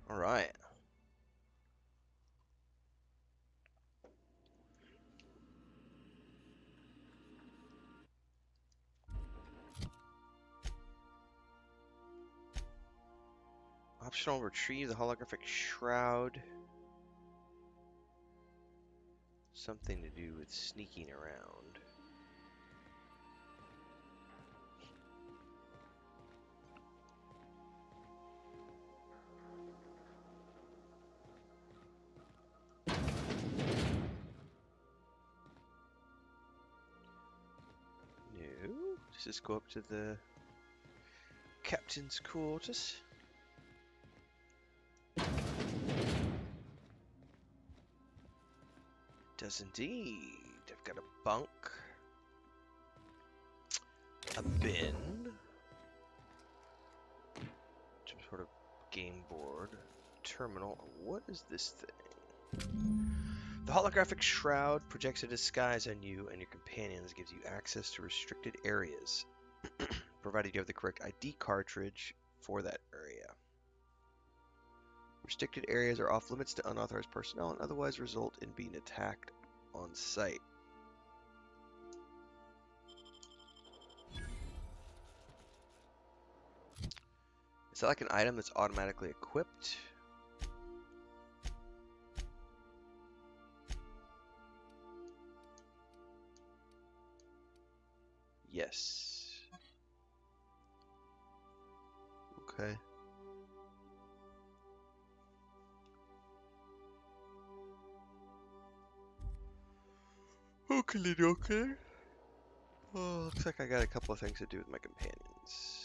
All right. Optional retrieve the holographic shroud. Something to do with sneaking around. No. Does this go up to the captain's quarters? Does indeed. I've got a bunk, a bin, some sort of game board, terminal. What is this thing? The holographic shroud projects a disguise on you and your companions, gives you access to restricted areas, provided you have the correct ID cartridge for that area. Restricted areas are off limits to unauthorized personnel and otherwise result in being attacked on sight. Is that like an item that's automatically equipped? Yes. Okay. Okay. Oh, looks like I got a couple of things to do with my companions.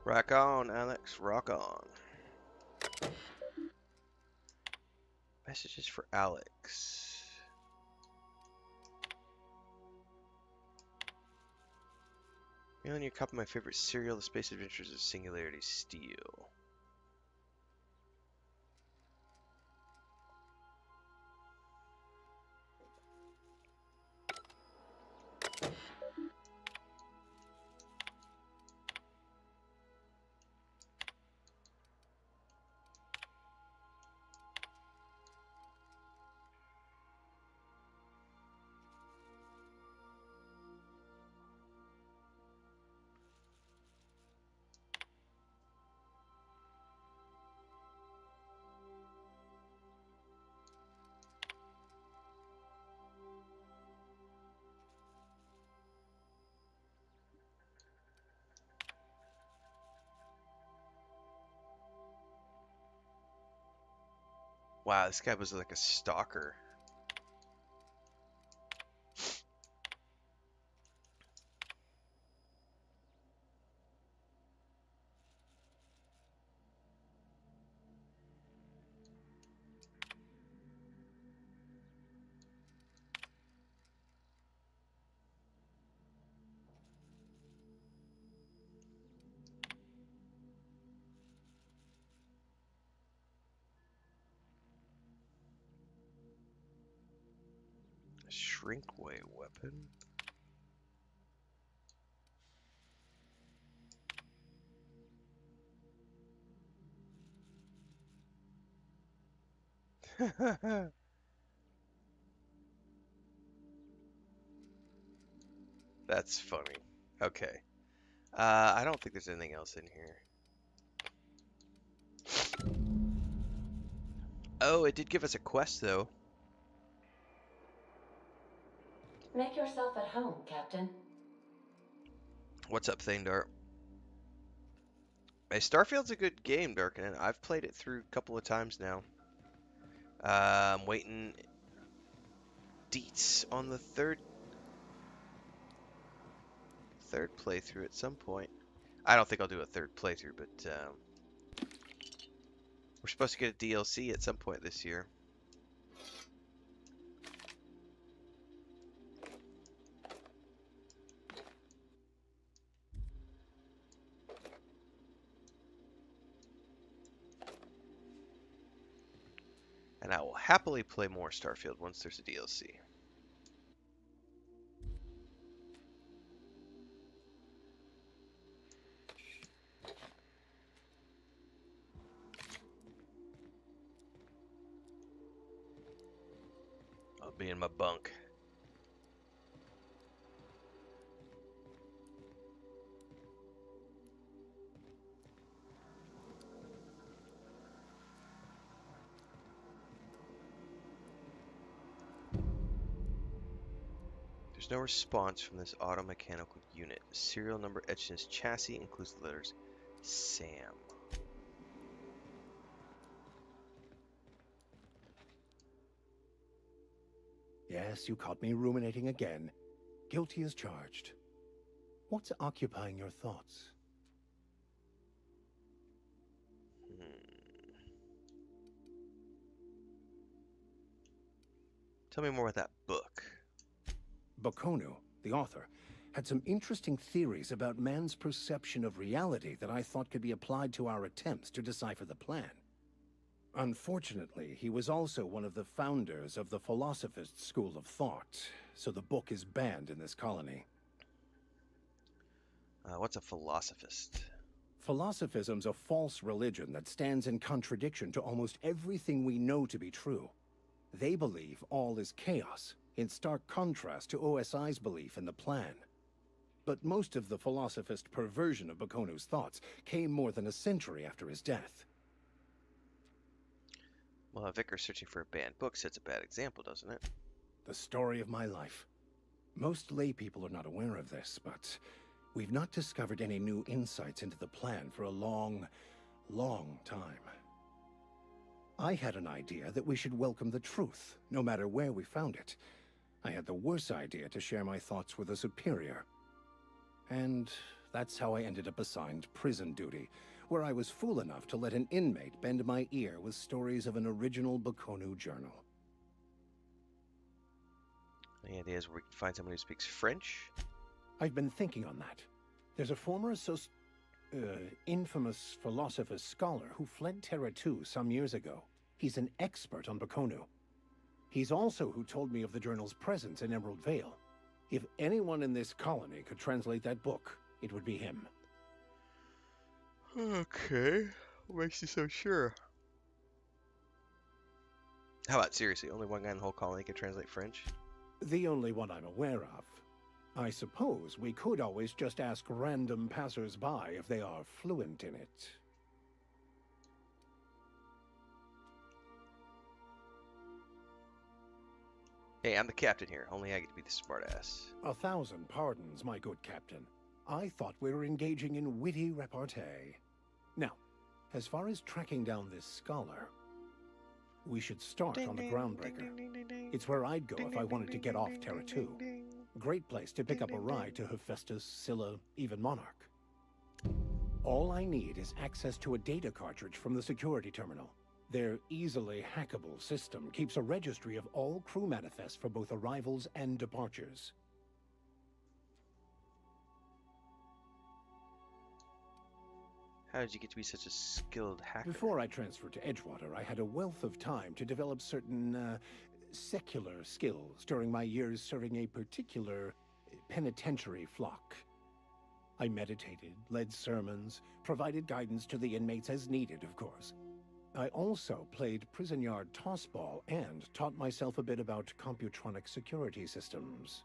Rock on, Alex, rock on. Messages for Alex. Mailing you a copy of my favorite serial, The Space Adventures of Singularity Steel. Wow, this guy was like a stalker. A shrinkway weapon. That's funny. Okay. I don't think there's anything else in here. Oh, it did give us a quest, though. Make yourself at home, Captain. What's up, Thaindart? Hey, Starfield's a good game, Darkin. I've played it through a couple of times now. I'm waiting deets on the third playthrough at some point. I don't think I'll do a third playthrough, but We're supposed to get a DLC at some point this year. And I will happily play more Starfield once there's a DLC. I'll be in my bunk. There's no response from this auto-mechanical unit. The serial number etched in its chassis includes the letters SAM. Yes, you caught me ruminating again. Guilty as charged. What's occupying your thoughts? Tell me more about that book. Bakonu, the author, had some interesting theories about man's perception of reality that I thought could be applied to our attempts to decipher the plan. Unfortunately, he was also one of the founders of the Philosophist school of thought, so the book is banned in this colony. What's a philosophist? Philosophism's a false religion that stands in contradiction to almost everything we know to be true. They believe all is chaos, in stark contrast to OSI's belief in the plan. But most of the philosophist perversion of Bakonu's thoughts came more than a century after his death. Well, a vicar searching for a banned book sets a bad example, doesn't it? The story of my life. Most lay people are not aware of this, but we've not discovered any new insights into the plan for a long, long time. I had an idea that we should welcome the truth, no matter where we found it. I had the worse idea to share my thoughts with a superior. And that's how I ended up assigned prison duty, where I was fool enough to let an inmate bend my ear with stories of an original Bakonu journal. Any ideas where we can find someone who speaks French? I've been thinking on that. There's a former infamous philosophist scholar who fled Terra 2 some years ago. He's an expert on Bakonu. He's also who told me of the journal's presence in Emerald Vale. If anyone in this colony could translate that book, it would be him. Okay. What makes you so sure? How about seriously, only one guy in the whole colony can translate French? The only one I'm aware of. I suppose we could always just ask random passers-by if they are fluent in it. Hey, I'm the captain here. Only I get to be the smartass. 1,000 pardons, my good captain. I thought we were engaging in witty repartee. Now, as far as tracking down this scholar, we should start on the Groundbreaker. It's where I'd go if I wanted to get off Terra 2. Great place to pick up a ride to Hephaestus, Scylla, even Monarch. All I need is access to a data cartridge from the security terminal. Their easily hackable system keeps a registry of all crew manifests for both arrivals and departures. How did you get to be such a skilled hacker? Before I transferred to Edgewater, I had a wealth of time to develop certain, secular skills during my years serving a particular penitentiary flock. I meditated, led sermons, provided guidance to the inmates as needed, of course. I also played prison yard tossball and taught myself a bit about computronic security systems.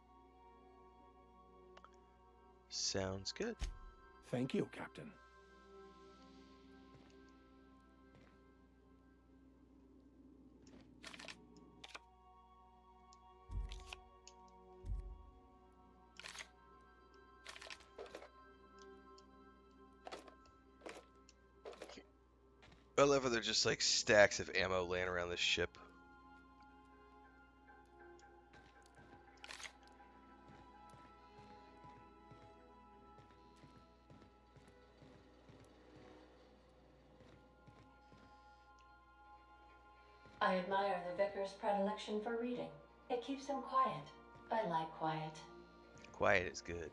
Sounds good. Thank you, Captain. I love how there's just like stacks of ammo laying around this ship. I admire the vicar's predilection for reading. It keeps him quiet. I like quiet. Quiet is good.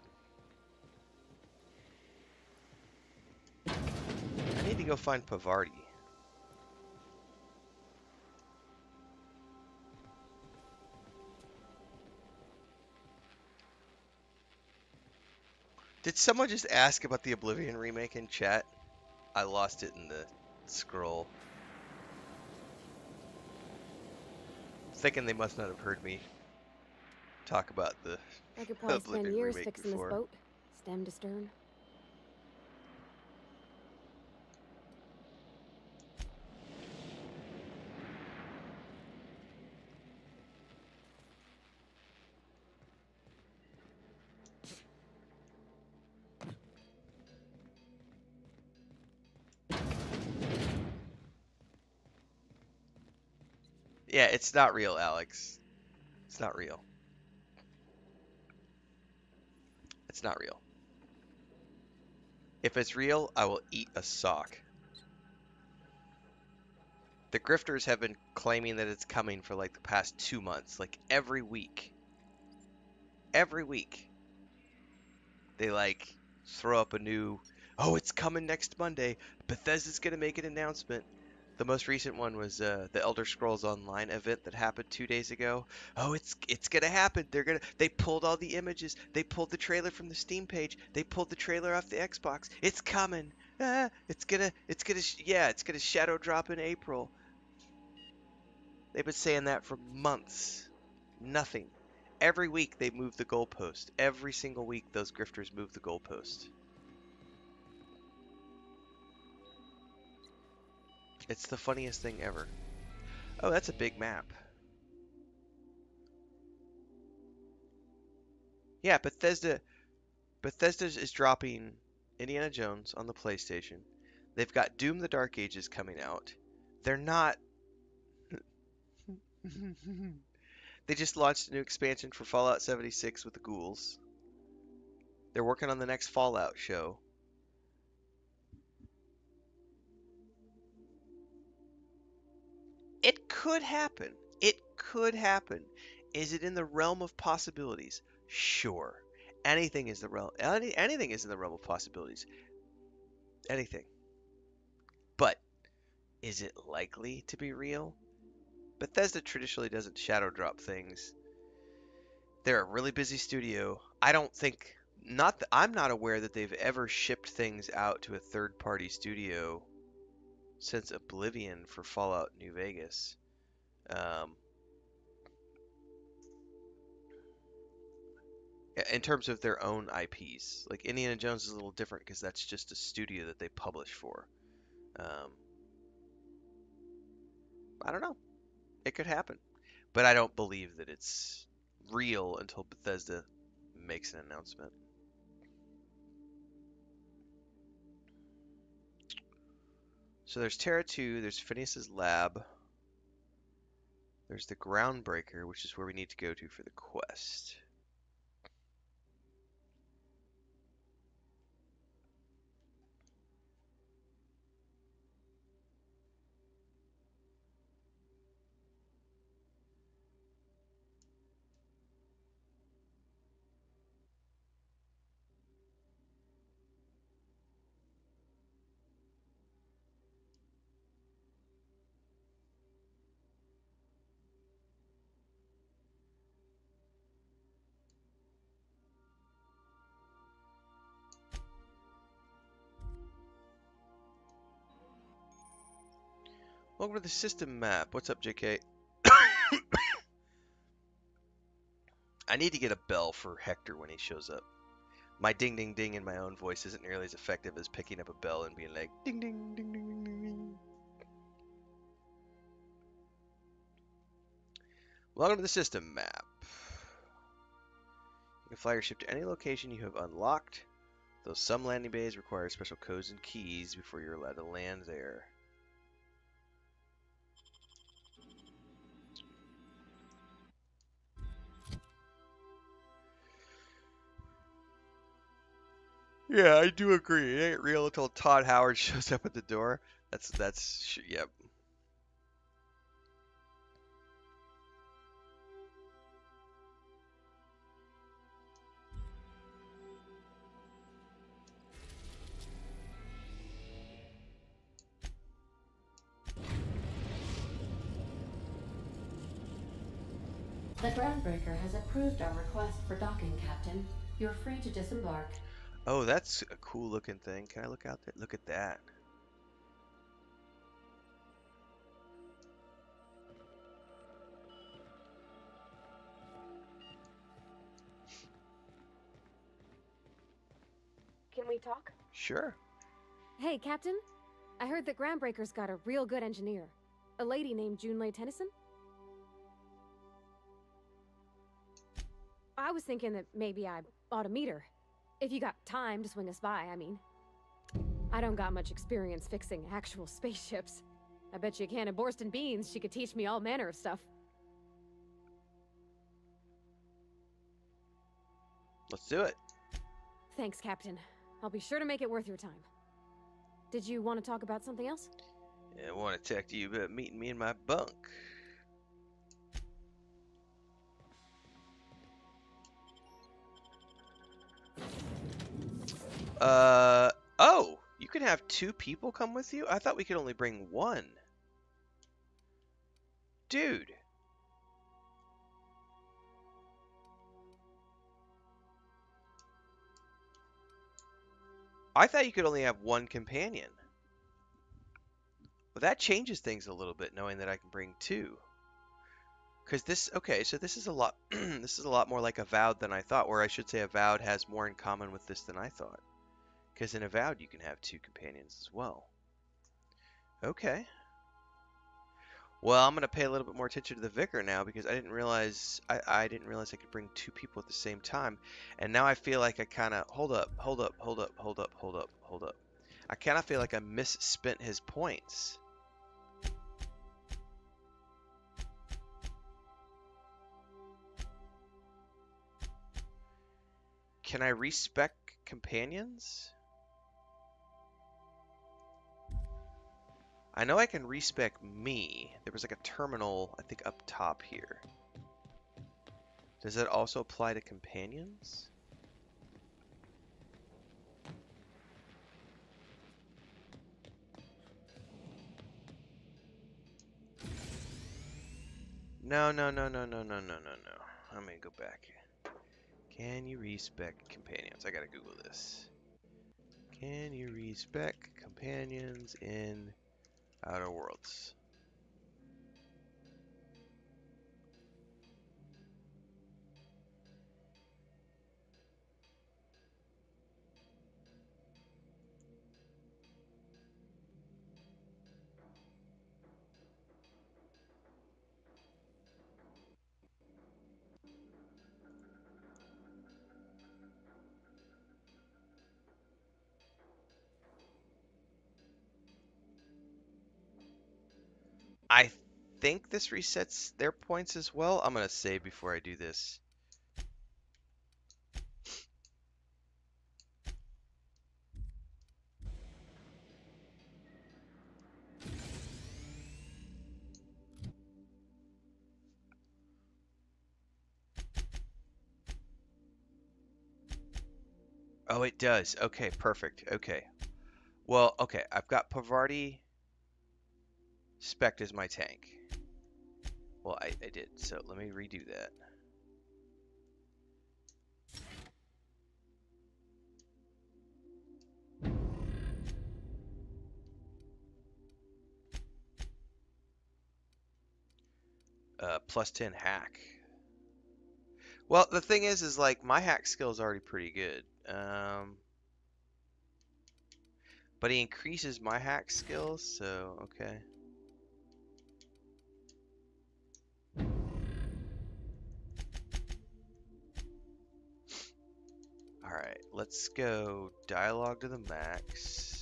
I need to go find Pavardi. Did someone just ask about the Oblivion remake in chat? I lost it in the scroll. Thinking they must not have heard me talk about the I could probably spend Oblivion years remake fixing before. this boat, stem to stern. Yeah, it's not real, Alex. It's not real. It's not real. If it's real, I will eat a sock. The grifters have been claiming that it's coming for like the past 2 months, like every week. Every week. They like throw up a new, oh, it's coming next Monday. Bethesda's gonna make an announcement. The most recent one was the Elder Scrolls Online event that happened 2 days ago. Oh, it's gonna happen. They pulled all the images. They pulled the trailer from the Steam page. They pulled the trailer off the Xbox. It's coming. It's gonna shadow drop in April. They've been saying that for months. Nothing. Every week they move the goalpost. Every single week those grifters move the goalpost. It's the funniest thing ever. Oh, that's a big map. Yeah, Bethesda is dropping Indiana Jones on the PlayStation. They've got Doom the Dark Ages coming out. They're not They just launched a new expansion for Fallout 76 with the ghouls. They're working on the next Fallout show. It could happen. It could happen. Is it in the realm of possibilities? Sure. Anything is anything is in the realm of possibilities. Anything. But is it likely to be real? Bethesda traditionally doesn't shadow drop things. They're a really busy studio. I'm not aware that they've ever shipped things out to a third-party studio since Oblivion for Fallout New Vegas. In terms of their own IPs. Like Indiana Jones is a little different because that's just a studio that they publish for. I don't know. It could happen. But I don't believe that it's real until Bethesda makes an announcement. So there's Terra 2, there's Phineas's lab, there's the Groundbreaker, which is where we need to go to for the quest. Welcome to the system map. What's up, JK? I need to get a bell for Hector when he shows up. My ding ding ding in my own voice isn't nearly as effective as picking up a bell and being like ding ding ding ding ding ding ding. Welcome to the system map. You can fly your ship to any location you have unlocked, though some landing bays require special codes and keys before you're allowed to land there. Yeah, I do agree. It ain't real until Todd Howard shows up at the door. Yep. The Groundbreaker has approved our request for docking, Captain. You're free to disembark. Oh, that's a cool looking thing. Can I look out there? Look at that. Can we talk? Sure. Hey, Captain. I heard that Groundbreaker's got a real good engineer. A lady named Junlei Tennyson? I was thinking that maybe I ought to meet her. If you got time to swing us by, I mean. I don't got much experience fixing actual spaceships. I bet you a can of Borston beans she could teach me all manner of stuff. Let's do it. Thanks, Captain. I'll be sure to make it worth your time. Did you want to talk about something else? Yeah, I want to talk to you about meeting me in my bunk. Oh, you can have 2 people come with you? I thought we could only bring 1. Dude. I thought you could only have 1 companion. Well, that changes things a little bit, knowing that I can bring 2. Because this, okay, so this is a lot, this is a lot more like Avowed than I thought, or I should say Avowed has more in common with this than I thought. Because in Avowed you can have 2 companions as well. Okay. Well, I'm gonna pay a little bit more attention to the Vicar now because I didn't realize I didn't realize I could bring 2 people at the same time, and now I feel like I kind of hold up. I kind of feel like I misspent his points. Can I respec companions? I know I can respec me. There was like a terminal, I think, up top here. Does that also apply to companions? No. I'm gonna go back. Can you respec companions? I gotta Google this. Can you respec companions in Outer Worlds? I think this resets their points as well. I'm gonna save before I do this. Oh, it does. Okay, perfect. Okay. Well, okay, I've got Pavarti spec as my tank. Well, I did, so let me redo that. Plus 10 hack. Well, the thing is like my hack skill is already pretty good. But he increases my hack skills, so okay. Alright, let's go dialogue to the max.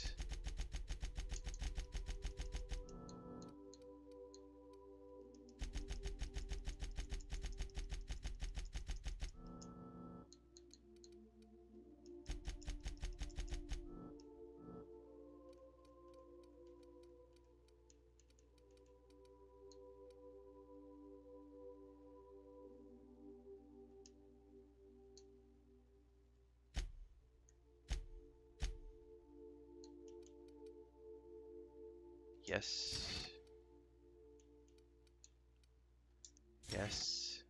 Yes. Yes.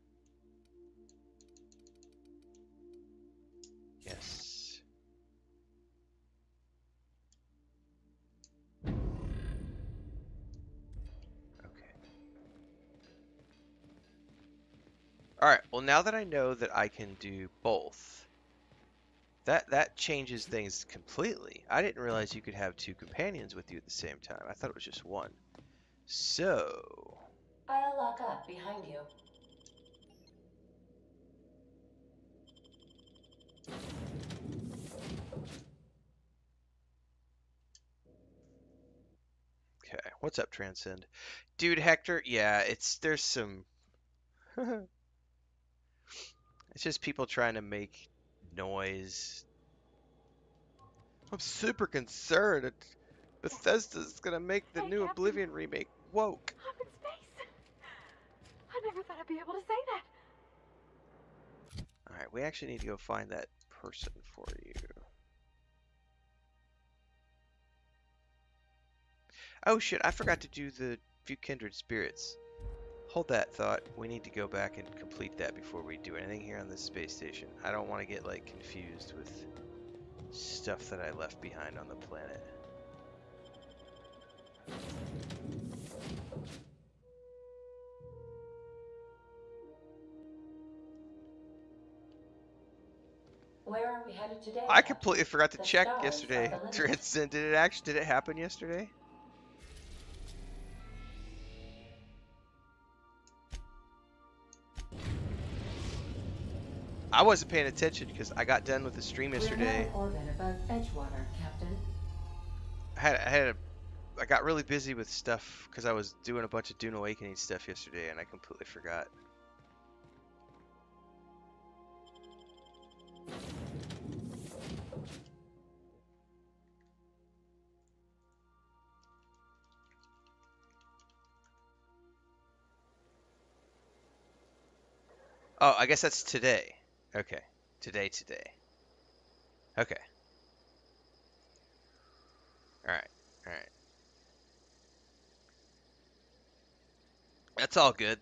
Alright, well now that I know that I can do both, that changes things completely. I didn't realize you could have two companions with you at the same time. I thought it was just one. So... I'll lock up behind you. Okay, what's up, Transcend? Dude, Hector, yeah, there's some... It's just people trying to make noise. I'm super concerned. Bethesda's gonna make the Hey, new Captain. Oblivion remake woke. I'm in space. I never thought I'd be able to say that. Alright, we actually need to go find that person for you. Oh shit, I forgot to do the Few Kindred Spirits. Hold that thought. We need to go back and complete that before we do anything here on this space station. I don't want to get like confused with stuff that I left behind on the planet. Where are we headed today? I Captain? completely forgot to The check stars yesterday. are the limit. Transcend, did it happen yesterday? I wasn't paying attention because I got done with the stream yesterday. We're now in orbit above Edgewater, Captain. I got really busy with stuff because I was doing a bunch of Dune Awakening stuff yesterday and I completely forgot. Oh, I guess that's today. Okay. Today. Okay. Alright. Alright. That's all good.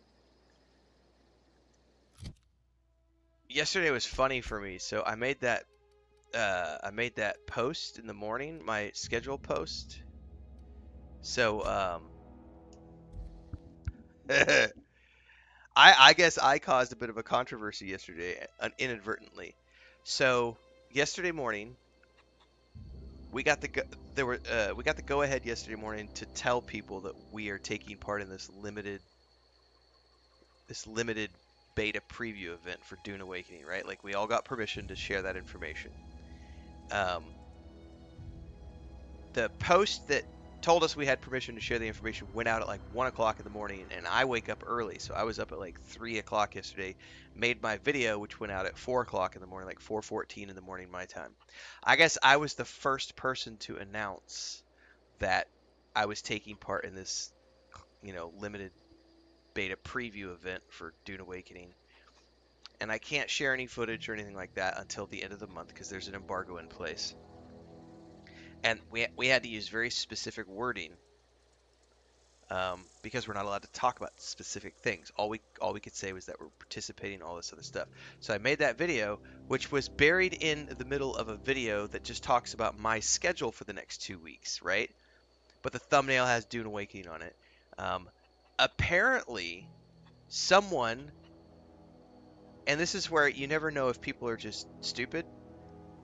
Yesterday was funny for me, so I made that post in the morning, my schedule post. So I guess I caused a bit of a controversy yesterday, inadvertently. So yesterday morning, we got the go ahead yesterday morning to tell people that we are taking part in this limited beta preview event for Dune Awakening, right? Like we all got permission to share that information. The post that told us we had permission to share the information went out at like 1 o'clock in the morning, and I wake up early, so I was up at like 3 o'clock yesterday, made my video, which went out at 4 o'clock in the morning, like 4:14 in the morning my time. I guess I was the first person to announce that I was taking part in this, limited beta preview event for Dune Awakening. And I can't share any footage or anything like that until the end of the month because there's an embargo in place. And we had to use very specific wording because we're not allowed to talk about specific things. All we could say was that we're participating, all this other stuff. So I made that video, which was buried in the middle of a video that just talks about my schedule for the next 2 weeks, right? But the thumbnail has Dune Awakening on it. Apparently, someone, and this is where you never know if people are just stupid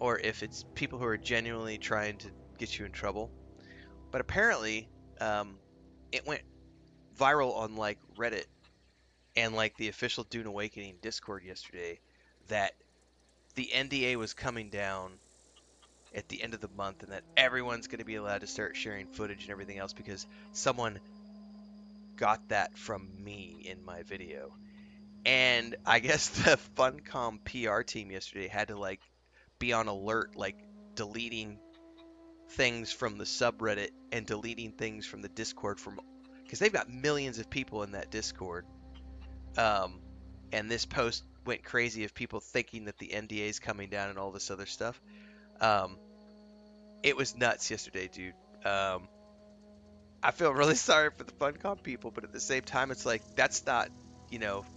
or if it's people who are genuinely trying to get you in trouble. But apparently, it went viral on like Reddit and like the official Dune Awakening Discord yesterday that the NDA was coming down at the end of the month and that everyone's going to be allowed to start sharing footage and everything else because someone got that from me in my video. And I guess the Funcom PR team yesterday had to like be on alert, like deleting things from the subreddit and deleting things from the Discord because they've got millions of people in that Discord. And this post went crazy of people thinking that the NDA is coming down and all this other stuff. It was nuts yesterday, dude. I feel really sorry for the Funcom people, but at the same time, it's like, that's not,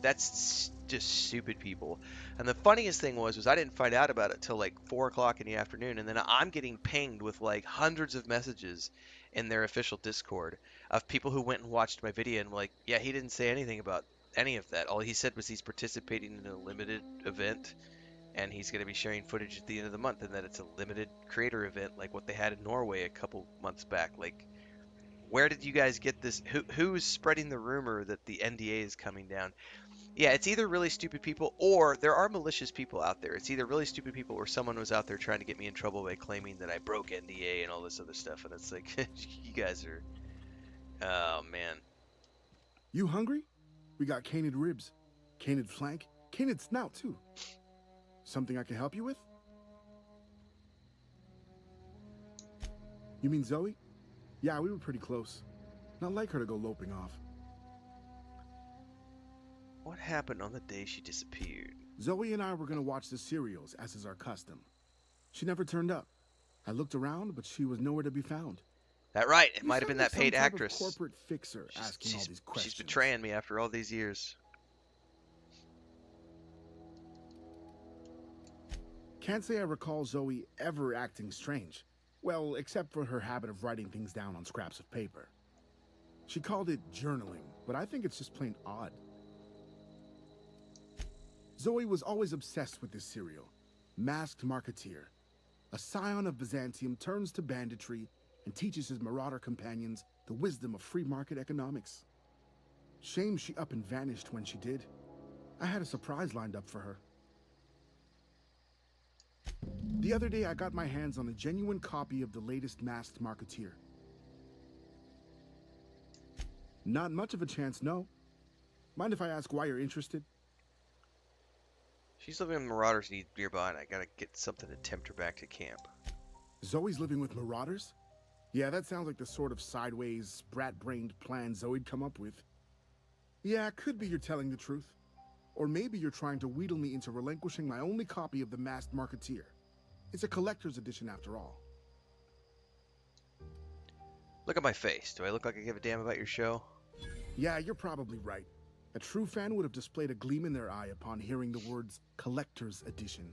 that's just stupid people. And the funniest thing was I didn't find out about it till like 4 o'clock in the afternoon, and then I'm getting pinged with like hundreds of messages in their official Discord of people who went and watched my video and were like, yeah, he didn't say anything about any of that. All he said was he's participating in a limited event, and he's going to be sharing footage at the end of the month, and that it's a limited creator event like what they had in Norway a couple months back. Like, where did you guys get this? Who's spreading the rumor that the NDA is coming down? Yeah, it's either really stupid people or there are malicious people out there. It's either really stupid people or someone was out there trying to get me in trouble by claiming that I broke NDA and all this other stuff. And it's like, you guys are, oh man. You hungry? We got canid ribs, canid flank, canid snout too. Something I can help you with? You mean Zoe? Yeah, we were pretty close. Not like her to go loping off. What happened on the day she disappeared? Zoe and I were gonna watch the serials, as is our custom. She never turned up. I looked around, but she was nowhere to be found. That right, it You might have been sound that like paid some type of actress. corporate fixer asking all these questions. She's betraying me after all these years. Can't say I recall Zoe ever acting strange. Well, except for her habit of writing things down on scraps of paper. She called it journaling, but I think it's just plain odd. Zoe was always obsessed with this serial, Masked Marketeer. A scion of Byzantium turns to banditry and teaches his marauder companions the wisdom of free market economics. Shame she up and vanished when she did. I had a surprise lined up for her. The other day I got my hands on a genuine copy of the latest Masked Marketeer. Not much of a chance, no. Mind if I ask why you're interested? She's living in Marauders nearby, and I gotta get something to tempt her back to camp. Zoe's living with marauders? Yeah, that sounds like the sort of sideways, sprat-brained plan Zoe'd come up with. Yeah, it could be you're telling the truth. Or maybe you're trying to wheedle me into relinquishing my only copy of the Masked Marketeer. It's a collector's edition after all. Look at my face. Do I look like I give a damn about your show? Yeah, you're probably right. A true fan would have displayed a gleam in their eye upon hearing the words collector's edition.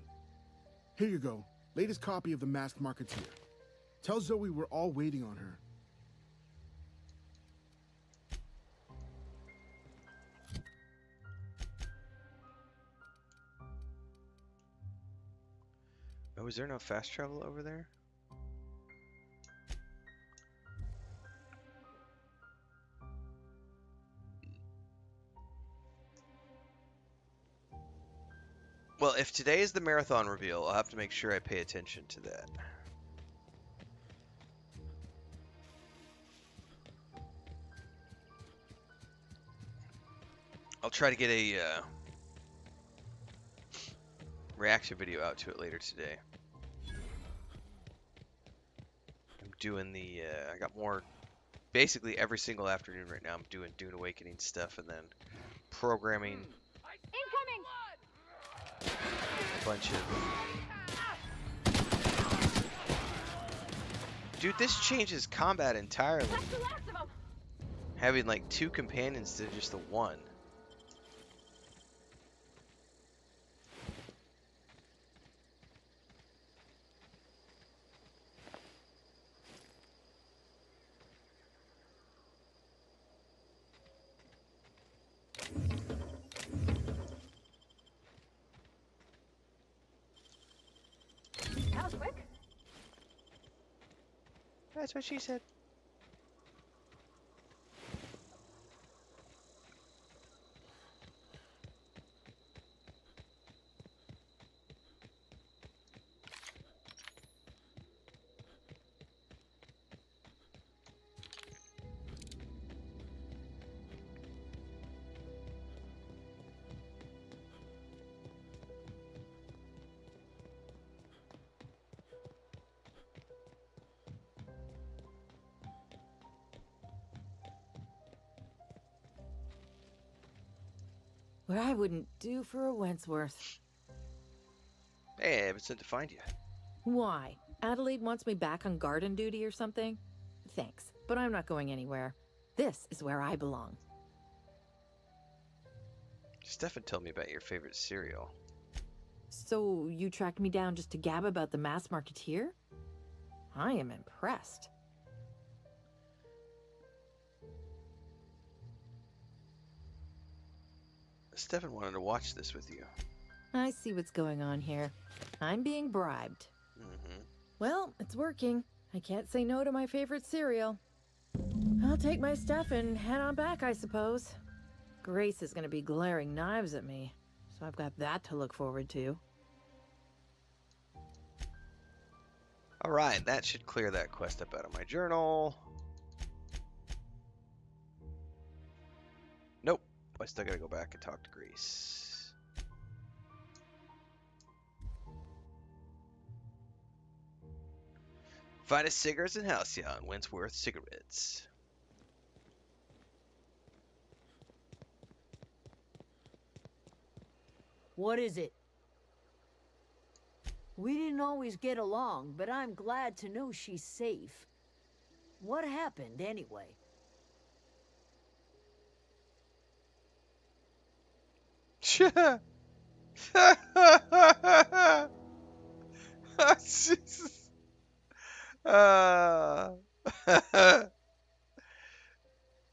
Here you go. Latest copy of the Masked Marketeer. Tell Zoe we're all waiting on her. Oh, is there no fast travel over there? Well, if today is the marathon reveal, I'll have to make sure I pay attention to that. I'll try to get a reaction video out to it later today. I'm doing the, I got more, basically every single afternoon right now I'm doing Dune Awakening stuff and then programming a bunch of... Dude, this changes combat entirely. Having like 2 companions to just the 1. That was quick. That's what she said. What I wouldn't do for a Wentworth. Hey, I haven't sent to find you. Why? Adelaide wants me back on garden duty or something? Thanks, but I'm not going anywhere. This is where I belong. Stefan told me about your favorite cereal. So you tracked me down just to gab about the Masked Marketeer? I am impressed. Stefan wanted to watch this with you. I see what's going on here. I'm being bribed. Mm-hmm. Well, it's working. I can't say no to my favorite cereal. I'll take my stuff and head on back, I suppose. Grace is gonna be glaring knives at me, so I've got that to look forward to. Alright, that should clear that quest up out of my journal. Nope. I still gotta go back and talk to Grace. Finest cigarettes in Halcyon, Wentworth Cigarettes. What is it? We didn't always get along, but I'm glad to know she's safe. What happened, anyway? Jesus.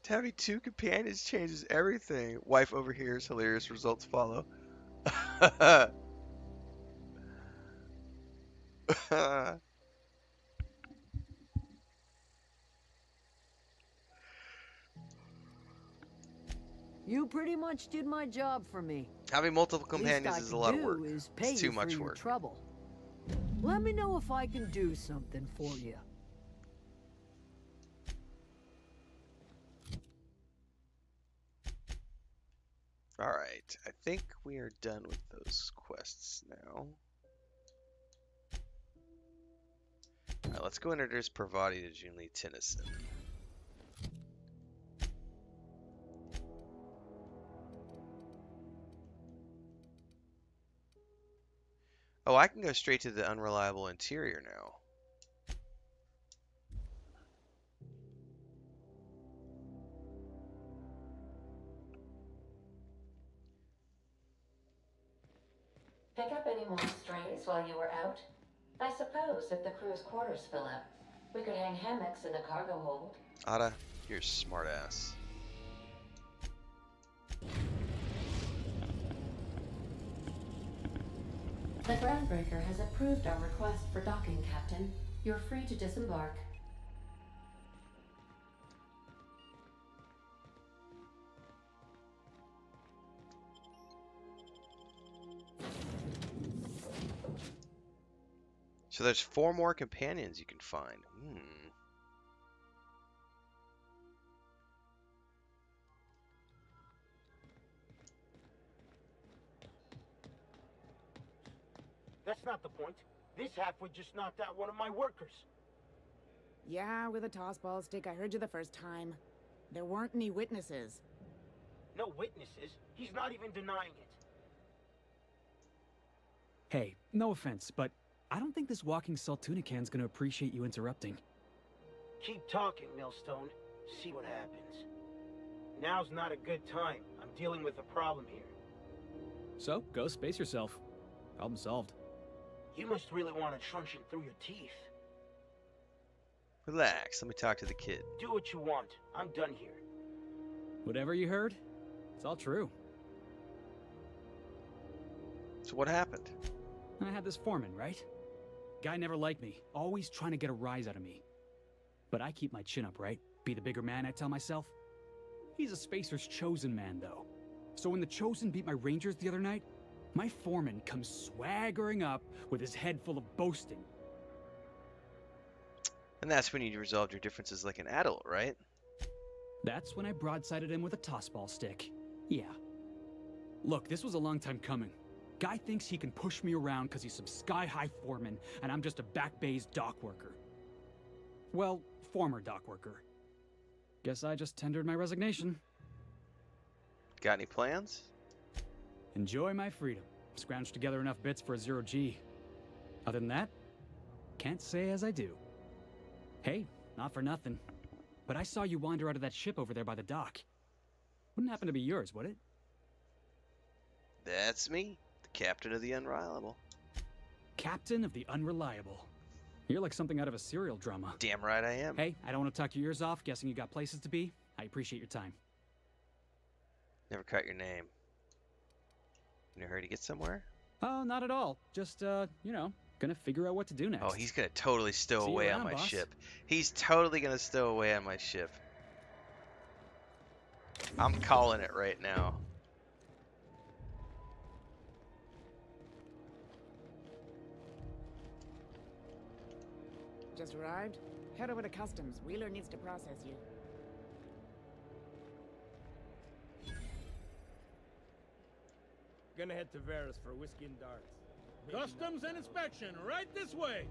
Having two companions changes everything. Wife overhears, hilarious results follow. You pretty much did my job for me. Having multiple Least companions I is a can lot of do work. is pay It's too you for much your work. trouble. Let me know if I can do something for you. Alright, I think we are done with those quests now. Alright, let's go introduce Parvati to Junlee Tennyson. Oh, I can go straight to the unreliable interior now. Pick up any more strays while you were out? I suppose if the crew's quarters fill up, we could hang hammocks in the cargo hold. Ada, you're a smartass. The Groundbreaker has approved our request for docking, Captain. You're free to disembark. So there's 4 more companions you can find. That's not the point. This halfwit just knocked out one of my workers. Yeah, with a tossball stick. I heard you the first time. There weren't any witnesses. No witnesses. He's not even denying it. Hey, no offense, but I don't think this walking Saltunican's gonna appreciate you interrupting. Keep talking, Millstone. See what happens. Now's not a good time. I'm dealing with a problem here. So, go space yourself. Problem solved. You must really want to truncheon through your teeth. Relax, let me talk to the kid. Do what you want. I'm done here. Whatever you heard, it's all true. So what happened? I had this foreman, right? Guy never liked me, always trying to get a rise out of me. But I keep my chin up, right? Be the bigger man, I tell myself. He's a Spacer's chosen man, though. So when the Chosen beat my Rangers the other night, my foreman comes swaggering up with his head full of boasting. And that's when you resolved your differences like an adult, right? That's when I broadsided him with a tossball stick. Yeah. Look, this was a long time coming. Guy thinks he can push me around because he's some sky-high foreman, and I'm just a back bay's dock worker. Well, former dock worker. Guess I just tendered my resignation. Got any plans? Enjoy my freedom. Scrounged together enough bits for a 0G. Other than that, can't say as I do. Hey, not for nothing, but I saw you wander out of that ship over there by the dock. Wouldn't happen to be yours, would it? That's me, the captain of the Unreliable. Captain of the Unreliable. You're like something out of a serial drama. Damn right I am. Hey, I don't want to talk your ears off, guessing you got places to be. I appreciate your time. Never cut your name. In a hurry to get somewhere? Oh, not at all. Just, you know, gonna figure out what to do next. Oh, he's gonna totally stow See you away on around, my boss. ship. He's totally gonna stow away on my ship. I'm calling it right now. Just arrived? Head over to customs. Wheeler needs to process you. Gonna head to Varus for whiskey and darts. Customs and inspection, right this way!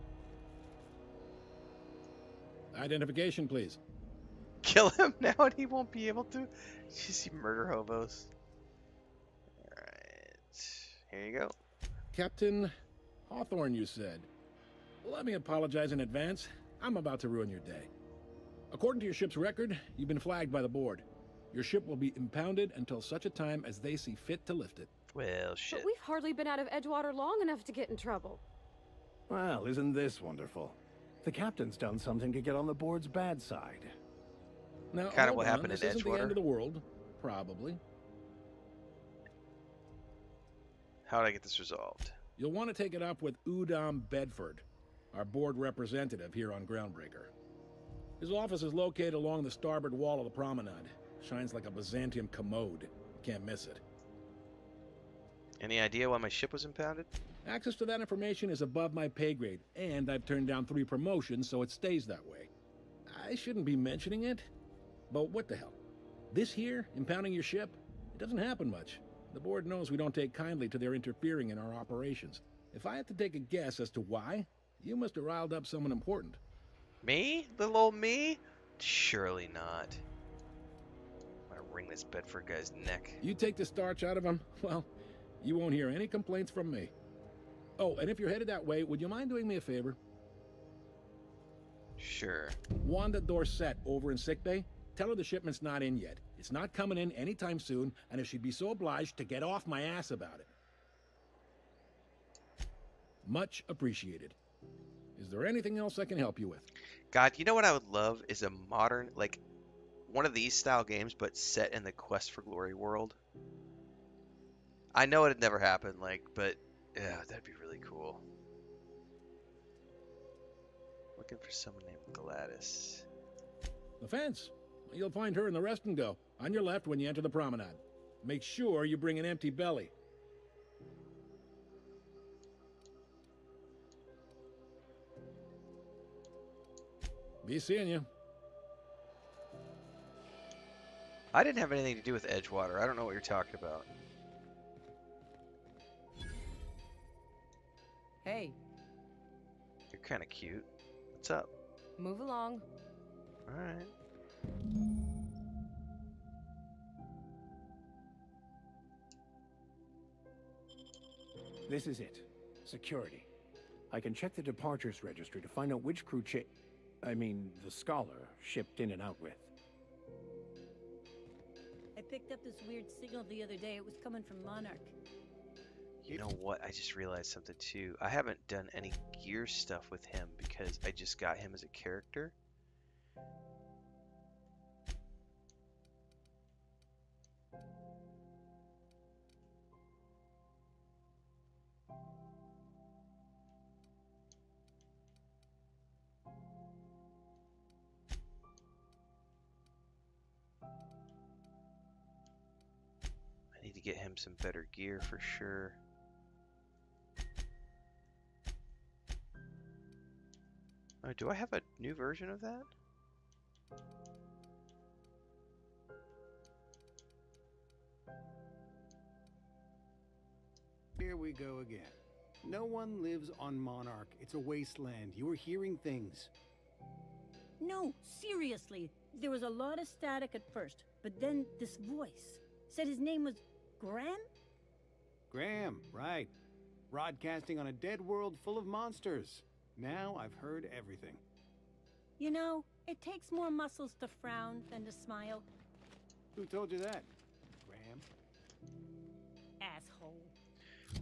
Identification, please. Kill him now and he won't be able to? You see murder hobos. Alright. Here you go. Captain Hawthorne, you said. Let me apologize in advance. I'm about to ruin your day. According to your ship's record, you've been flagged by the board. Your ship will be impounded until such a time as they see fit to lift it. Well, shit. But we've hardly been out of Edgewater long enough to get in trouble. Well, isn't this wonderful? The captain's done something to get on the board's bad side. Now, Kind of hold what on, happened in this isn't the end Edgewater. of the world, probably. How did I get this resolved? You'll want to take it up with Udom Bedford, our board representative here on Groundbreaker. His office is located along the starboard wall of the promenade. Shines like a Byzantium commode. You can't miss it. Any idea why my ship was impounded? Access to that information is above my pay grade, and I've turned down 3 promotions, so it stays that way. I shouldn't be mentioning it, but what the hell? This here, impounding your ship, it doesn't happen much. The board knows we don't take kindly to their interfering in our operations. If I had to take a guess as to why, you must have riled up someone important. Me? Little old me? Surely not. I'm gonna wring this Bedford guy's neck. You take the starch out of him, well, you won't hear any complaints from me. Oh, and if you're headed that way, would you mind doing me a favor? Sure. Wanda Dorset over in sickbay, tell her the shipment's not in yet. It's not coming in anytime soon, and if she'd be so obliged to get off my ass about it. Much appreciated. Is there anything else I can help you with? God, you know what I would love is a modern, like, one of these style games, but set in the Quest for Glory world. I know it'd never happen, like, but yeah, that'd be really cool. Looking for someone named Gladys. The fence. You'll find her in the rest and go, on your left when you enter the promenade. Make sure you bring an empty belly. Be seeing you. I didn't have anything to do with Edgewater. I don't know what you're talking about. Hey, You're kind of cute. What's up? move along. Alright. This is it. Security. I can check the departures registry to find out which crew the scholar shipped in and out with. I picked up this weird signal the other day. It was coming from Monarch. You know what? I just realized something too. I haven't done any gear stuff with him because I just got him as a character. I need to get him some better gear for sure. Oh, do I have a new version of that? Here we go again. No one lives on Monarch. It's a wasteland. You are hearing things. No, seriously. There was a lot of static at first, but then this voice said his name was Graham? Graham, right. Broadcasting on a dead world full of monsters. Now I've heard everything. You know, it takes more muscles to frown than to smile. Who told you that? Graham? Asshole.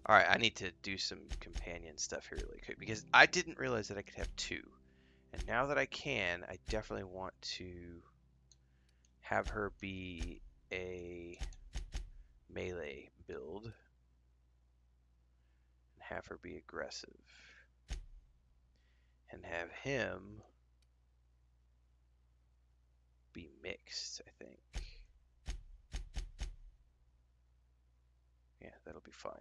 Alright, I need to do some companion stuff here really quick because I didn't realize that I could have 2. And now that I can, I definitely want to have her be a melee build. have her be aggressive. And have him be mixed, I think. Yeah, that'll be fine.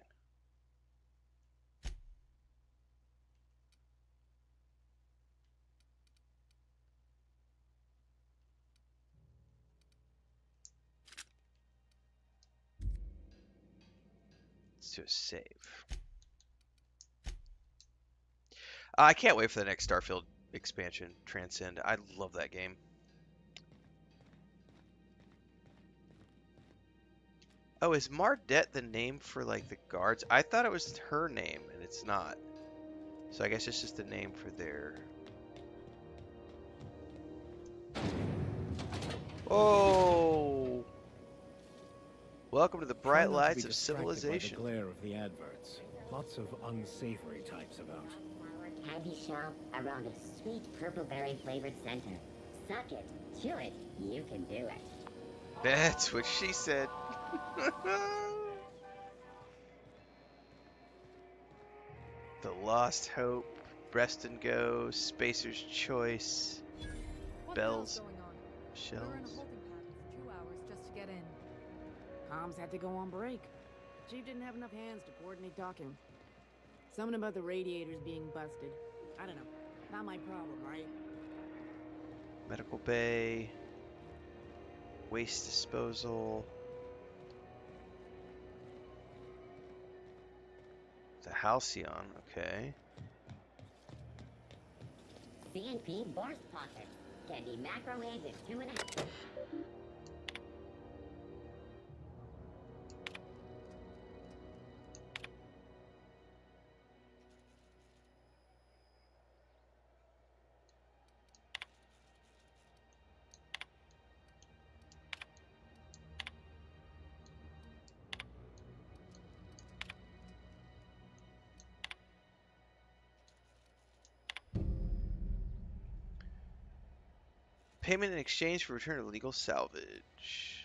Let's do a save. I can't wait for the next Starfield expansion, Transcend. I love that game. Oh, is Mardet the name for, like, the guards? I thought it was her name, and it's not. So I guess it's just the name for their... Oh! Welcome to the bright lights of civilization. By the glare of the adverts. Lots of unsavory types about. Candy shop around a sweet purple berry flavored center. Suck it, chew it, you can do it. That's what she said. The Lost Hope, Breast and Go, Spacer's Choice, Bells, Shells. We were in a holding pattern for 2 hours just to get in. Comms had to go on break. Chief didn't have enough hands to coordinate docking. Something about the radiators being busted. I don't know. Not my problem, right? Medical Bay, Waste Disposal. The Halcyon, okay. CNP Borst Pocket. Can be microwaved in 2.5. Payment in exchange for return of legal salvage.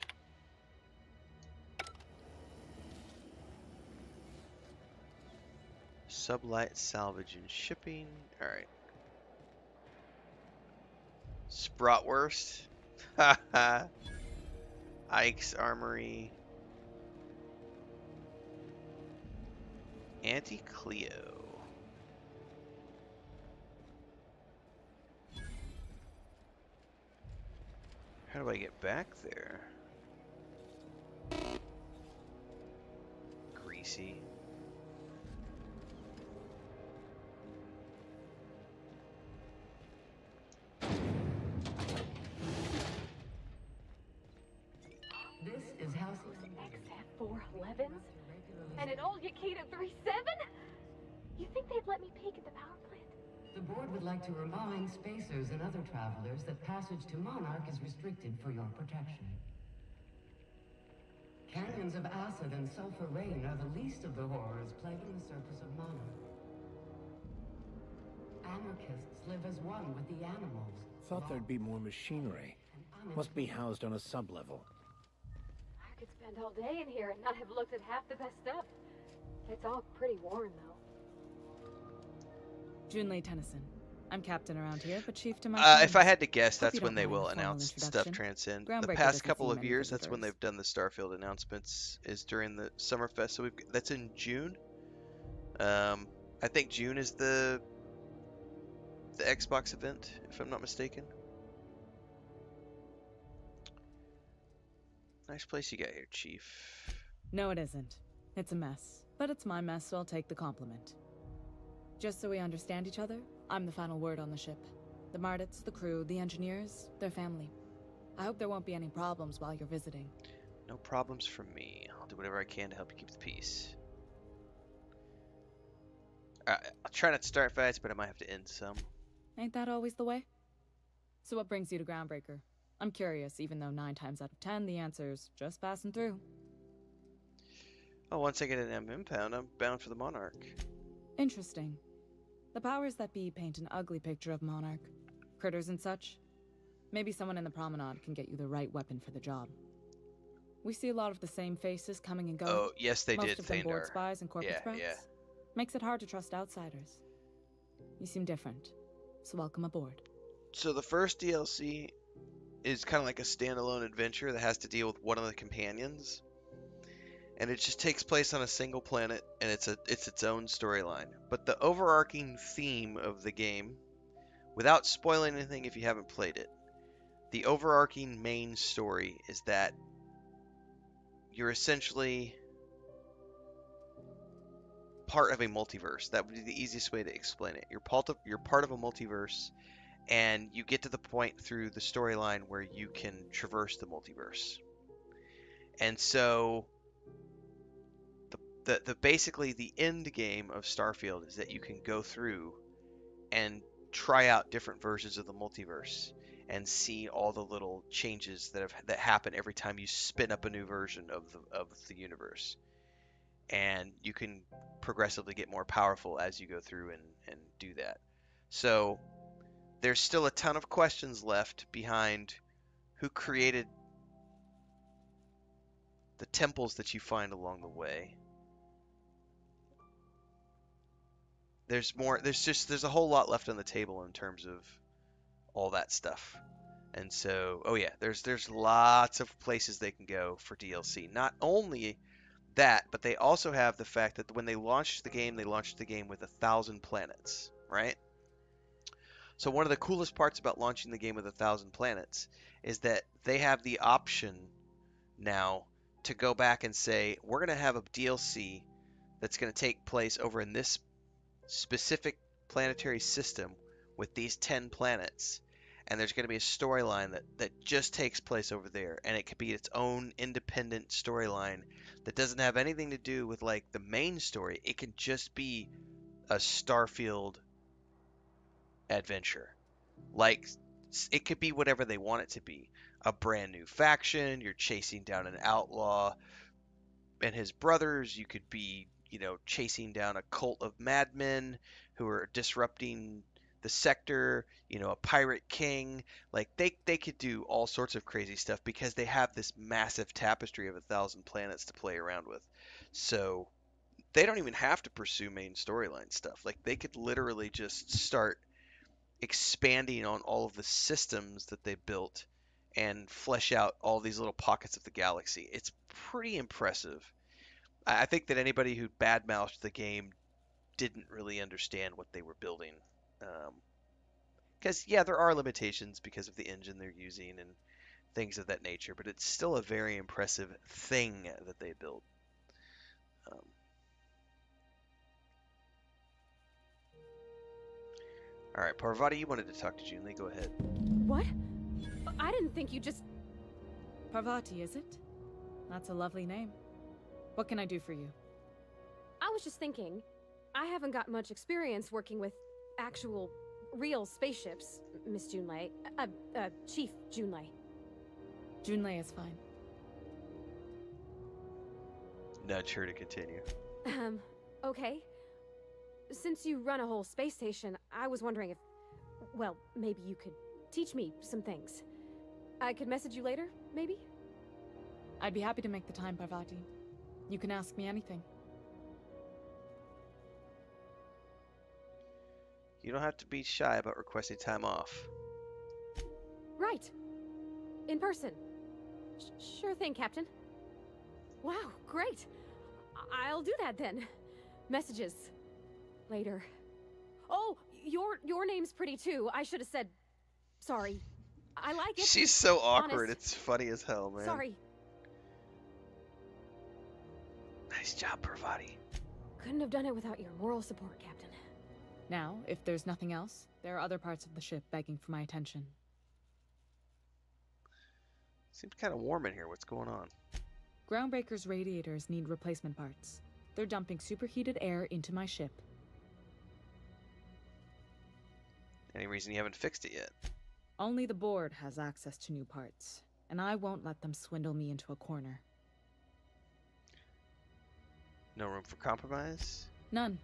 Sublight salvage and shipping. Alright. Spratwurst. Haha. Ike's Armory. Auntie Cleo. How do I get back there? Greasy. This is House XF411s? And an old Yakita 37? You think they'd let me peek at the power plant? The board would like to remind spacers and other travelers that passage to Monarch is restricted for your protection. Canyons of acid and sulfur rain are the least of the horrors plaguing the surface of Monarch. Anarchists live as one with the animals. Thought there'd be more machinery. Must be housed on a sub-level. I could spend all day in here and not have looked at half the best stuff. It's all pretty worn, though. Junlei Tennyson. I'm captain around here, but chief to my if I had to guess, Hope that's you when don't they mind will the formal announce stuff introduction. Transcend. The Groundbreaker past doesn't couple see of many years, that's when visitors. they've done the Starfield announcements, is during the Summerfest. So that's in June. I think June is the Xbox event, if I'm not mistaken. Nice place you got here, Chief. No, it isn't. It's a mess. But it's my mess, so I'll take the compliment. Just so we understand each other, I'm the final word on the ship. The Mardits, the crew, the engineers, their family. I hope there won't be any problems while you're visiting. No problems from me. I'll do whatever I can to help you keep the peace. I'll try not to start fights, but I might have to end some. Ain't that always the way? So what brings you to Groundbreaker? I'm curious, even though 9 times out of 10 the answer's just passing through. Oh, once I get an impound, I'm bound for the Monarch. Interesting. The powers that be paint an ugly picture of Monarch. Critters and such. Maybe someone in the promenade can get you the right weapon for the job. We see a lot of the same faces coming and going. Oh, yes, they Most did, of them board Thandar. spies and corporate Yeah, threats. yeah. Makes it hard to trust outsiders. You seem different, so welcome aboard. So the first DLC is kind of like a standalone adventure that has to deal with one of the companions, and it just takes place on a single planet, and it's its own storyline. But the overarching theme of the game, without spoiling anything if you haven't played it, the overarching main story is that you're essentially part of a multiverse. That would be the easiest way to explain it. You're part of a multiverse, and you get to the point through the storyline where you can traverse the multiverse. And so the basically the end game of Starfield is that you can go through and try out different versions of the multiverse and see all the little changes that happen every time you spin up a new version of the universe. And you can progressively get more powerful as you go through and do that. So there's still a ton of questions left behind who created the temples that you find along the way. There's a whole lot left on the table in terms of all that stuff. And so, oh yeah, there's lots of places they can go for DLC. Not only that, but they also have the fact that when they launched the game with 1,000 planets, right? So one of the coolest parts about launching the game with 1,000 planets is that they have the option now to go back and say, we're going to have a DLC that's going to take place over in this specific planetary system with these 10 planets. And there's going to be a storyline that just takes place over there. And it could be its own independent storyline that doesn't have anything to do with like the main story. It can just be a Starfield adventure. Like, it could be whatever they want it to be. A brand new faction, you're chasing down an outlaw and his brothers. You could be, chasing down a cult of madmen who are disrupting the sector, a pirate king. Like, they could do all sorts of crazy stuff because they have this massive tapestry of 1,000 planets to play around with. So they don't even have to pursue main storyline stuff. Like, they could literally just start expanding on all of the systems that they built and flesh out all these little pockets of the galaxy. It's pretty impressive. I think that anybody who badmouthed the game didn't really understand what they were building. Because, yeah, there are limitations because of the engine they're using and things of that nature, but it's still a very impressive thing that they built. All right, Parvati, you wanted to talk to Junli. Go ahead. What? I didn't think you just... Parvati, is it? That's a lovely name. What can I do for you? I was just thinking, I haven't got much experience working with actual, real spaceships, Miss Junlei. Chief Junlei. Junlei is fine. Nudge her to continue. Okay. Since you run a whole space station, I was wondering if, well, maybe you could teach me some things. I could message you later, maybe? I'd be happy to make the time, Parvati. You can ask me anything. You don't have to be shy about requesting time off. Right. In person. Sure thing, Captain. Wow, great. I'll do that then. Messages. Later. Oh, your name's pretty too. I should have said sorry. I like it. She's so awkward. Honest. It's funny as hell, man. Sorry. Nice job, Parvati. Couldn't have done it without your moral support, Captain. Now, if there's nothing else, there are other parts of the ship begging for my attention. Seems kind of warm in here. What's going on? Groundbreaker's radiators need replacement parts. They're dumping superheated air into my ship. Any reason you haven't fixed it yet? Only the board has access to new parts, and I won't let them swindle me into a corner. No room for compromise? None.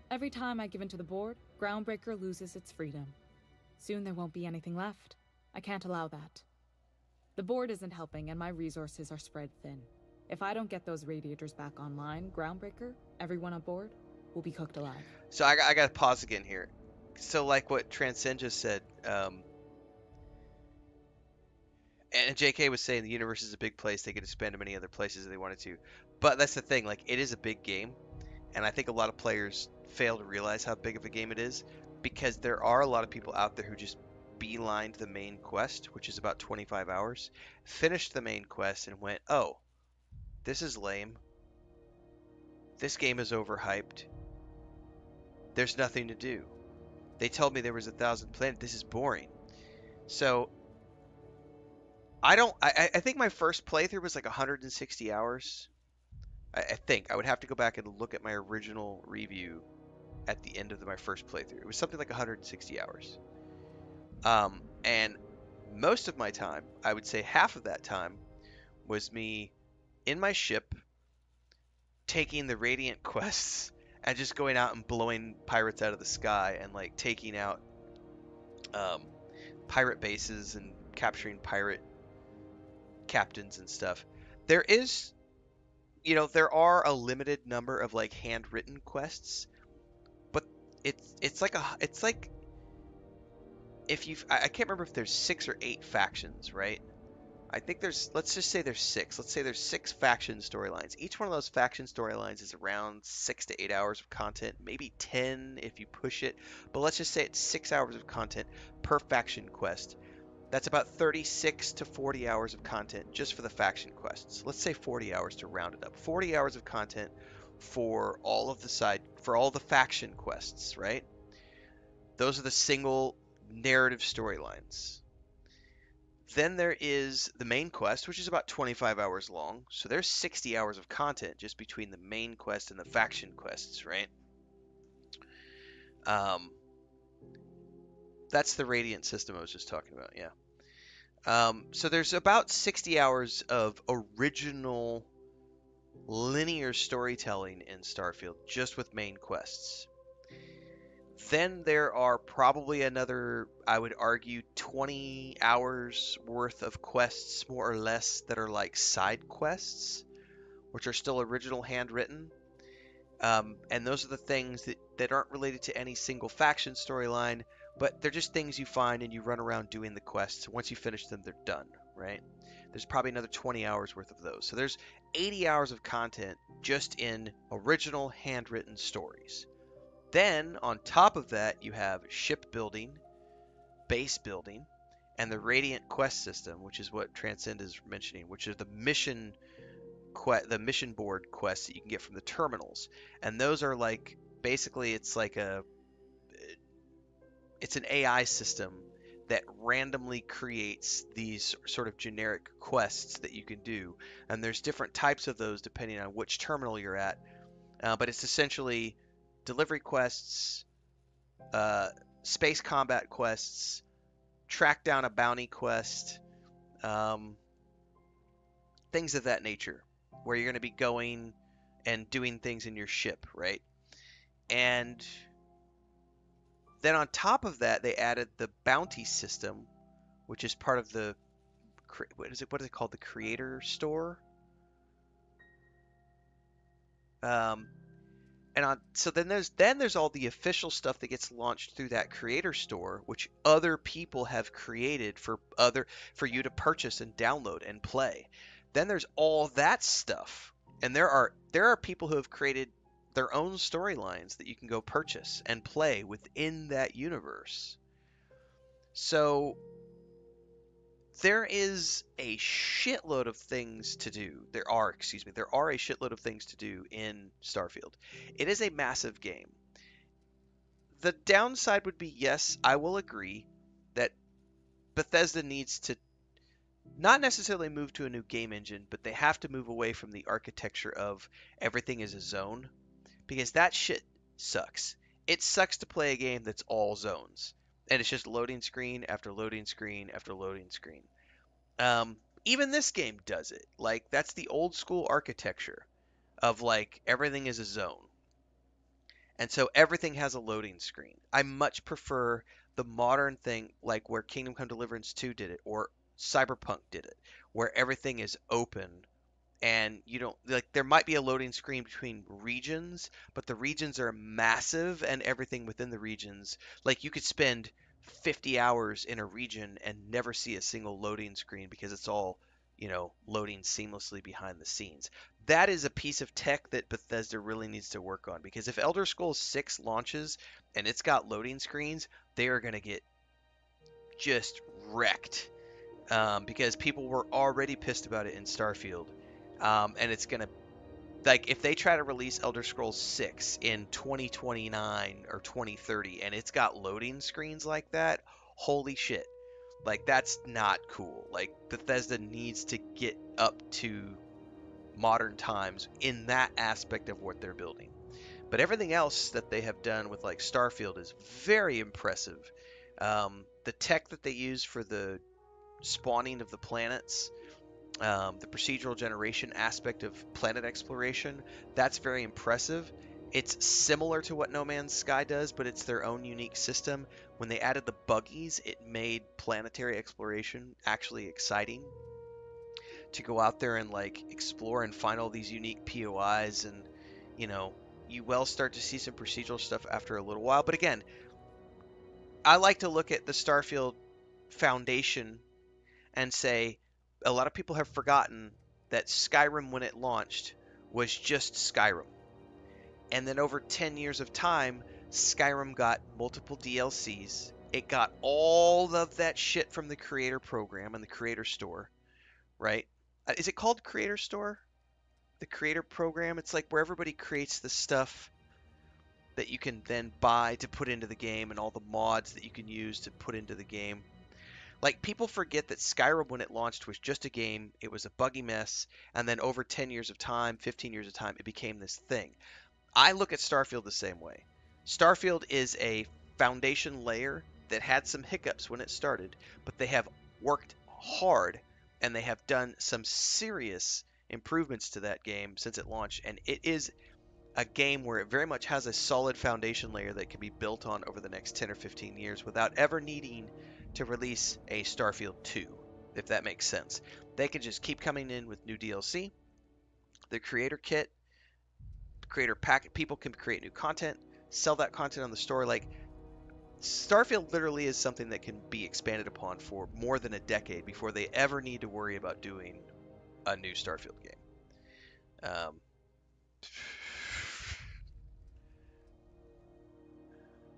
Every time I give in to the board, Groundbreaker loses its freedom. Soon there won't be anything left. I can't allow that. The board isn't helping, and my resources are spread thin. If I don't get those radiators back online, Groundbreaker, everyone aboard, will be cooked alive. So I got to pause again here. So like what Transcend just said, and JK was saying the universe is a big place. They could expand to many other places if they wanted to. But that's the thing. Like, it is a big game. And I think a lot of players fail to realize how big of a game it is. Because there are a lot of people out there who just beelined the main quest, which is about 25 hours. Finished the main quest and went, oh, this is lame. This game is overhyped. There's nothing to do. They told me there was 1,000 planets. This is boring. So I think my first playthrough was like 160 hours. I think I would have to go back and look at my original review at the end of my first playthrough. It was something like 160 hours. And most of my time, I would say half of that time, was me in my ship taking the Radiant quests and just going out and blowing pirates out of the sky and like taking out pirate bases and capturing pirate captains and stuff. There is, there are a limited number of like handwritten quests, but it's like if I can't remember if there's 6 or 8 factions, right? I think let's just say there's 6. Let's say there's 6 faction storylines. Each one of those faction storylines is around 6 to 8 hours of content, maybe 10 if you push it. But let's just say it's 6 hours of content per faction quest. That's about 36 to 40 hours of content just for the faction quests. Let's say 40 hours to round it up. 40 hours of content for all the faction quests, right? Those are the single narrative storylines. Then there is the main quest, which is about 25 hours long. So there's 60 hours of content just between the main quest and the faction quests, right? That's the Radiant system I was just talking about, yeah. So there's about 60 hours of original linear storytelling in Starfield, just with main quests. Then there are probably another, I would argue, 20 hours worth of quests, more or less, that are like side quests, which are still original handwritten. And those are the things that aren't related to any single faction storyline, but they're just things you find and you run around doing the quests. Once you finish them, they're done, right? There's probably another 20 hours worth of those. So there's 80 hours of content just in original handwritten stories. Then, on top of that, you have ship building, base building, and the Radiant quest system, which is what Transcend is mentioning, which is the mission board quests that you can get from the terminals. And those are like, basically, it's an AI system that randomly creates these sort of generic quests that you can do. And there's different types of those depending on which terminal you're at. But it's essentially delivery quests, space combat quests, track down a bounty quest, things of that nature, where you're going to be going and doing things in your ship, right? And then on top of that, they added the bounty system, which is part of the, what is it called? The creator store? So then there's all the official stuff that gets launched through that creator store, which other people have created for you to purchase and download and play. Then there's all that stuff, and there are people who have created their own storylines that you can go purchase and play within that universe. So there is a shitload of things to do. There are a shitload of things to do in Starfield. It is a massive game. The downside would be, yes, I will agree that Bethesda needs to not necessarily move to a new game engine, but they have to move away from the architecture of everything is a zone, because that shit sucks. It sucks to play a game that's all zones. And it's just loading screen after loading screen after loading screen. Even this game does it. Like, that's the old school architecture of, like, everything is a zone. And so everything has a loading screen. I much prefer the modern thing, like where Kingdom Come Deliverance 2 did it, or Cyberpunk did it, where everything is open and you don't like there might be a loading screen between regions, but the regions are massive and everything within the regions, like you could spend 50 hours in a region and never see a single loading screen because it's all, loading seamlessly behind the scenes. That is a piece of tech that Bethesda really needs to work on, because if Elder Scrolls 6 launches and it's got loading screens, they are going to get just wrecked, because people were already pissed about it in Starfield. And it's going to, like, if they try to release Elder Scrolls 6 in 2029 or 2030 and it's got loading screens like that, holy shit. Like, that's not cool. Like, Bethesda needs to get up to modern times in that aspect of what they're building. But everything else that they have done with, like, Starfield is very impressive. The tech that they use for the spawning of the planets, the procedural generation aspect of planet exploration, that's very impressive. It's similar to what No Man's Sky does, but it's their own unique system. When they added the buggies, it made planetary exploration actually exciting to go out there and like explore and find all these unique POIs, and you will start to see some procedural stuff after a little while. But again, I like to look at the Starfield Foundation and say a lot of people have forgotten that Skyrim, when it launched, was just Skyrim. And then over 10 years of time, Skyrim got multiple DLCs. It got all of that shit from the creator program and the creator store, right? Is it called creator store? The creator program? It's like where everybody creates the stuff that you can then buy to put into the game, and all the mods that you can use to put into the game. Like, people forget that Skyrim, when it launched, was just a game. It was a buggy mess. And then over 10 years of time, 15 years of time, it became this thing. I look at Starfield the same way. Starfield is a foundation layer that had some hiccups when it started, but they have worked hard and they have done some serious improvements to that game since it launched. And it is a game where it very much has a solid foundation layer that can be built on over the next 10 or 15 years without ever needing to release a Starfield 2, if that makes sense. They can just keep coming in with new DLC, the creator kit, creator pack. People can create new content, sell that content on the store. Like, Starfield literally is something that can be expanded upon for more than a decade before they ever need to worry about doing a new Starfield game.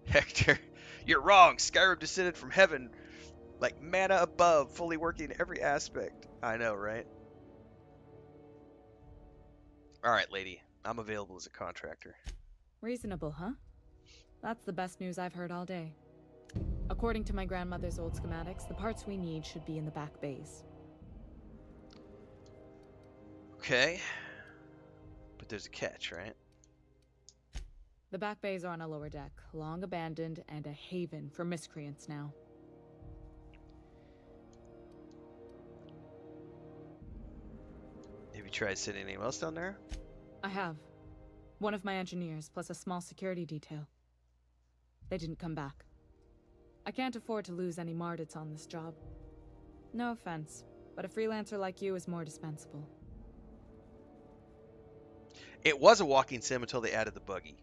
Hector, you're wrong. Skyrim descended from heaven like manna above, fully working every aspect. I know, right? All right, lady. I'm available as a contractor. Reasonable, huh? That's the best news I've heard all day. According to my grandmother's old schematics, the parts we need should be in the back bays. Okay. But there's a catch, right? The back bays are on a lower deck, long abandoned and a haven for miscreants now. Have you tried sending anyone else down there? I have. One of my engineers, plus a small security detail. They didn't come back. I can't afford to lose any Mardits on this job. No offense, but a freelancer like you is more dispensable. It was a walking sim until they added the buggy.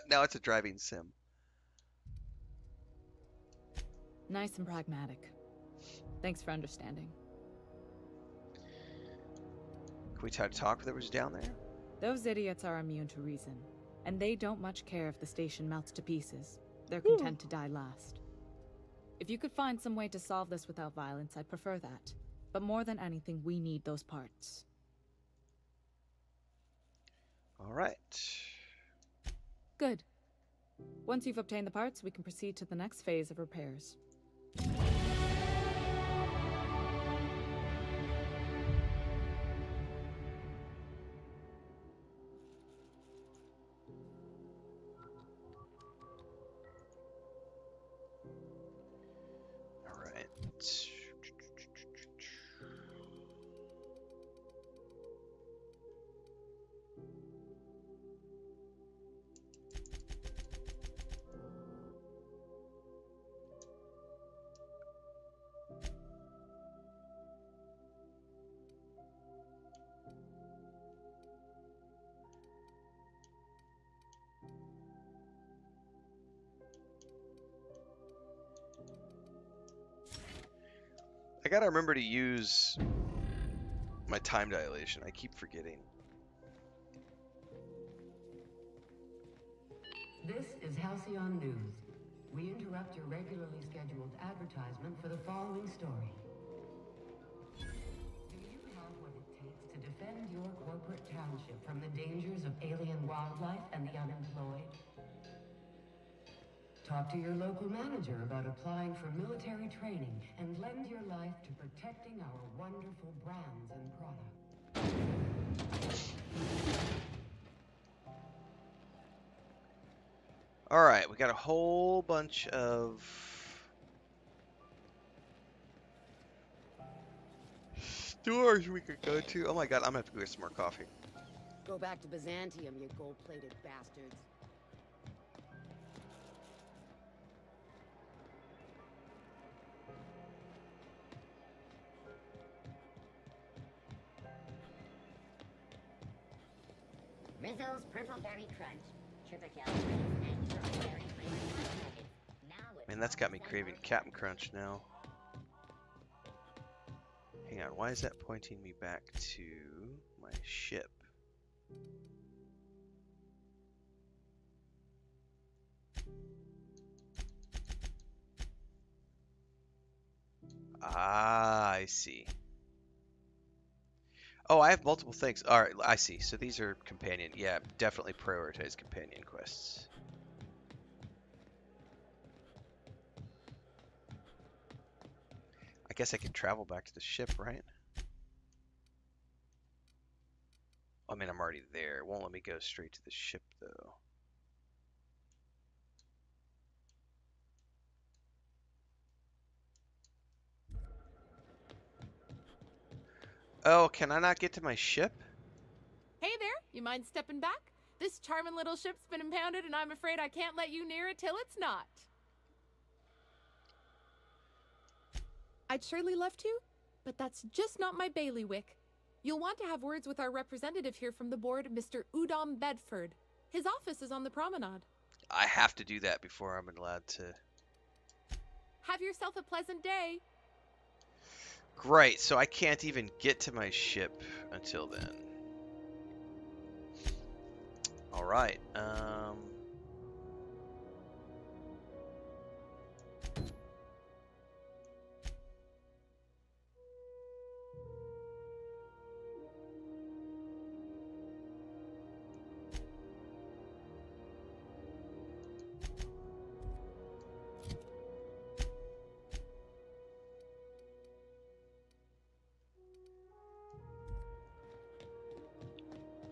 Now it's a driving sim. Nice and pragmatic. Thanks for understanding. Can we try to talk with whoever's down there? Those idiots are immune to reason, and they don't much care if the station melts to pieces. They're content to die last. If you could find some way to solve this without violence, I'd prefer that. But more than anything, we need those parts. All right. Good. Once you've obtained the parts, we can proceed to the next phase of repairs. All right. I gotta remember to use my time dilation. I keep forgetting. This is Halcyon News. We interrupt your regularly scheduled advertisement for the following story. Do you have what it takes to defend your corporate township from the dangers of alien wildlife and the unemployed? Talk to your local manager about applying for military training and lend your life to protecting our wonderful brands and products. Alright, we got a whole bunch of stores we could go to. Oh my god, I'm gonna have to go get some more coffee. Go back to Byzantium, you gold-plated bastards. Rizzo's Purple Berry Crunch. Triple calories and strawberry flavored crunch nuggets. Now with Man, that's got me craving Captain Crunch now. Hang on, why is that pointing me back to my ship? Ah, I see. Oh, I have multiple things. Alright, I see. So these are companion. Yeah, definitely prioritize companion quests. I guess I can travel back to the ship, right? I mean, I'm already there. It won't let me go straight to the ship, though. Oh, can I not get to my ship? Hey there, you mind stepping back? This charming little ship's been impounded and I'm afraid I can't let you near it till it's not. I'd surely love to, but that's just not my bailiwick. You'll want to have words with our representative here from the board, Mr. Udom Bedford. His office is on the promenade. I have to do that before I'm allowed to. Have yourself a pleasant day. Great, so I can't even get to my ship until then. Alright,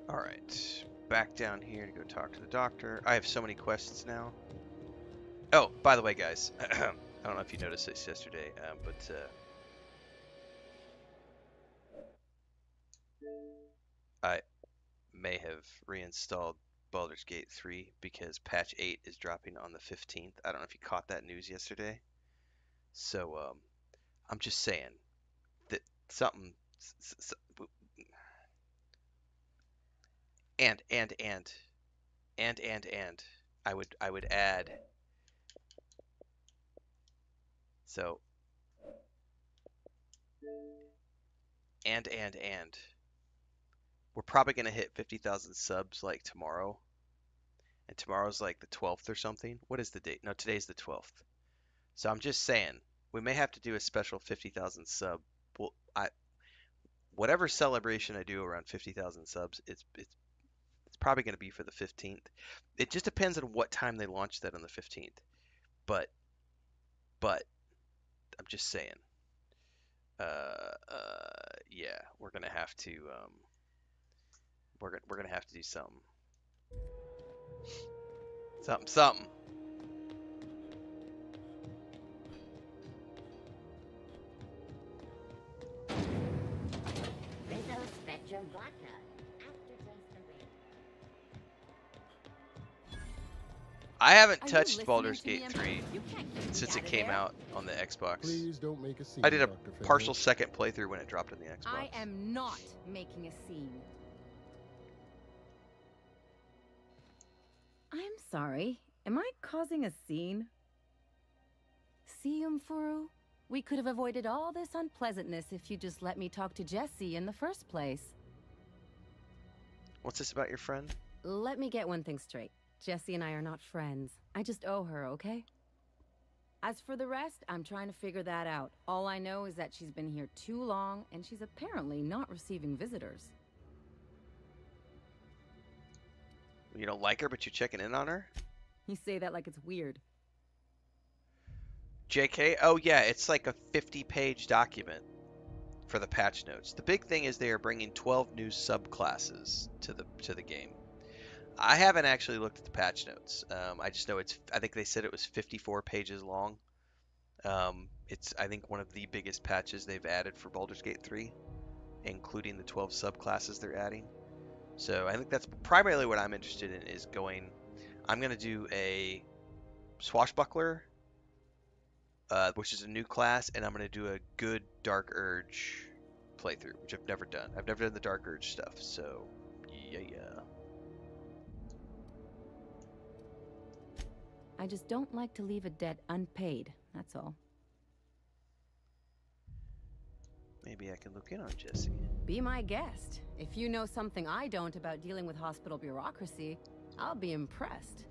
Alright, back down here to go talk to the doctor. I have so many quests now. Oh, by the way, guys, I don't know if you noticed this yesterday, but I may have reinstalled Baldur's Gate 3 because patch 8 is dropping on the 15th. I don't know if you caught that news yesterday. So, I'm just saying that something... And I would add, so and we're probably gonna hit 50,000 subs like tomorrow, and tomorrow's like the 12th or something. What is the date? No, today's the 12th. So I'm just saying we may have to do a special 50,000 sub. Well, whatever celebration I do around 50,000 subs, it's probably going to be for the 15th. It just depends on what time they launch that on the 15th. But I'm just saying. Yeah, we're gonna have to we're gonna have to do something. Something. Rizzo Spectrum Vodka. I haven't touched Baldur's Gate 3 since it came out on the Xbox. Please don't make a scene, I did a Dr. partial second playthrough when it dropped on the Xbox. I am not making a scene. I'm sorry. Am I causing a scene? Siumfuru? We could have avoided all this unpleasantness if you just let me talk to Jessie in the first place. What's this about your friend? Let me get one thing straight. Jessie and I are not friends. I just owe her, okay? As for the rest, I'm trying to figure that out. All I know is that she's been here too long, and she's apparently not receiving visitors. You don't like her, but you're checking in on her? You say that like it's weird. JK? Oh yeah, it's like a 50-page document for the patch notes. The big thing is they are bringing 12 new subclasses to the game. I haven't actually looked at the patch notes. I just know I think they said it was 54 pages long. It's, I think, one of the biggest patches they've added for Baldur's Gate 3, including the 12 subclasses they're adding. So I think that's primarily what I'm interested in, is going... I'm going to do a Swashbuckler, which is a new class, and I'm going to do a good Dark Urge playthrough, which I've never done. I've never done the Dark Urge stuff, so yeah. I just don't like to leave a debt unpaid, that's all. Maybe I can look in on Jessie. Be my guest. If you know something I don't about dealing with hospital bureaucracy, I'll be impressed.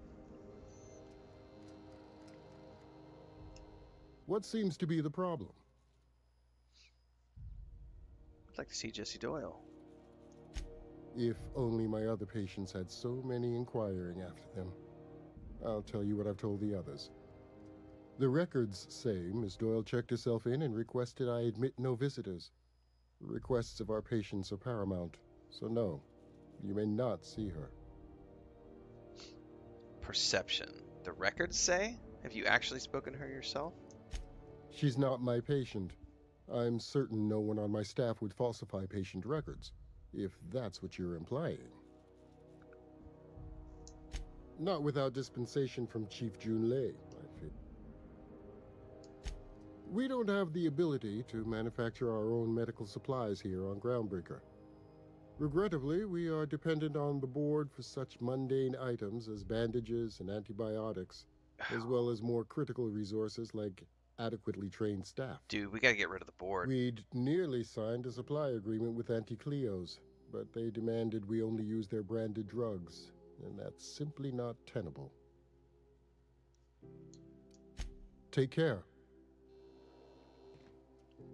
What seems to be the problem? I'd like to see Jessie Doyle. If only my other patients had so many inquiring after them. I'll tell you what I've told the others. The records say Miss Doyle checked herself in and requested I admit no visitors. The requests of our patients are paramount, so no, you may not see her. Perception. The records say? Have you actually spoken to her yourself? She's not my patient. I'm certain no one on my staff would falsify patient records, if that's what you're implying. Not without dispensation from Chief Junlei, I fear. We don't have the ability to manufacture our own medical supplies here on Groundbreaker. Regrettably, we are dependent on the board for such mundane items as bandages and antibiotics, as well as more critical resources like adequately trained staff. Dude, we gotta get rid of the board. We'd nearly signed a supply agreement with Anti-Cleos, but they demanded we only use their branded drugs, and that's simply not tenable. Take care.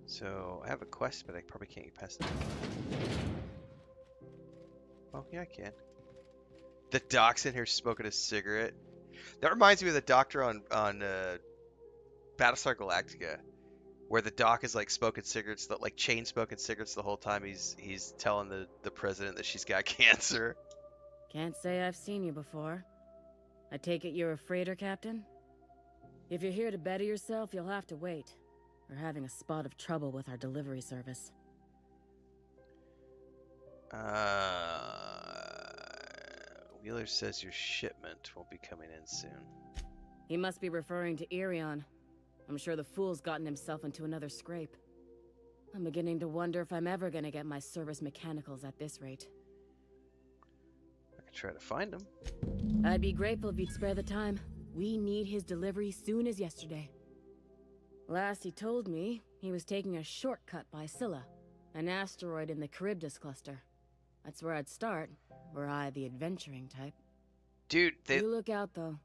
So, I have a quest, but I probably can't get past it. Oh, yeah, I can. The doc's in here smoking a cigarette. That reminds me of the doctor on Battlestar Galactica, where the doc is like smoking cigarettes, like chain smoking cigarettes the whole time he's telling the president that she's got cancer. Can't say I've seen you before. I take it you're a freighter captain? If you're here to better yourself, you'll have to wait. We're having a spot of trouble with our delivery service. Wheeler says your shipment will be coming in soon. He must be referring to Irion. I'm sure the fool's gotten himself into another scrape. I'm beginning to wonder if I'm ever gonna get my service mechanicals at this rate. I could try to find him. I'd be grateful if you'd spare the time. We need his delivery soon as yesterday. Last he told me, he was taking a shortcut by Scylla, an asteroid in the Charybdis cluster. That's where I'd start, were I the adventuring type. Dude, you look out though.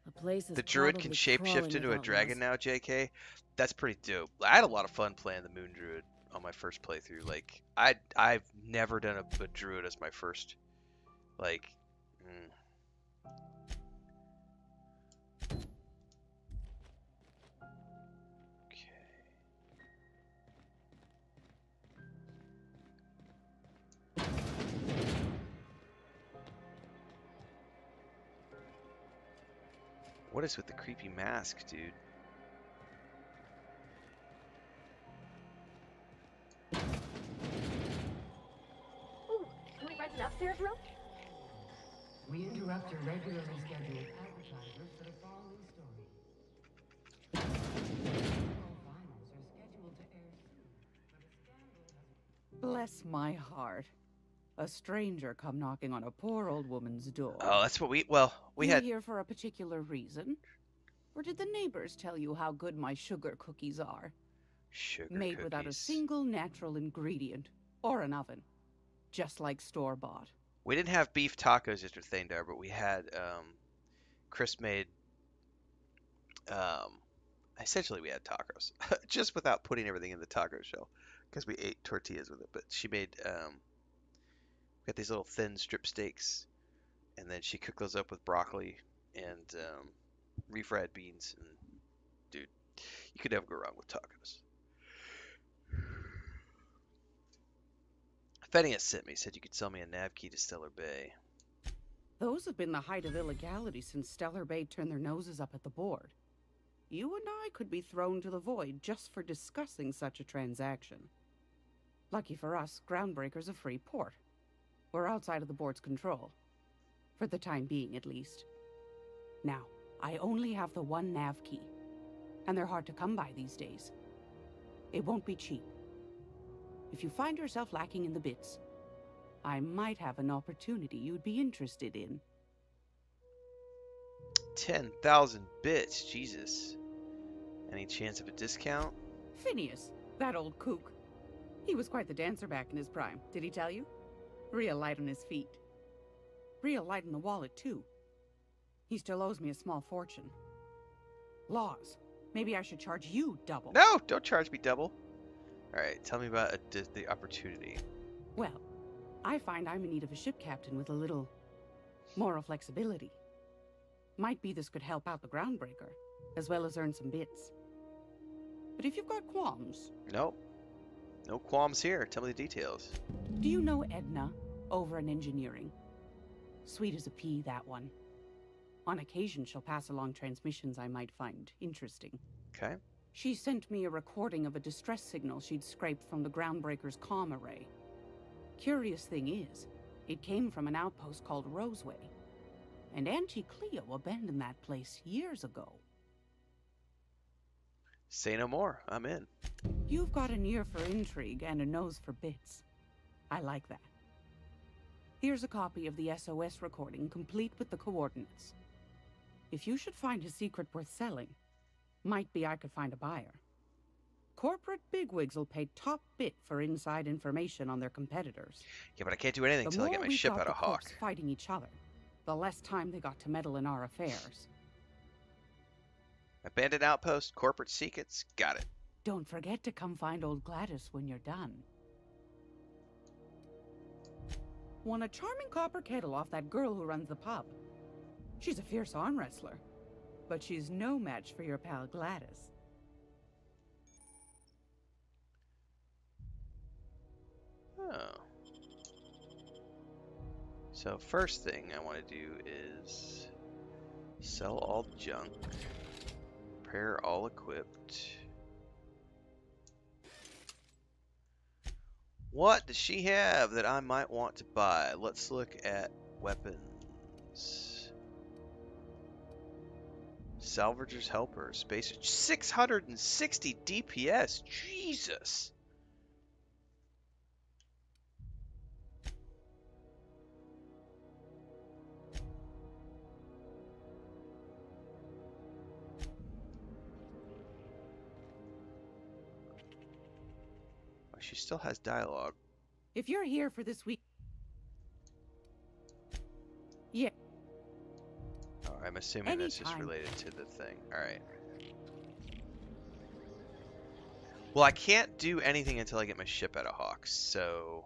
The place is the druid can shapeshift into a dragon now, JK. That's pretty dope. I had a lot of fun playing the Moon Druid on my first playthrough. Like, I've never done a druid as my first, like. What is with the creepy mask, dude? Ooh, can we rent an upstairs room? We interrupt your regularly scheduled advertisement for the following story. All finals are scheduled to air soon, but a scandal has... Bless my heart. A stranger come knocking on a poor old woman's door. Oh, that's what we had. You here for a particular reason? Or did the neighbors tell you how good my sugar cookies are? Sugar Made without a cookies. single natural ingredient or an oven. Just like store-bought. We didn't have beef tacos at Thindar, but we had Chris made essentially we had tacos just without putting everything in the taco shell because we ate tortillas with it. But she made we got these little thin strip steaks, and then she cooked those up with broccoli and refried beans. And dude, you could never go wrong with tacos. Phineas sent me, said you could sell me a nav key to Stellar Bay. Those have been the height of illegality since Stellar Bay turned their noses up at the board. You and I could be thrown to the void just for discussing such a transaction. Lucky for us, Groundbreaker's a free port. We're outside of the board's control. For the time being, at least. Now, I only have the one nav key. And they're hard to come by these days. It won't be cheap. If you find yourself lacking in the bits, I might have an opportunity you'd be interested in. 10,000 bits, Jesus. Any chance of a discount? Phineas, that old kook. He was quite the dancer back in his prime, did he tell you? Real light on his feet. Real light in the wallet, too. He still owes me a small fortune. Laws. Maybe I should charge you double. No, don't charge me double. Alright, tell me about the opportunity. Well, I find I'm in need of a ship captain with a little moral flexibility. Might be this could help out the Groundbreaker, as well as earn some bits. But if you've got qualms... No. No qualms here. Tell me the details. Do you know Edna, over in engineering? Sweet as a pea, that one. On occasion, she'll pass along transmissions I might find interesting. Okay. She sent me a recording of a distress signal she'd scraped from the Groundbreaker's comm array. Curious thing is, it came from an outpost called Roseway. And Auntie Cleo abandoned that place years ago. Say no more. I'm in. You've got an ear for intrigue and a nose for bits. I like that. Here's a copy of the SOS recording, complete with the coordinates. If you should find a secret worth selling, might be I could find a buyer. Corporate bigwigs will pay top bit for inside information on their competitors. Yeah, but I can't do anything until I get my ship out of Hawk. Fighting each other, the less time they got to meddle in our affairs. Abandoned outpost, corporate secrets, got it. Don't forget to come find old Gladys when you're done. Won a charming copper kettle off that girl who runs the pub. She's a fierce arm wrestler, but she's no match for your pal Gladys. Oh. So first thing I want to do is sell all the junk, repair all equipped. What does she have that I might want to buy? Let's look at weapons. Salvager's Helper, Spacer, 660 DPS, Jesus! She still has dialogue. If you're here for this week... Yeah. Oh, I'm assuming that's just related to the thing. Alright. Well, I can't do anything until I get my ship out of Hawk, so...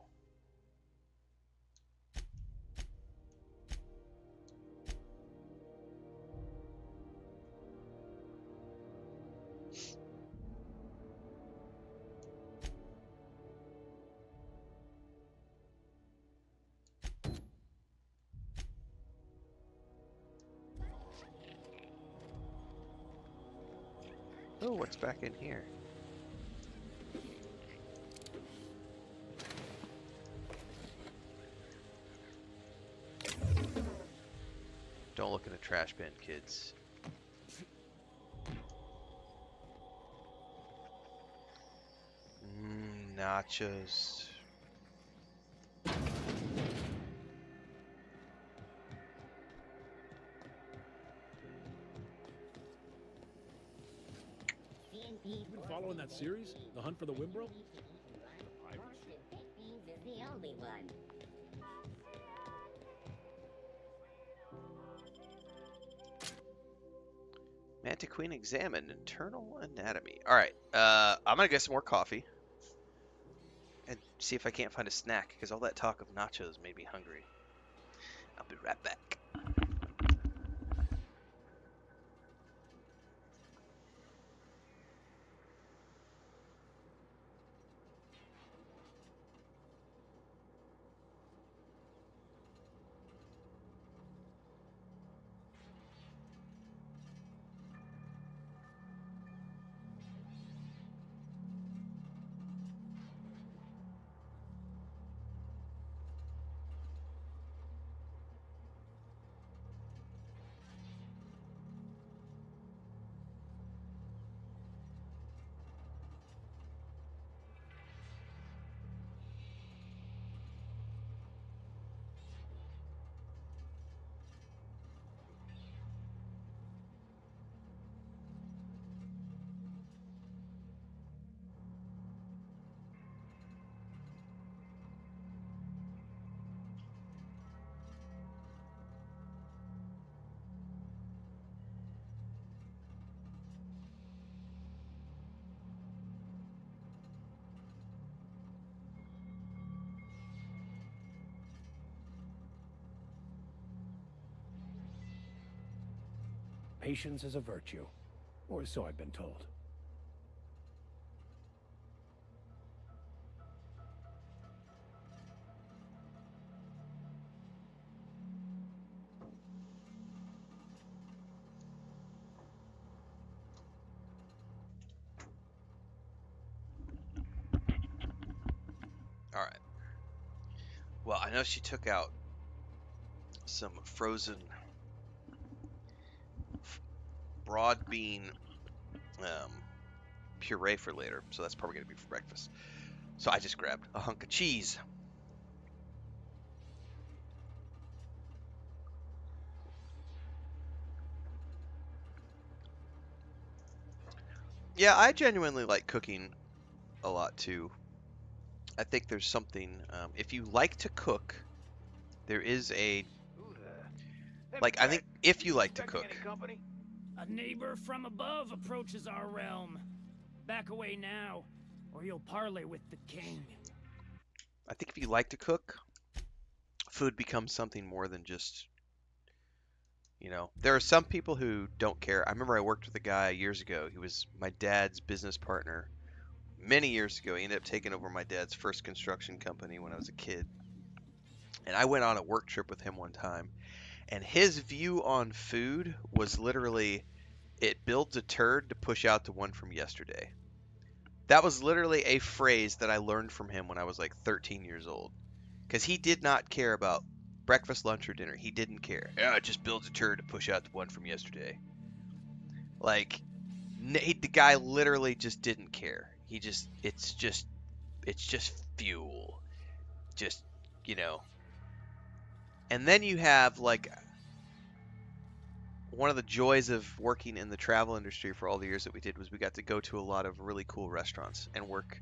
Oh, what's back in here? Don't look in the trash bin, kids. Nachos. You been following that series? The Hunt for the Wimbrel? Beans is the only one. Manta Queen examine internal anatomy. All right, I'm gonna get some more coffee and see if I can't find a snack because all that talk of nachos made me hungry. I'll be right back. Patience is a virtue, or so I've been told. All right. Well, I know she took out some frozen broad bean puree for later, so that's probably gonna be for breakfast. So I just grabbed a hunk of cheese. Yeah, I genuinely like cooking a lot too. I think there's something, if you like to cook, there is a, like, I think if you like to cook, A neighbor from above approaches our realm. Back away now, or you'll parley with the king. I think if you like to cook, food becomes something more than just, you know, there are some people who don't care. I remember I worked with a guy years ago. He was my dad's business partner. Many years ago, he ended up taking over my dad's first construction company when I was a kid. And I went on a work trip with him one time. And his view on food was literally, it builds a turd to push out the one from yesterday. That was literally a phrase that I learned from him when I was like 13 years old. Because he did not care about breakfast, lunch, or dinner. He didn't care. Yeah, it just builds a turd to push out the one from yesterday. Like, the guy literally just didn't care. He just, it's just fuel. Just, you know. And then you have, like, one of the joys of working in the travel industry for all the years that we did was we got to go to a lot of really cool restaurants and work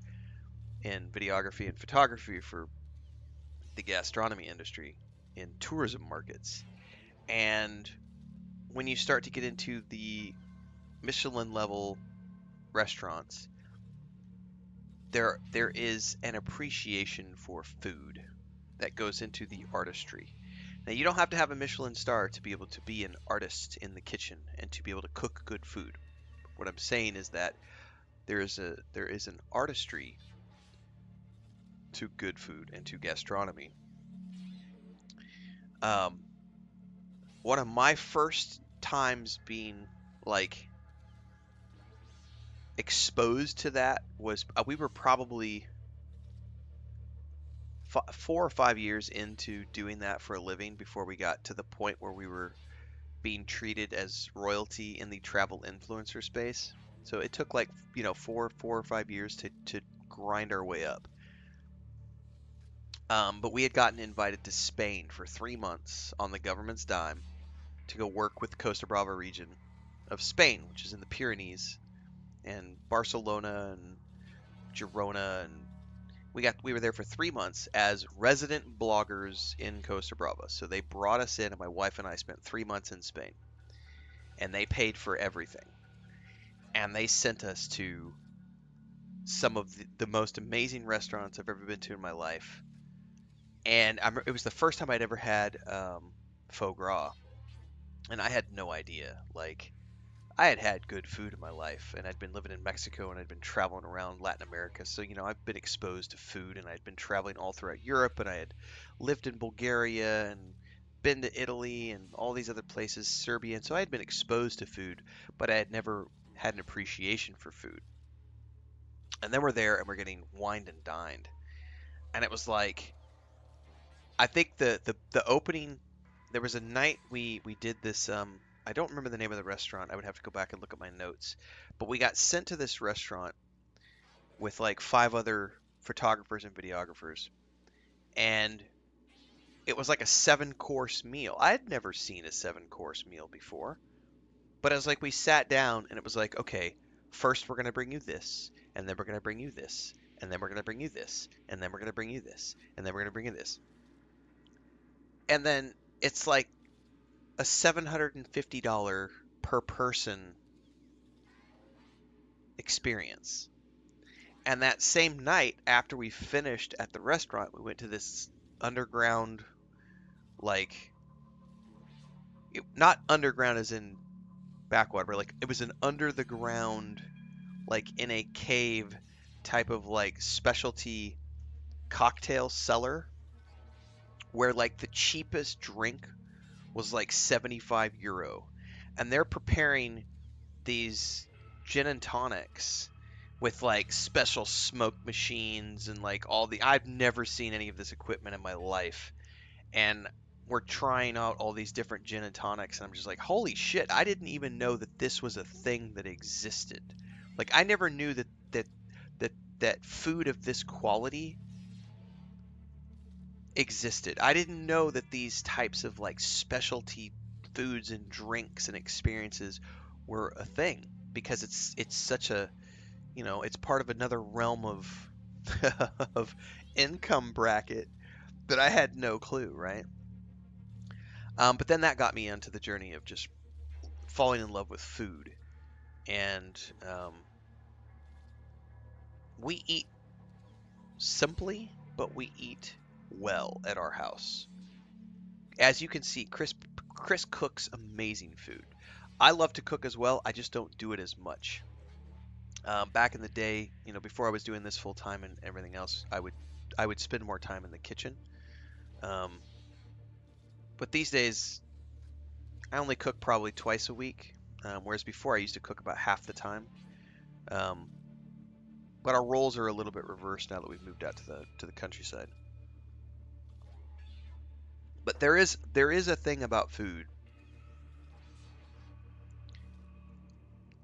in videography and photography for the gastronomy industry in tourism markets. And when you start to get into the Michelin level restaurants, there is an appreciation for food that goes into the artistry. Now, you don't have to have a Michelin star to be able to be an artist in the kitchen and to be able to cook good food. What I'm saying is that there is an artistry to good food and to gastronomy. One of my first times being like exposed to that was we were probably 4 or 5 years into doing that for a living before we got to the point where we were being treated as royalty in the travel influencer space. So it took like, you know, 4 or 5 years to grind our way up. But we had gotten invited to Spain for 3 months on the government's dime to go work with the Costa Brava region of Spain, which is in the Pyrenees and Barcelona and Girona, and we were there for 3 months as resident bloggers in Costa Brava. So they brought us in, and my wife and I spent 3 months in Spain, and they paid for everything, and they sent us to some of the most amazing restaurants I've ever been to in my life. And it was the first time I'd ever had foie gras, and I had no idea. Like, I had had good food in my life, and I'd been living in Mexico, and I'd been traveling around Latin America. So, I've been exposed to food, and I'd been traveling all throughout Europe, and I had lived in Bulgaria and been to Italy and all these other places, Serbia. And so I had been exposed to food, but I had never had an appreciation for food. And then we're there, and we're getting wined and dined. And it was like, I think the opening, there was a night we did this, I don't remember the name of the restaurant. I would have to go back and look at my notes. But we got sent to this restaurant with like 5 other photographers and videographers. And it was like a 7-course meal. I had never seen a 7-course meal before. But it was like we sat down, and it was like, okay, first we're going to bring you this, and then we're going to bring you this, and then we're going to bring you this, and then we're going to bring you this, and then we're going to bring you this. And then it's like a $750 per person experience. And that same night, after we finished at the restaurant, we went to this underground, like, not underground as in backwater, but like it was an under the ground, like in a cave type of like specialty cocktail cellar, where like the cheapest drink was like €75, and they're preparing these gin and tonics with like special smoke machines and like I've never seen any of this equipment in my life. And we're trying out all these different gin and tonics, and I'm just like, holy shit, I didn't even know that this was a thing that existed. Like, I never knew that food of this quality existed. I didn't know that these types of like specialty foods and drinks and experiences were a thing, because it's such a, it's part of another realm of of income bracket that I had no clue, right? But then that got me onto the journey of just falling in love with food. And we eat simply, but we eat well at our house. As you can see, Chris cooks amazing food. I love to cook as well. I just don't do it as much. Back in the day, before I was doing this full time and everything else, I would spend more time in the kitchen. But these days, I only cook probably twice a week, whereas before I used to cook about half the time. But our roles are a little bit reversed now that we've moved out to the countryside. But there is a thing about food.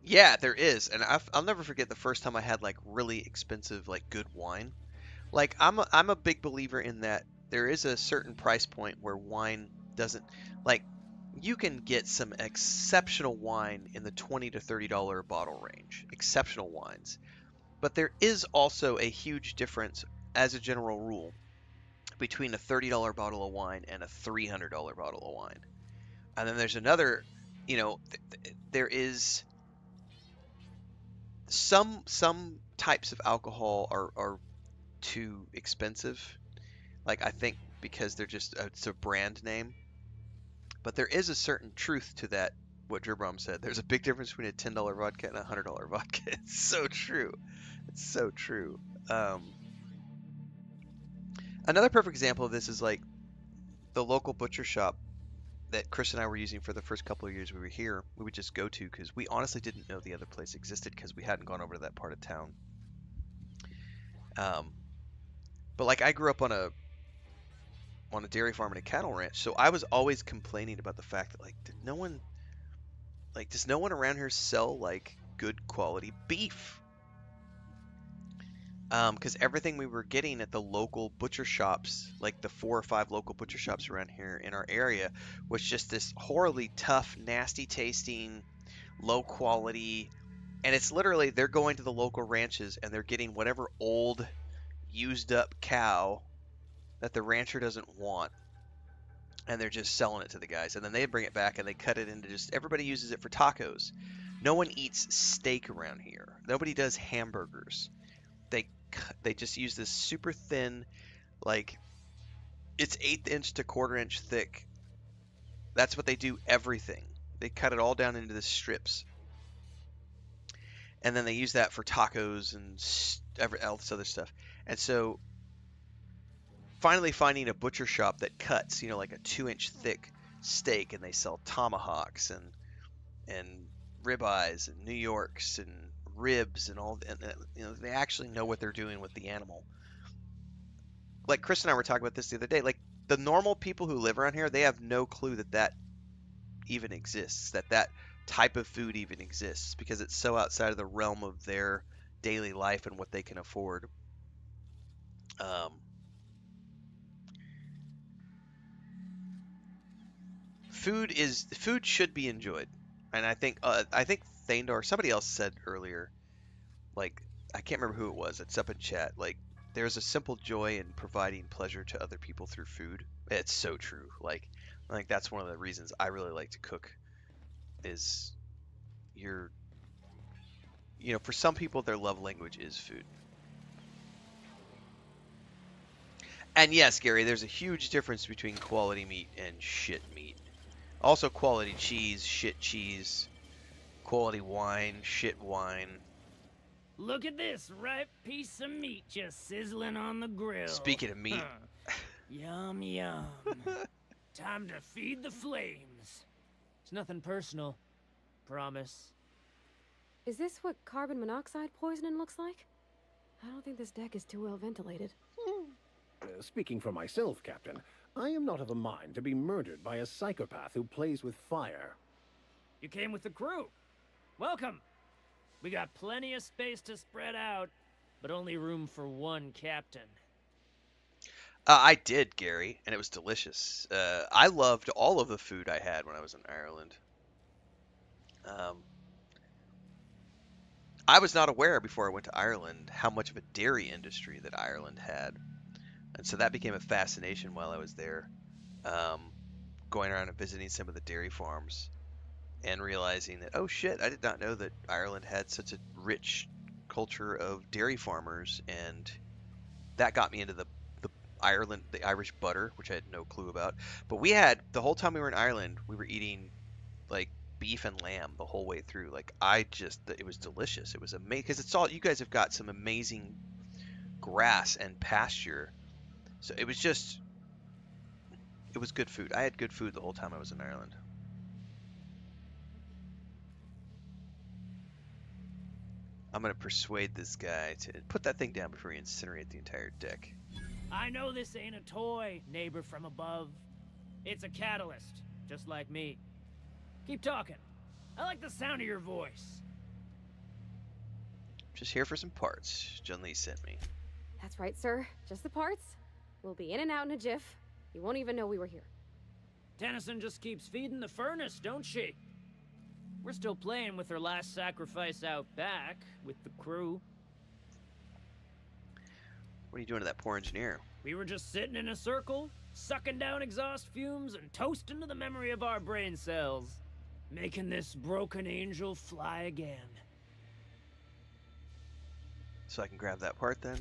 Yeah, there is, and I'll never forget the first time I had like really expensive, like good wine. Like I'm a big believer in that there is a certain price point where wine doesn't, like, you can get some exceptional wine in the $20 to $30 bottle range, exceptional wines. But there is also a huge difference, as a general rule, between a $30 bottle of wine and a $300 bottle of wine. And then there's another, there is some types of alcohol are too expensive. Like, I think because they're just, it's a brand name. But there is a certain truth to that, what Dribrom said. There's a big difference between a $10 vodka and a $100 vodka. It's so true. It's so true. Another perfect example of this is like the local butcher shop that Chris and I were using for the first couple of years we were here. We would just go to because we honestly didn't know the other place existed because we hadn't gone over to that part of town. But like, I grew up on a dairy farm and a cattle ranch, so I was always complaining about the fact that like, does no one around here sell like good quality beef? Because everything we were getting at the local butcher shops, like the 4 or 5 local butcher shops around here in our area, was just this horribly tough, nasty tasting, low quality, And it's literally they're going to the local ranches and they're getting whatever old, used up cow that the rancher doesn't want, and they're just selling it to the guys. And then they bring it back and they cut it into just everybody uses it for tacos. No one eats steak around here. Nobody does hamburgers. They just use this super thin, like it's 1/8 inch to 1/4 inch thick. That's what they do everything. They cut it all down into the strips. And then they use that for tacos and all this other stuff. And so finally finding a butcher shop that cuts, like a 2-inch thick steak, and they sell tomahawks and ribeyes and New Yorks and ribs and all, and they actually know what they're doing with the animal. Like Chris and I were talking about this the other day. Like the normal people who live around here, they have no clue that even exists, that type of food even exists, because it's so outside of the realm of their daily life and what they can afford. Food should be enjoyed, and I think Thandor, somebody else said earlier, like I can't remember who it was. It's up in chat. Like there's a simple joy in providing pleasure to other people through food. It's so true. Like I think that's one of the reasons I really like to cook. Is for some people their love language is food. And yes, Gary, there's a huge difference between quality meat and shit meat. Also quality cheese, shit cheese, quality wine, shit wine. Look at this ripe piece of meat just sizzling on the grill. Speaking of meat. Yum, yum. Time to feed the flames. It's nothing personal. Promise. Is this what carbon monoxide poisoning looks like? I don't think this deck is too well ventilated. Speaking for myself, Captain, I am not of a mind to be murdered by a psychopath who plays with fire. You came with the crew. Welcome. We got plenty of space to spread out, but only room for one captain. I did, Gary, and it was delicious. I loved all of the food I had when I was in Ireland. I was not aware before I went to Ireland how much of a dairy industry that Ireland had. And so that became a fascination while I was there, going around and visiting some of the dairy farms and realizing that, oh shit, I did not know that Ireland had such a rich culture of dairy farmers. And that got me into the Irish butter, which I had no clue about. But we had, the whole time we were in Ireland, we were eating like beef and lamb the whole way through. Like it was delicious. It was amazing because you guys have got some amazing grass and pasture. So it was good food. I had good food the whole time I was in Ireland. I'm going to persuade this guy to put that thing down before he incinerate the entire deck. I know this ain't a toy, neighbor from above. It's a catalyst, just like me. Keep talking. I like the sound of your voice. Just here for some parts. Jun-Li sent me. That's right, sir. Just the parts. We'll be in and out in a jiff. You won't even know we were here. Tennyson just keeps feeding the furnace, don't she? We're still playing with her last sacrifice out back with the crew. What are you doing to that poor engineer? We were just sitting in a circle, sucking down exhaust fumes and toasting to the memory of our brain cells, making this broken angel fly again. So I can grab that part then?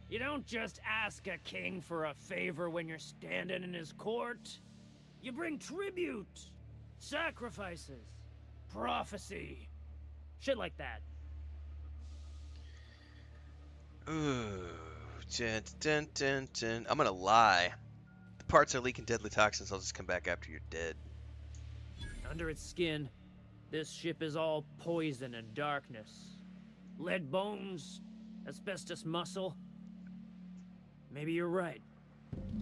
You don't just ask a king for a favor when you're standing in his court. You bring tribute, sacrifices, prophecy, shit like that. Ooh, dun, dun, dun, dun. I'm gonna lie. The parts are leaking deadly toxins. I'll just come back after you're dead. Under its skin, this ship is all poison and darkness. Lead bones, asbestos muscle. Maybe you're right.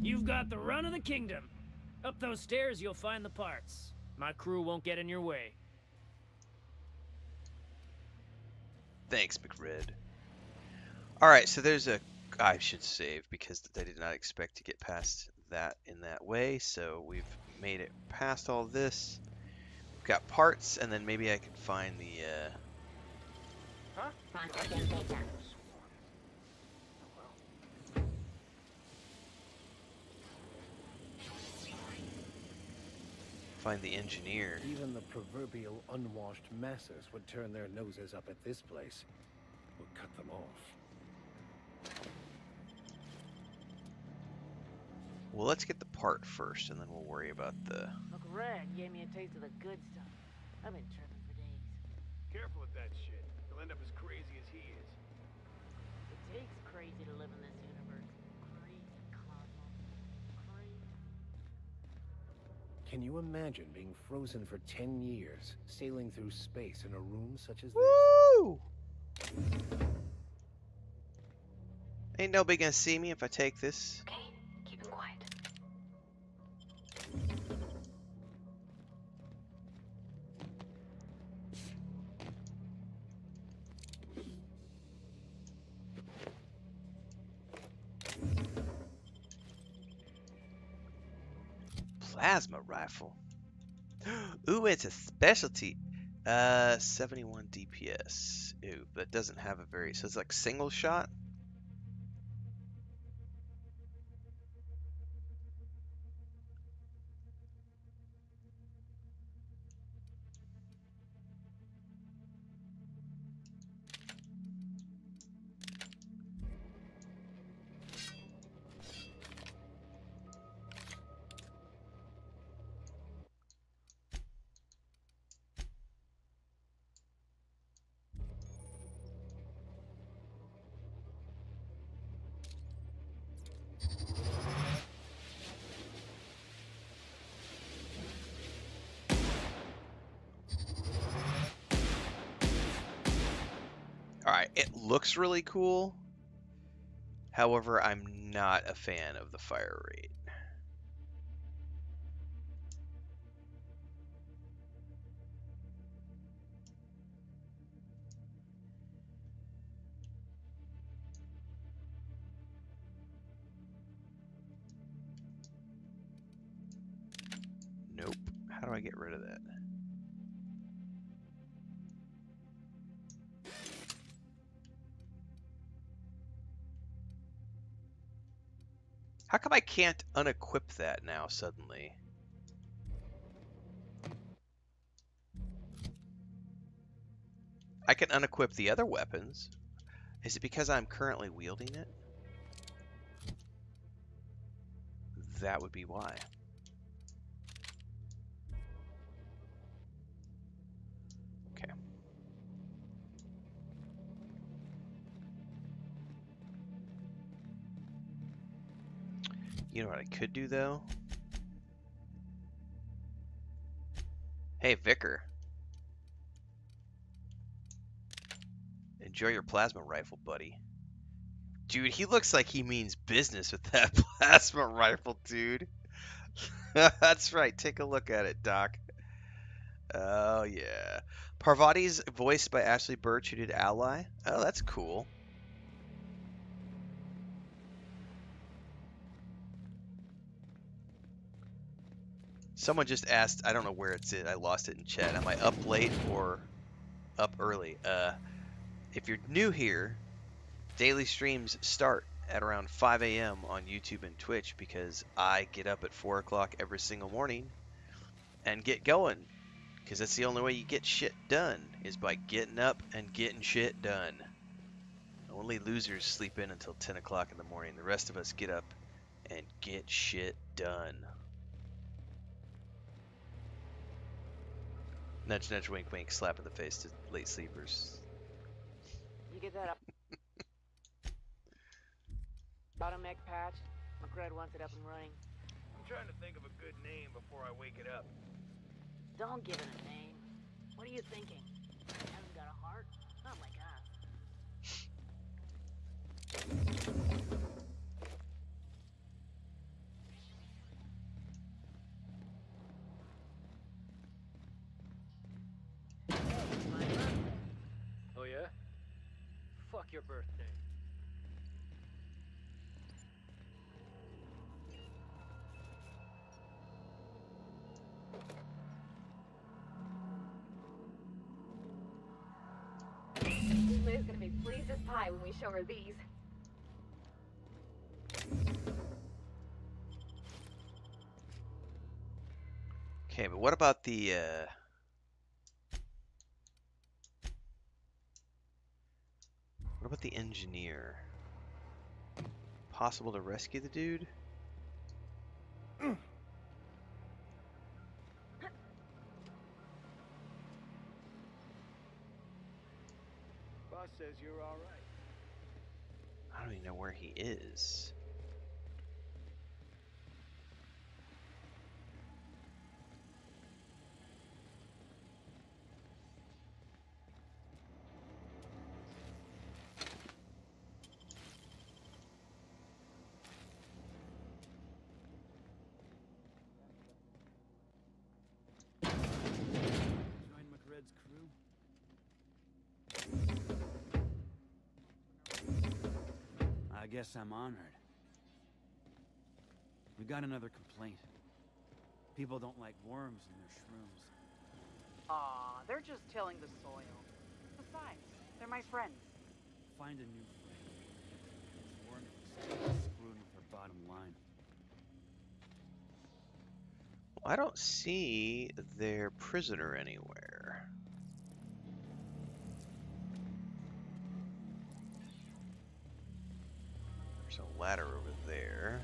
You've got the run of the kingdom. Up those stairs, you'll find the parts. My crew won't get in your way. Thanks, McRed. Alright, so there's I should save because I did not expect to get past that in that way. So we've made it past all this. We've got parts, and then maybe I can find Huh? Find the engineer. Even the proverbial unwashed masses would turn their noses up at this place. We'll cut them off. Well, let's get the part first, and then we'll worry about the... Uncle Rag gave me a taste of the good stuff. I've been tripping for days. Careful with that shit. You'll end up as crazy as he is. It takes crazy to live in this universe. Crazy, Cosmo. Crazy. Can you imagine being frozen for 10 years, sailing through space in a room such as this? Woo! Ain't nobody gonna see me if I take this. Okay, keep it quiet. Plasma rifle. Ooh, it's a specialty. 71 DPS. Ooh, but it doesn't have a very... So it's like single shot? Alright, it looks really cool. However, I'm not a fan of the fire rate. Nope. How do I get rid of that? How come I can't unequip that now suddenly? I can unequip the other weapons. Is it because I'm currently wielding it? That would be why. Okay. You know what I could do, though? Hey, Vicar. Enjoy your plasma rifle, buddy. Dude, he looks like he means business with that plasma rifle, dude. That's right. Take a look at it, Doc. Oh, yeah. Parvati's voiced by Ashley Birch, who did Ally. Oh, that's cool. Someone just asked, I don't know where it's at. I lost it in chat. Am I up late or up early? If you're new here, daily streams start at around 5 a.m. on YouTube and Twitch because I get up at 4 o'clock every single morning and get going. Because that's the only way you get shit done, is by getting up and getting shit done. Only losers sleep in until 10 o'clock in the morning. The rest of us get up and get shit done. Nudge, nudge, wink, wink, slap in the face to late sleepers. You get that up. Automech patch. McCred wants it up and running. I'm trying to think of a good name before I wake it up. Don't give it a name. What are you thinking? Hasn't got a heart? Not like us. Oh yeah? Fuck your birthday. Please this pie when we show her these. Okay, but what about the what about the engineer? Possible to rescue the dude? Boss says you're all right. I don't even know where he is. Join McRed's crew. I guess I'm honored. We got another complaint. People don't like worms in their shrooms. Aw, they're just tilling the soil. Besides, they're my friends. Find a new friend. These worms screwing with their bottom line. I don't see their prisoner anywhere. There's a ladder over there.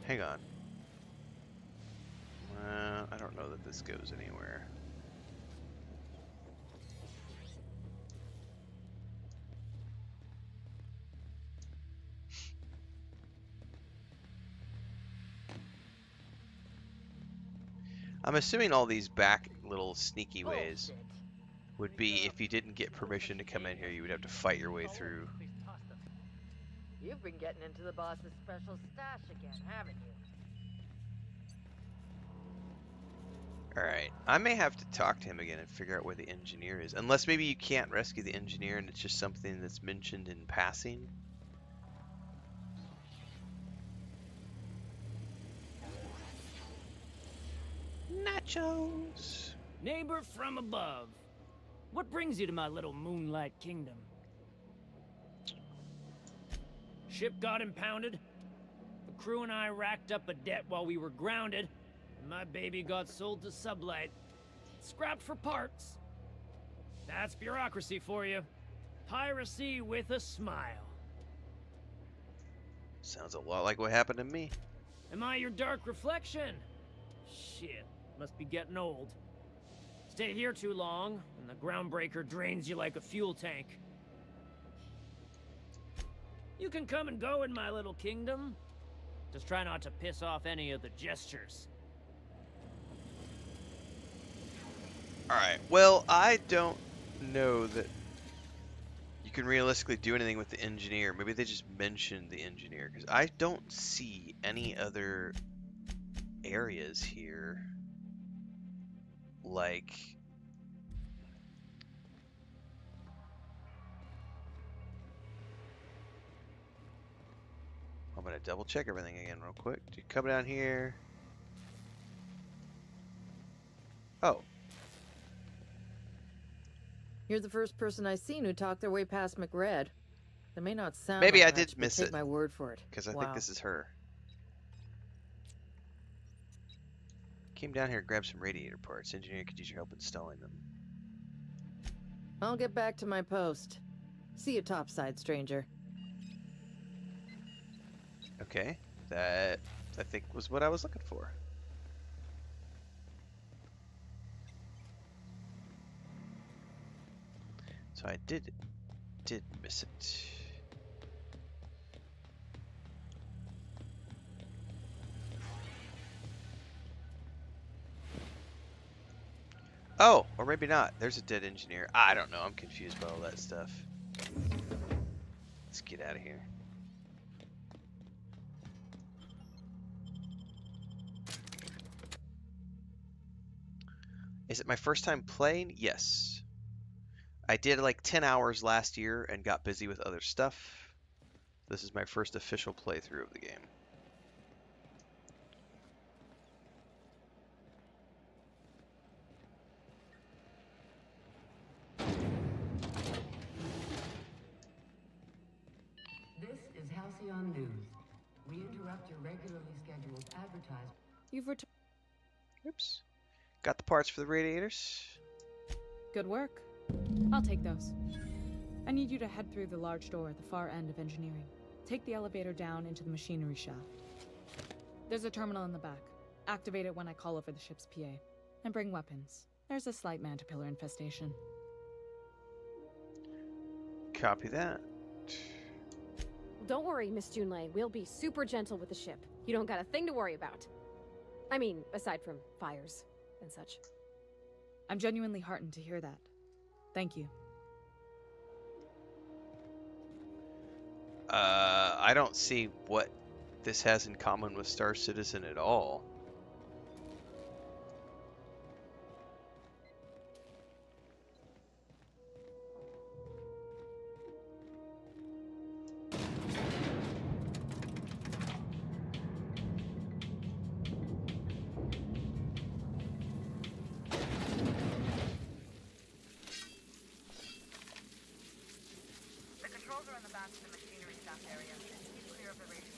Hang on. I don't know that this goes anywhere. I'm assuming all these back little sneaky ways would be if you didn't get permission to come in here, you would have to fight your way through. You've been getting into the boss's special stash again, haven't you? Alright, I may have to talk to him again and figure out where the engineer is. Unless maybe you can't rescue the engineer and it's just something that's mentioned in passing. Nachos! Neighbor from above. What brings you to my little moonlight kingdom? Ship got impounded. The crew and I racked up a debt while we were grounded. And my baby got sold to Sublight. Scrapped for parts. That's bureaucracy for you. Piracy with a smile. Sounds a lot like what happened to me. Am I your dark reflection? Shit, must be getting old. Stay here too long, and the Groundbreaker drains you like a fuel tank. You can come and go in my little kingdom. Just try not to piss off any of the gestures. Alright, well, I don't know that you can realistically do anything with the engineer. Maybe they just mentioned the engineer, because I don't see any other areas here. Like... I'm gonna double check everything again real quick. Do you come down here? Oh. You're the first person I've seen who talked their way past McRed. They may not sound Maybe like I much, did but miss take it. my word for it. Because I Wow. think this is her. Came down here and grabbed some radiator parts. Engineer could use your help installing them. I'll get back to my post. See you topside, stranger. Okay, that I think was what I was looking for. So I did miss it. Oh, or maybe not. There's a dead engineer. I don't know. I'm confused by all that stuff. Let's get out of here. Is it my first time playing? Yes. I did like 10 hours last year and got busy with other stuff. This is my first official playthrough of the game. Halcyon News. We interrupt your regularly scheduled advertisement. You've returned. Oops. Got the parts for the radiators. Good work. I'll take those. I need you to head through the large door at the far end of engineering. Take the elevator down into the machinery shaft. There's a terminal in the back. Activate it when I call over the ship's PA. And bring weapons. There's a slight mantipillar infestation. Copy that. Don't worry, Miss Junlei. We'll be super gentle with the ship. You don't got a thing to worry about. I mean, aside from fires and such. I'm genuinely heartened to hear that. Thank you. I don't see what this has in common with Star Citizen at all. The controls are in the back of the machinery staff area. Keep clear of the radiators.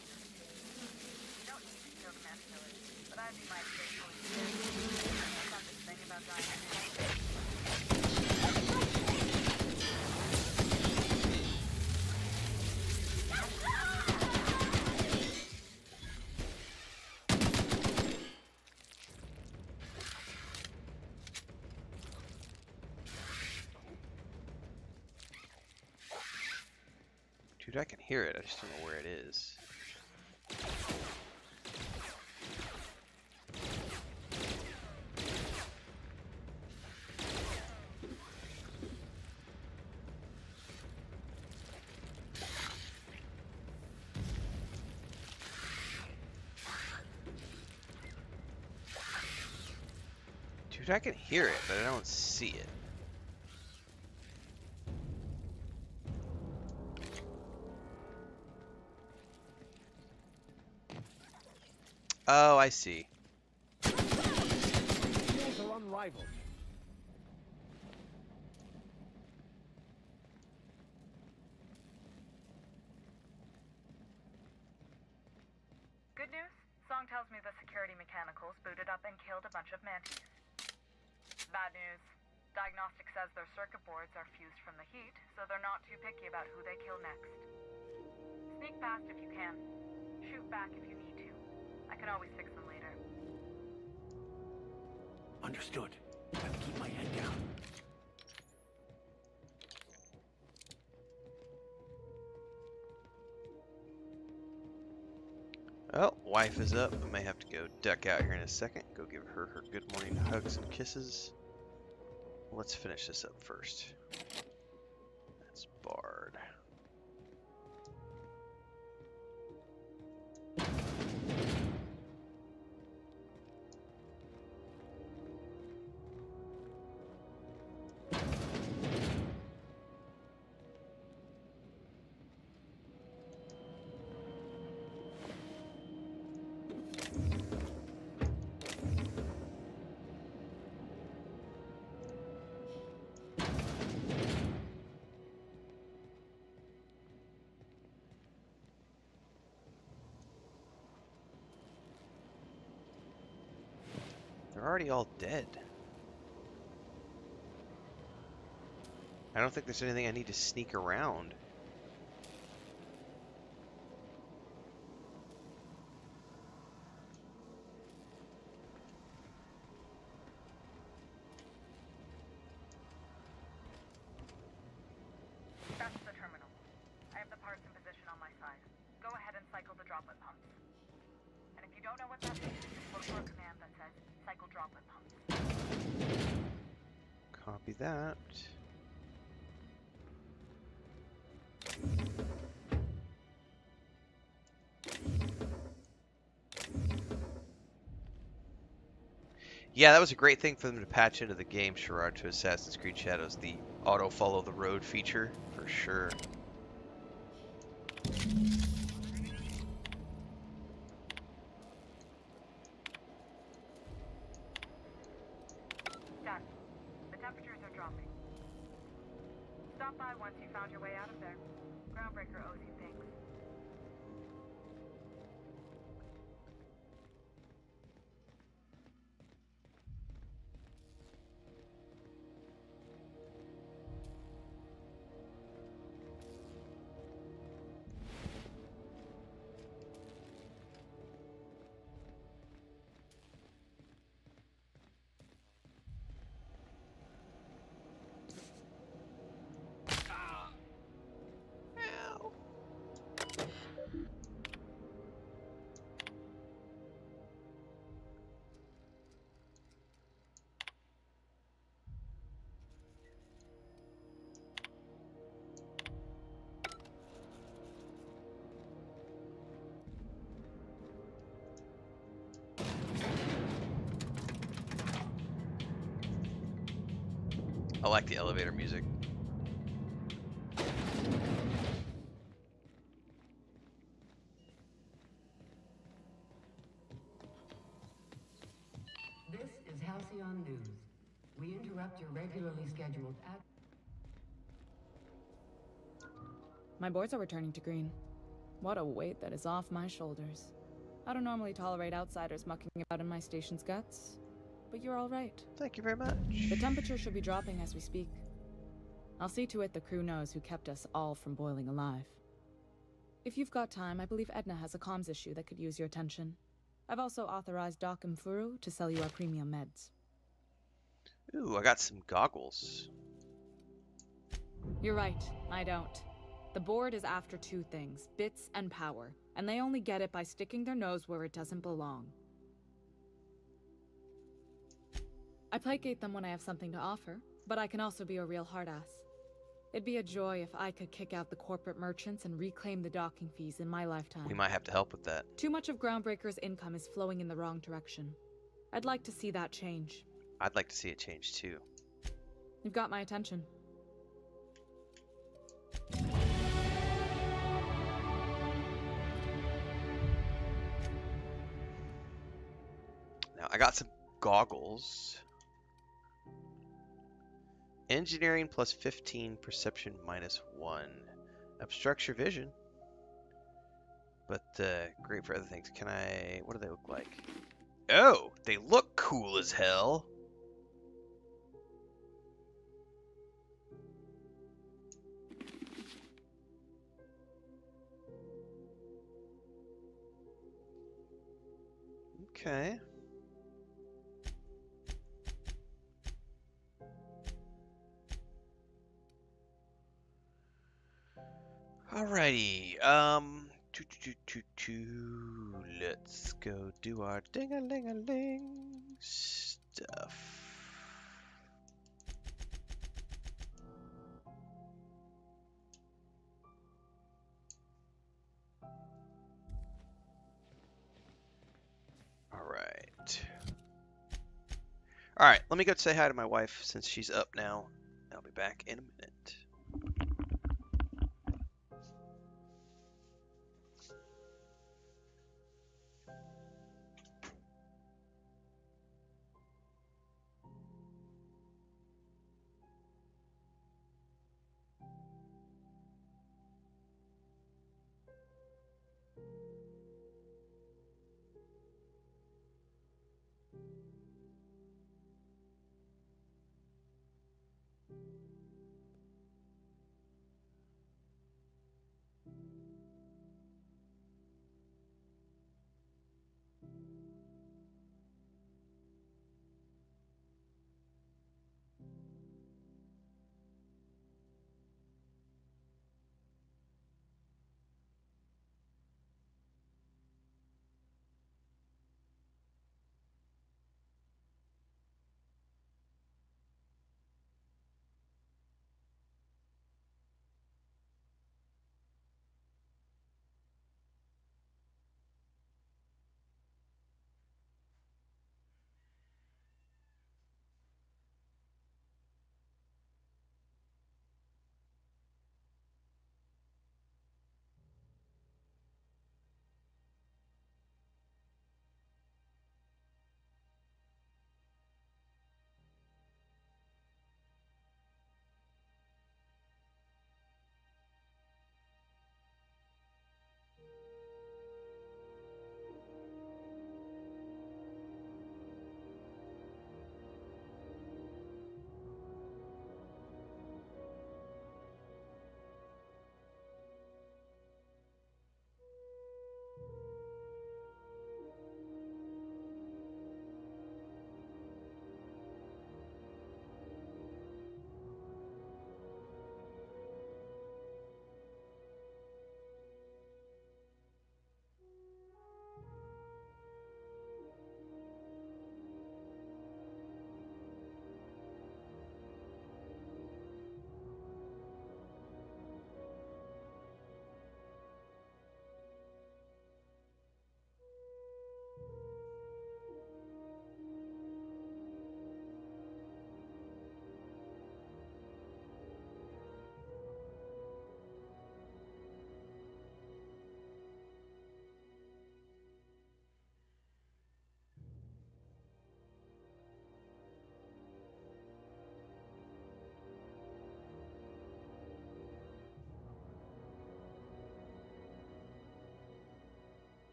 You don't need to kill the mantillae, but I'd be my faithful I've got this thing about dying. Dude, I can hear it. I just don't know where it is. Dude, I can hear it, but I don't see it. Oh, I see. Skills are unrivaled. Good news? Song tells me the security mechanicals booted up and killed a bunch of mantis. Bad news. Diagnostic says their circuit boards are fused from the heat, so they're not too picky about who they kill next. Sneak past if you can. Shoot back if you need to. I can always fix them later. Understood. I'll keep my head down. Oh, wife is up. I may have to go duck out here in a second. Go give her her good morning hugs and kisses. Let's finish this up first. That's Bard. They're already all dead. I don't think there's anything I need to sneak around. That's the terminal. I have the parts in position on my side. Go ahead and cycle the droplet pumps. And if you don't know what that means, look for a command that says cycle droplet pumps. Copy that. Yeah, that was a great thing for them to patch into the game, Sherrod, to Assassin's Creed Shadows, the auto follow the road feature, for sure. Done. The temperatures are dropping. Stop by once you found your way out of there. Groundbreaker owes you things. I like the elevator music. This is Halcyon News. We interrupt your regularly scheduled My boards are returning to green. What a weight that is off my shoulders. I don't normally tolerate outsiders mucking about in my station's guts, but you're all right. Thank you very much. The temperature should be dropping as we speak. I'll see to it the crew knows who kept us all from boiling alive. If you've got time, I believe Edna has a comms issue that could use your attention. I've also authorized Doc and Furu to sell you our premium meds. Ooh, I got some goggles. You're right, I don't. The board is after two things, bits and power, and they only get it by sticking their nose where it doesn't belong. I placate them when I have something to offer, but I can also be a real hard-ass. It'd be a joy if I could kick out the corporate merchants and reclaim the docking fees in my lifetime. We might have to help with that. Too much of Groundbreaker's income is flowing in the wrong direction. I'd like to see that change. I'd like to see it change too. You've got my attention. Now, I got some goggles. Engineering plus 15, perception minus 1. Obstructs your vision. But great for other things. Can I... what do they look like? Oh! They look cool as hell! Okay. Alrighty, let's go do our ding-a-ling-a-ling stuff. Alright, let me go say hi to my wife since she's up now. I'll be back in a minute.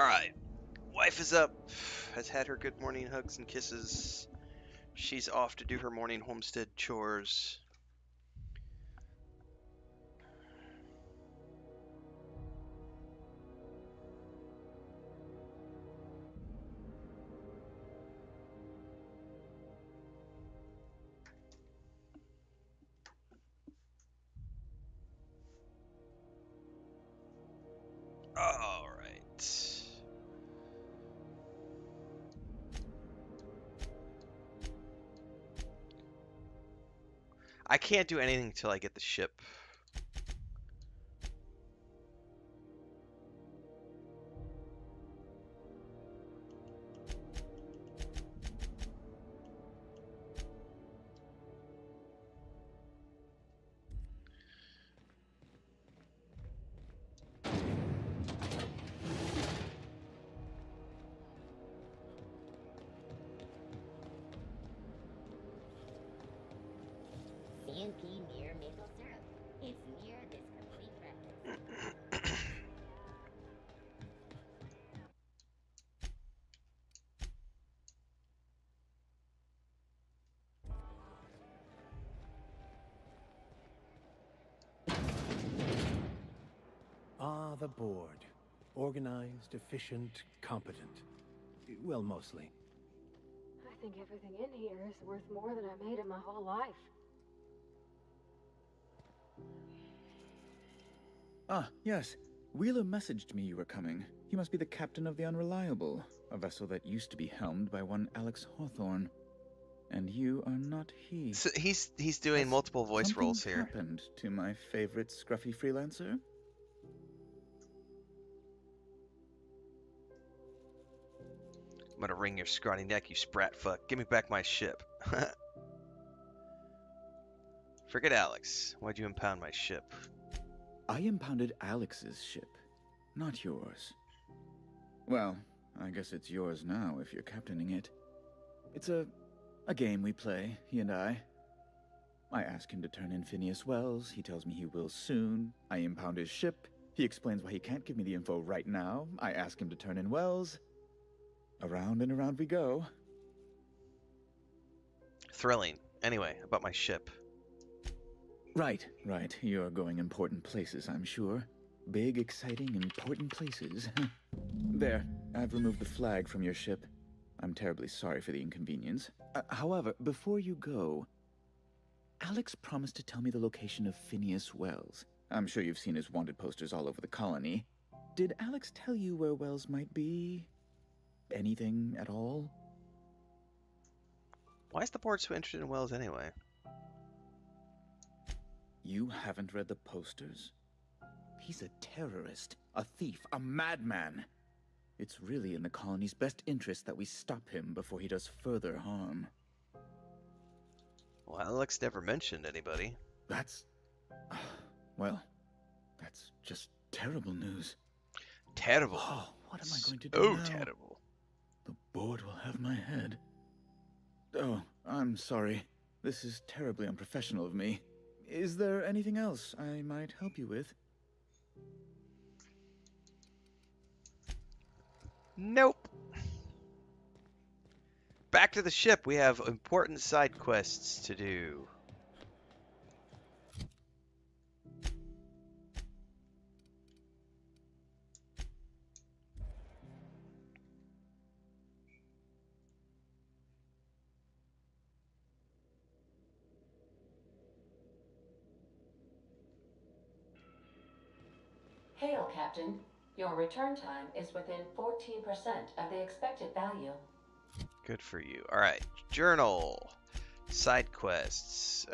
Alright. Wife is up. Has had her good morning hugs and kisses. She's off to do her morning homestead chores. Alright. I can't do anything until I get the ship. CNP near maple syrup. It's near this complete record. Ah, the board. Organized, efficient, competent. Well, mostly. I think everything in here is worth more than I made in my whole life. Ah, yes. Wheeler messaged me you were coming. He must be the captain of the Unreliable, a vessel that used to be helmed by one Alex Hawthorne. And you are not he. So he's doing multiple voice roles here. Something happened to my favorite scruffy freelancer? I'm gonna wring your scrawny neck, you sprat fuck. Give me back my ship. Forget Alex. Why'd you impound my ship? I impounded Alex's ship, not yours. Well, I guess it's yours now if you're captaining it. It's a game we play, he and I. I ask him to turn in Phineas Wells. He tells me he will soon. I impound his ship. He explains why he can't give me the info right now. I ask him to turn in Wells. Around and around we go. Thrilling. Anyway, about my ship. Right. You're going important places, I'm sure. Big, exciting, important places. There, I've removed the flag from your ship. I'm terribly sorry for the inconvenience. However, before you go, Alex promised to tell me the location of Phineas Wells. I'm sure you've seen his wanted posters all over the colony. Did Alex tell you where Wells might be? Anything at all? Why is the board so interested in Wells anyway? You haven't read the posters? He's a terrorist, a thief, a madman. It's really in the colony's best interest that we stop him before he does further harm. Well, Alex never mentioned anybody. That's... well, that's just terrible news. Terrible? Oh, what am I going to do Oh, now? terrible. The board will have my head. Oh, I'm sorry. This is terribly unprofessional of me. Is there anything else I might help you with? Nope. Back to the ship. We have important side quests to do. Hail, Captain. Your return time is within 14% of the expected value. Good for you. All right. Journal. Side quests.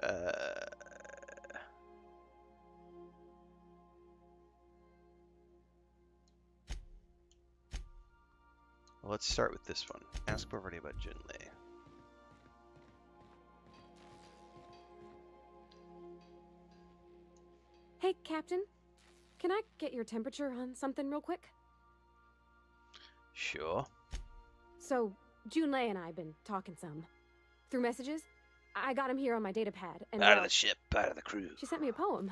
Well, let's start with this one. Ask Poverty about Junlei. Hey, Captain. Can I get your temperature on something real quick? Sure. So, Junlei and I have been talking some. Through messages, I got him here on my data pad, and Out of the ship, out of the crew. she sent me a poem.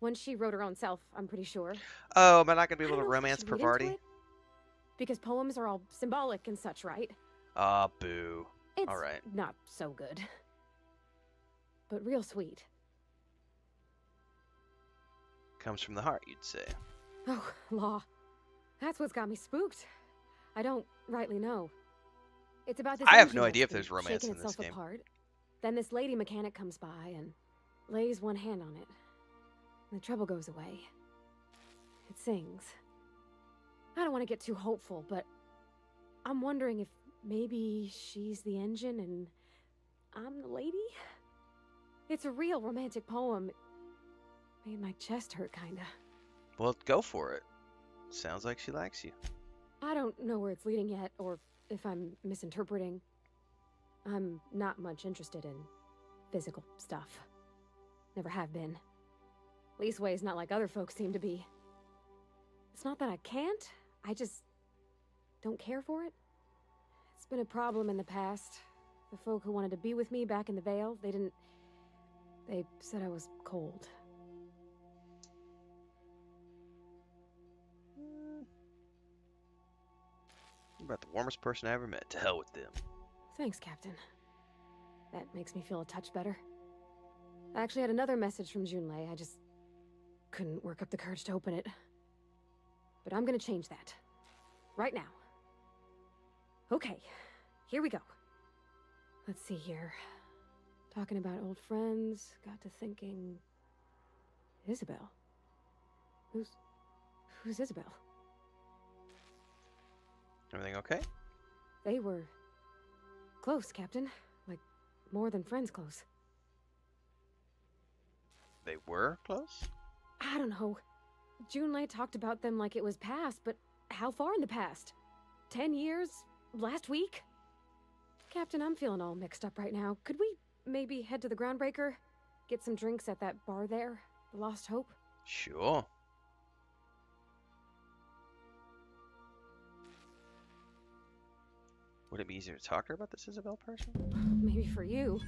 One she wrote her own self, I'm pretty sure. Oh, am I not going to be able I to don't know if I romance should read into Parvati? it. Because poems are all symbolic and such, right? Ah, boo. It's All right. not so good. But real sweet. Comes from the heart, you'd say. Oh, law. That's what's got me spooked. I don't rightly know. It's about this I have engine no idea that's if there's been romance shaking in this itself game. apart. Then this lady mechanic comes by and lays one hand on it. And the trouble goes away. It sings. I don't want to get too hopeful, but I'm wondering if maybe she's the engine and I'm the lady? It's a real romantic poem. Made my chest hurt, kinda. Well, go for it. Sounds like she likes you. I don't know where it's leading yet, or if I'm misinterpreting. I'm not much interested in physical stuff. Never have been. Leastway's not like other folks seem to be. It's not that I can't, I just don't care for it. It's been a problem in the past. The folk who wanted to be with me back in the Vale, they said I was cold. You're about the warmest person I ever met. To hell with them. Thanks, Captain. That makes me feel a touch better. I actually had another message from Junlei. I just couldn't work up the courage to open it. But I'm gonna change that. Right now. Okay, here we go. Let's see here. Talking about old friends, got to thinking... Isabel? Who's Isabel? Everything okay? They were... close, Captain. Like, more than friends close. They were close? I don't know. Junlei talked about them like it was past, but how far in the past? 10 years? Last week? Captain, I'm feeling all mixed up right now. Could we maybe head to the Groundbreaker? Get some drinks at that bar there? The Lost Hope? Sure. Would it be easier to talk to her about this Isabel person? Maybe for you.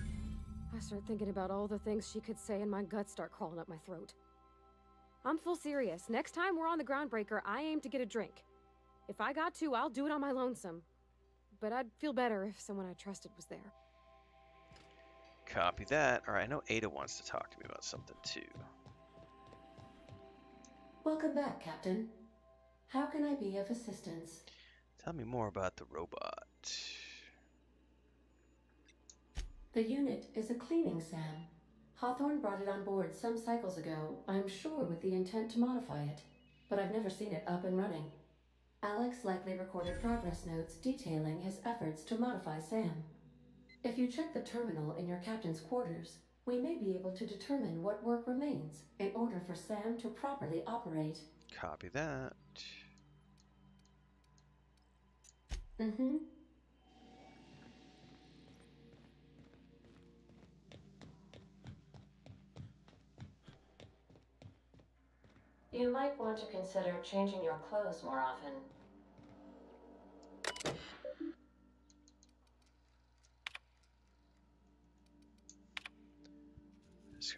I start thinking about all the things she could say and my guts start crawling up my throat. I'm full serious. Next time we're on the Groundbreaker, I aim to get a drink. If I got to, I'll do it on my lonesome. But I'd feel better if someone I trusted was there. Copy that. Alright, I know Ada wants to talk to me about something too. Welcome back, Captain. How can I be of assistance? Tell me more about the robot. The unit is a cleaning SAM. Hawthorne brought it on board some cycles ago, I'm sure with the intent to modify it. But I've never seen it up and running. Alex likely recorded progress notes detailing his efforts to modify SAM. If you check the terminal in your captain's quarters, we may be able to determine what work remains in order for SAM to properly operate. Copy that. Mm-hmm. You might want to consider changing your clothes more often.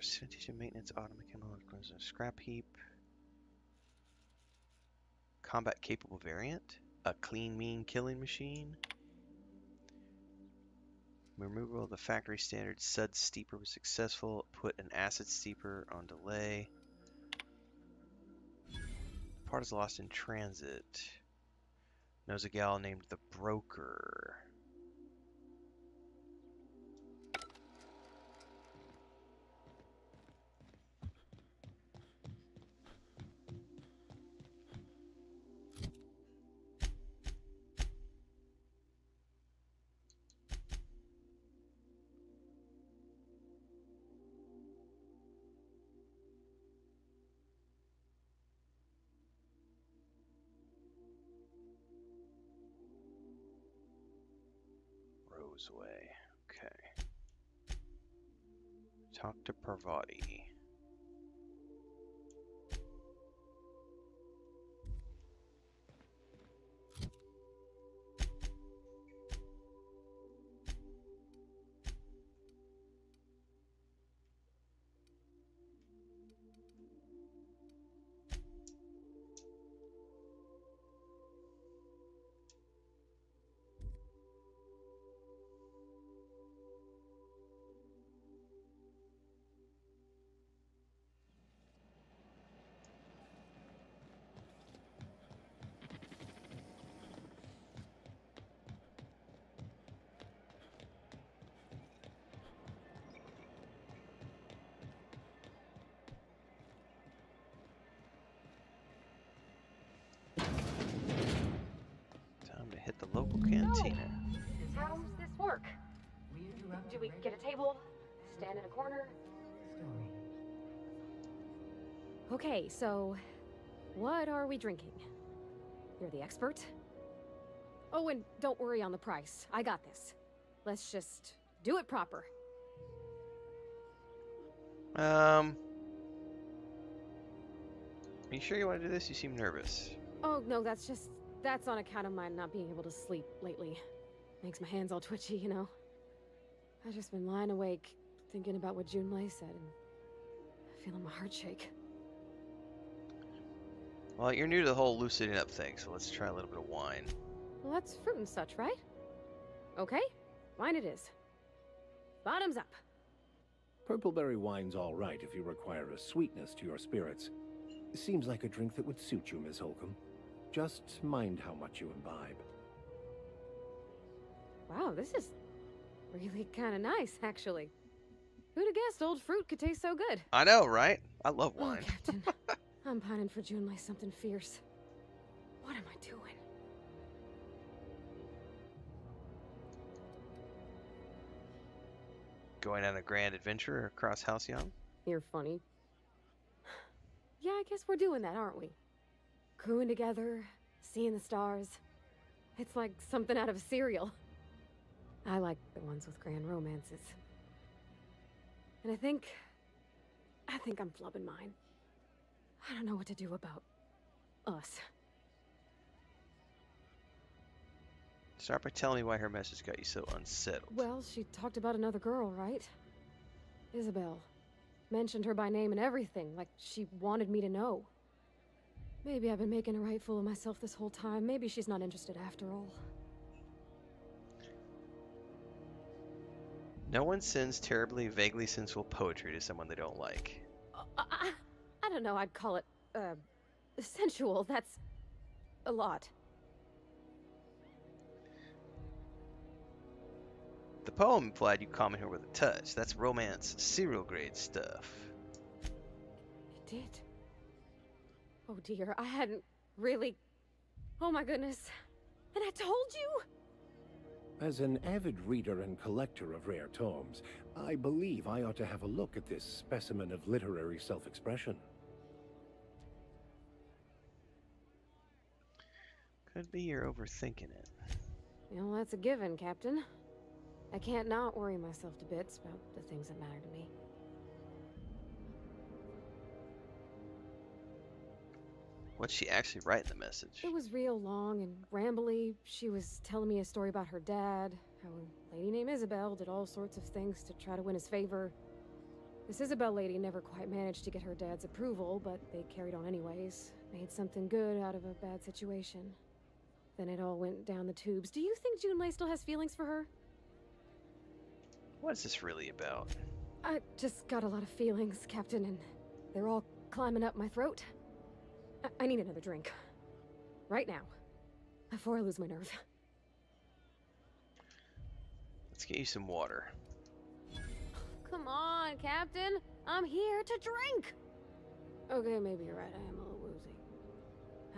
Sanitation, maintenance, automechanical, scrap heap. Combat capable variant. A clean, mean killing machine. Removal of the factory standard Sud steeper was successful. Put an acid steeper on delay. Part is lost in transit. Knows a gal named the Broker. Roseway. Okay. Talk to Parvati. Do we get a table? Stand in a corner? Okay, so what are we drinking? You're the expert? Oh, and don't worry on the price. I got this. Let's just do it proper. Are you sure you want to do this? You seem nervous. Oh, no, that's on account of my not being able to sleep lately. Makes my hands all twitchy, you know? I've just been lying awake, thinking about what Junlei said, and feeling my heart shake. Well, you're new to the whole loosening up thing, so let's try a little bit of wine. Well, that's fruit and such, right? Okay, wine it is. Bottoms up. Purpleberry wine's all right if you require a sweetness to your spirits. Seems like a drink that would suit you, Miss Holcomb. Just mind how much you imbibe. Wow, this is really kind of nice, actually. Who'd have guessed old fruit could taste so good? I know, right? I love Oh, wine. Captain. I'm pining for Junlei something fierce. What am I doing? Going on a grand adventure across Halcyon? You're funny. Yeah, I guess we're doing that, aren't we? Crewing together, seeing the stars. It's like something out of a serial. I like the ones with grand romances. And I think I'm flubbing mine. I don't know what to do about us. Start by telling me why her message got you so unsettled. Well, she talked about another girl, right? Isabel. Mentioned her by name and everything, like she wanted me to know. Maybe I've been making a right fool of myself this whole time. Maybe she's not interested after all. No one sends terribly, vaguely sensual poetry to someone they don't like. I don't know, I'd call it, sensual. That's a lot. The poem implied you comment her with a touch. That's romance, serial grade stuff. It did. Oh dear, I hadn't really... Oh my goodness. And I told you? As an avid reader and collector of rare tomes, I believe I ought to have a look at this specimen of literary self-expression. Could be you're overthinking it. You know, that's a given, Captain. I can't not worry myself to bits about the things that matter to me. What'd she actually write in the message? It was real long and rambly. She was telling me a story about her dad, how a lady named Isabel did all sorts of things to try to win his favor. This Isabel lady never quite managed to get her dad's approval, but they carried on anyways. Made something good out of a bad situation. Then it all went down the tubes. Do you think Junlei still has feelings for her? What is this really about? I just got a lot of feelings, Captain, and they're all climbing up my throat. I need another drink. Right now. Before I lose my nerve. Let's get you some water. Come on, Captain. I'm here to drink. Okay, maybe you're right. I am a little woozy.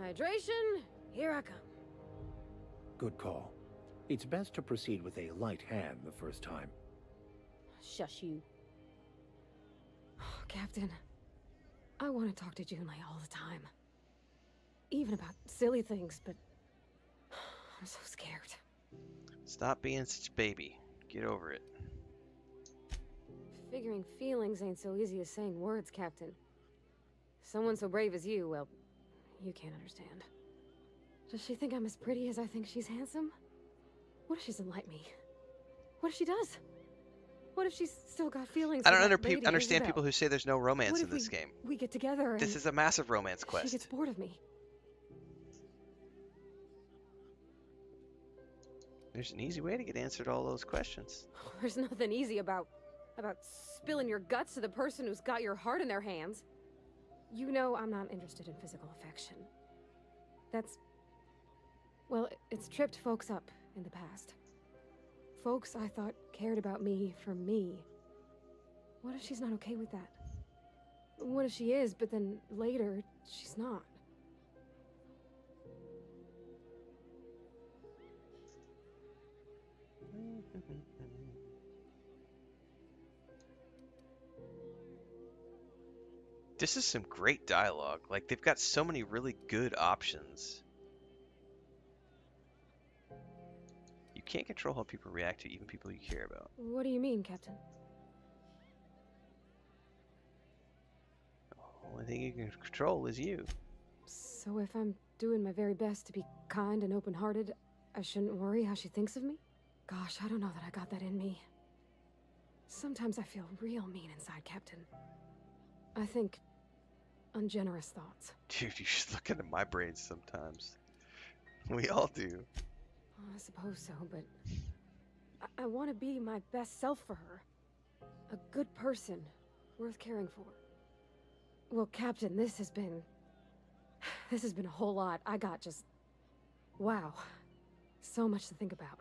Hydration, here I come. Good call. It's best to proceed with a light hand the first time. Shush you. Oh, Captain, I want to talk to Junlei all the time. Even about silly things, but I'm so scared. Stop being such a baby. Get over it. Figuring feelings ain't so easy as saying words, Captain. Someone so brave as you, well, you can't understand. Does she think I'm as pretty as I think she's handsome? What if she doesn't like me? What if she does? What if she's still got feelings? I don't for that lady, understand Isabel? people who say there's no romance What in if this game. we get together and This is a massive romance quest. she gets bored of me? There's an easy way to get answered all those questions. There's nothing easy about spilling your guts to the person who's got your heart in their hands. You know I'm not interested in physical affection. That's... well, it's tripped folks up in the past. Folks I thought cared about me for me. What if she's not okay with that? What if she is, but then later, she's not? This is some great dialogue. Like, they've got so many really good options. You can't control how people react to even people you care about. What do you mean, Captain? The only thing you can control is you. So if I'm doing my very best to be kind and open-hearted, I shouldn't worry how she thinks of me? Gosh, I don't know that I got that in me. Sometimes I feel real mean inside, Captain. I think ungenerous thoughts. Dude, you should look into my brain sometimes. We all do. I suppose so, but I want to be my best self for her. A good person, worth caring for. Well, Captain, this has been a whole lot. I got just... wow. So much to think about.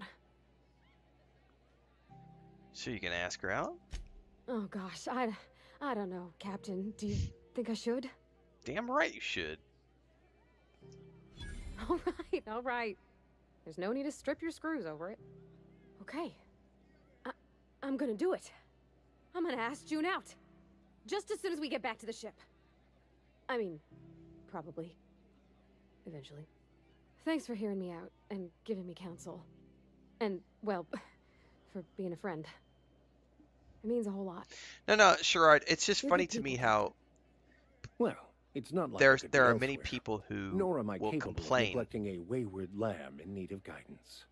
So you can ask her out? Oh gosh, I don't know, Captain. Do you think I should? Damn right you should. All right. There's no need to strip your screws over it. Okay. I'm gonna do it. I'm gonna ask June out. Just as soon as we get back to the ship. I mean, probably. Eventually. Thanks for hearing me out and giving me counsel. And, well, for being a friend. It means a whole lot. No, Sherrod, it's just You're funny good to me people, how Well, it's not like there are many people who nor am I will capable of complain. neglecting a wayward lamb in need of guidance.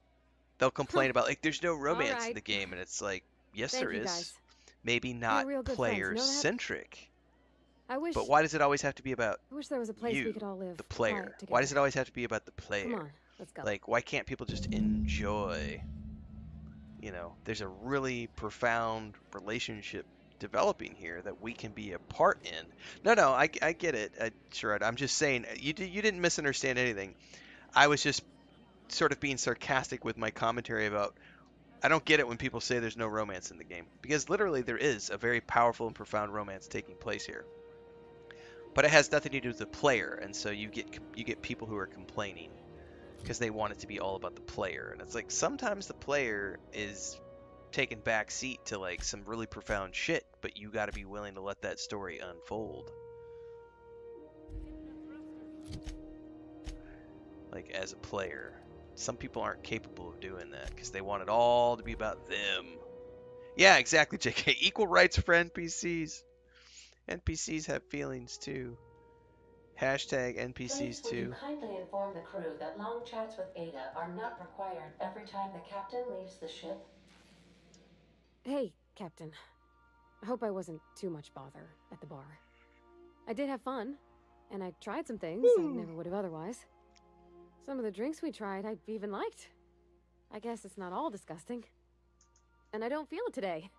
They'll complain about, like, there's no romance in right. the game, and it's like, yes, Thank there you, is. guys. Maybe not real good friends, you know that? player-centric. I wish But why does it always have to be about there was a place you, we could all live the player? quiet Why does it together. always have to be about the player? Come on, let's go. Like, why can't people just enjoy? You know, there's a really profound relationship developing here that we can be a part in. No, I get it, Sherrod. I'm just saying, you didn't misunderstand anything. I was just sort of being sarcastic with my commentary about, I don't get it when people say there's no romance in the game, because literally there is a very powerful and profound romance taking place here. But it has nothing to do with the player, and so you get people who are complaining because they want it to be all about the player, and it's like sometimes the player is taking back seat to like some really profound shit, but you got to be willing to let that story unfold. Like as a player, some people aren't capable of doing that because they want it all to be about them. Yeah, exactly, JK. Equal rights for NPCs. NPCs have feelings too. Hashtag NPCs Please, would you too. kindly inform the crew that long chats with Ada are not required every time the captain leaves the ship? Hey, Captain. I hope I wasn't too much bother at the bar. I did have fun, and I tried some things I never would have otherwise. Some of the drinks we tried I even liked. I guess it's not all disgusting. And I don't feel it today.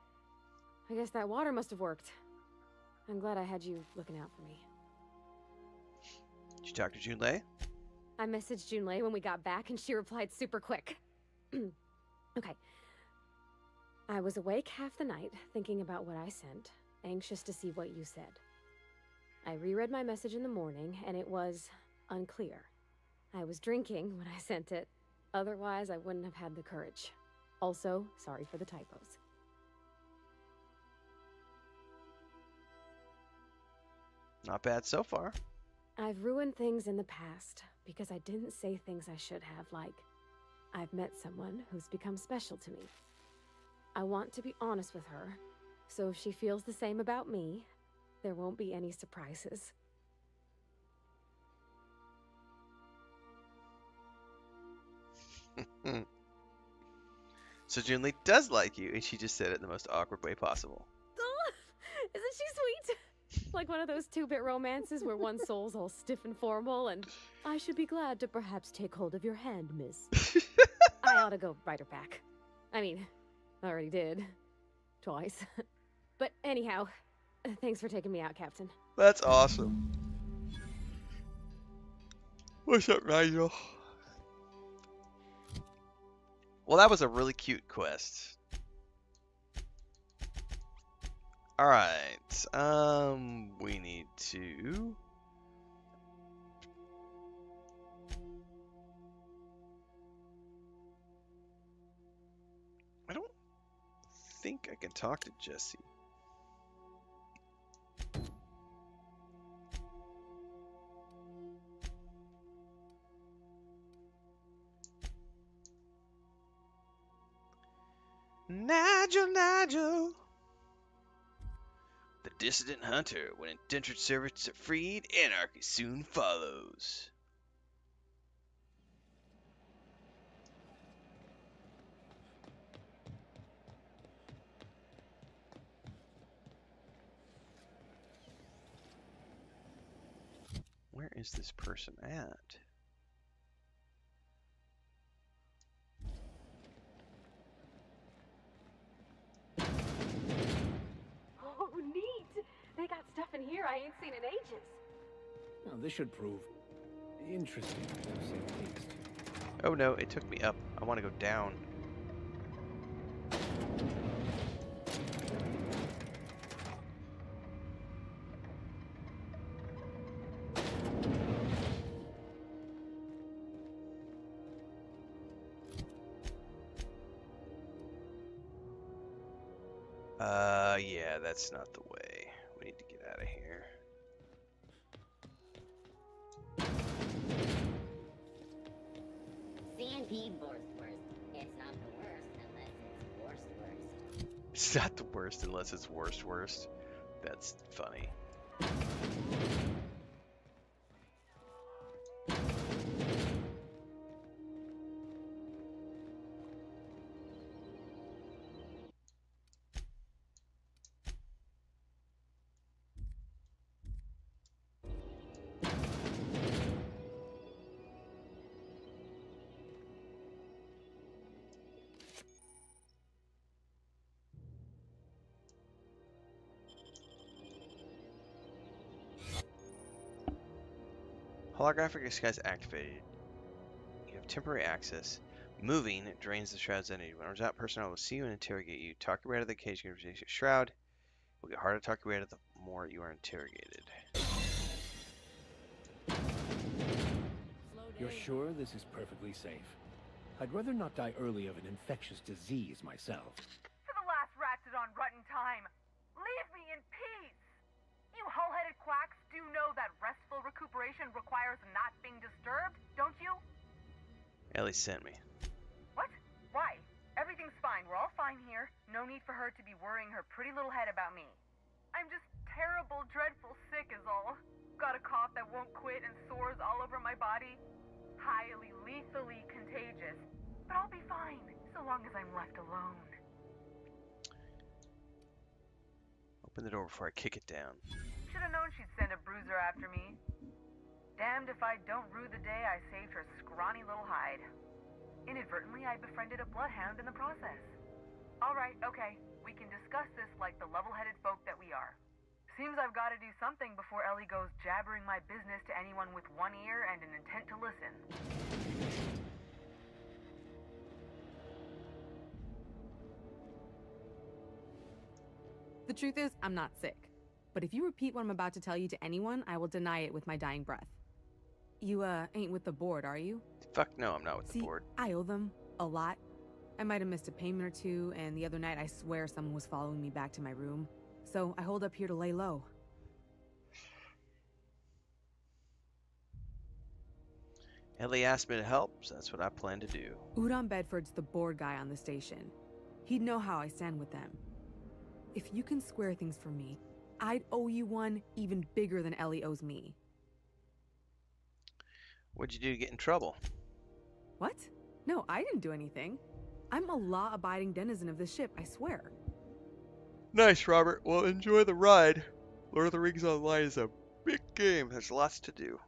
I guess that water must have worked. I'm glad I had you looking out for me. Did you talk to Junlei? I messaged Junlei when we got back, and she replied super quick. Okay. I was awake half the night, thinking about what I sent, anxious to see what you said. I reread my message in the morning, and it was unclear. I was drinking when I sent it. Otherwise, I wouldn't have had the courage. Also, sorry for the typos. Not bad so far. I've ruined things in the past because I didn't say things I should have, like, I've met someone who's become special to me. I want to be honest with her, so if she feels the same about me, there won't be any surprises. So Junlei does like you, and she just said it in the most awkward way possible. Oh, isn't she sweet? Like one of those two-bit romances where one soul's all stiff and formal, and I should be glad to perhaps take hold of your hand, miss. I ought to go write her back. I mean, I already did. Twice. But anyhow, thanks for taking me out, Captain. That's awesome. What's up, Nigel? Well, that was a really cute quest. Alright, we need to... I don't think I can talk to Jesse. Nigel. The dissident hunter. When indentured servants are freed, anarchy soon follows. Where is this person at? Oh, neat! They got stuff in here I ain't seen in ages. Now, this should prove interesting, to say the least. Oh no, it took me up. I want to go down. Yeah, that's not the way. We need to get out of here. C&P worst. It's not the worst unless it's worst. It's not the worst unless it's worst. That's funny. Holographic disguise activated. You have temporary access. Moving drains the shroud's energy. When it out, personnel will see you and interrogate you. Talk your way out of the cage. You can release your shroud. It will get harder to talk your way out of the more you are interrogated. You're sure this is perfectly safe? I'd rather not die early of an infectious disease myself. For the last ratchet on rotten time, leave me in peace! You hull-headed quacks do know that restful recuperation requires not being disturbed, don't you? Ellie sent me. What? Why? Everything's fine. We're all fine here. No need for her to be worrying her pretty little head about me. I'm just terrible, dreadful sick is all. Got a cough that won't quit and sores all over my body. Highly, lethally contagious. But I'll be fine, so long as I'm left alone. Open the door before I kick it down. Should've known she'd send a bruiser after me. Damned if I don't rue the day I saved her scrawny little hide. Inadvertently, I befriended a bloodhound in the process. Alright, okay. We can discuss this like the level-headed folk that we are. Seems I've got to do something before Ellie goes jabbering my business to anyone with one ear and an intent to listen. The truth is, I'm not sick. But if you repeat what I'm about to tell you to anyone, I will deny it with my dying breath. You, ain't with the board, are you? Fuck no, I'm not with the board. I owe them. A lot. I might have missed a payment or two, and the other night I swear someone was following me back to my room. So I hold up here to lay low. Ellie asked me to help, so that's what I plan to do. Udon Bedford's the board guy on the station. He'd know how I stand with them. If you can square things for me, I'd owe you one even bigger than Ellie owes me. What'd you do to get in trouble? What? No, I didn't do anything. I'm a law-abiding denizen of this ship, I swear. Nice, Robert. Well, enjoy the ride. Lord of the Rings Online is a big game. There's lots to do.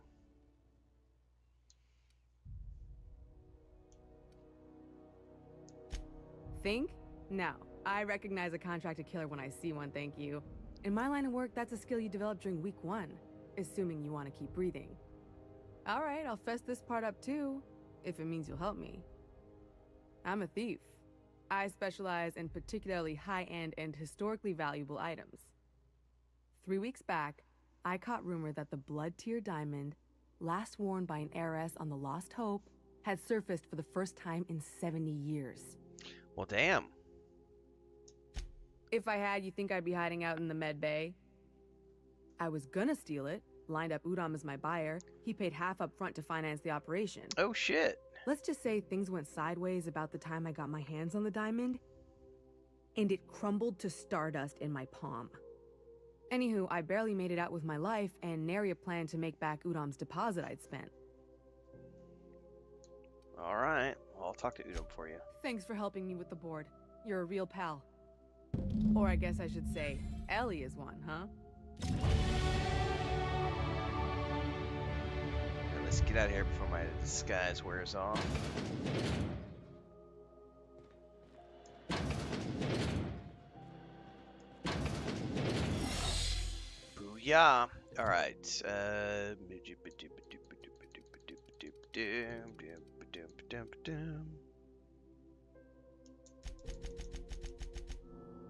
Think? No. I recognize a contracted killer when I see one, thank you. In my line of work, that's a skill you develop during week 1, assuming you want to keep breathing. Alright, I'll fess this part up too, if it means you'll help me. I'm a thief. I specialize in particularly high-end and historically valuable items. 3 weeks back, I caught rumor that the blood-tier diamond, last worn by an heiress on the Lost Hope, had surfaced for the first time in 70 years. Well, damn. If I had, you think I'd be hiding out in the med bay? I was gonna steal it, lined up Udom as my buyer. He paid half up front to finance the operation. Oh shit. Let's just say things went sideways about the time I got my hands on the diamond, and it crumbled to stardust in my palm. Anywho, I barely made it out with my life, and nary a plan to make back Udam's deposit I'd spent. Alright, well, I'll talk to Udam for you. Thanks for helping me with the board. You're a real pal. Or I guess I should say, Ellie is one, huh? Right, let's get out of here before my disguise wears off. Booyah! Alright,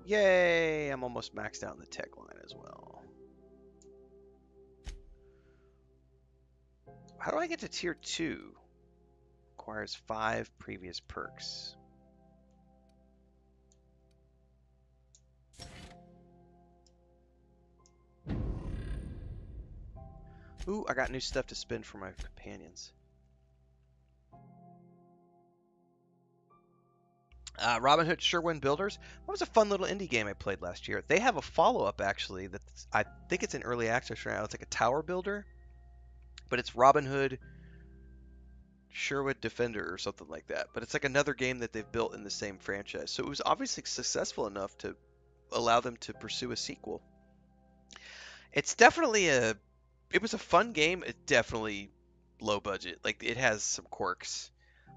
yay! I'm almost maxed out in the tech line as well. How do I get to tier 2? Requires 5 previous perks. Ooh, I got new stuff to spend for my companions. Robin Hood Sherwin Builders. That was a fun little indie game I played last year. They have a follow-up, actually, that I think it's in early access right now. It's like a tower builder, but it's Robin Hood Sherwood Defender or something like that. But it's like another game that they've built in the same franchise. So it was obviously successful enough to allow them to pursue a sequel. It's definitely it was a fun game. It's definitely low budget. Like, it has some quirks,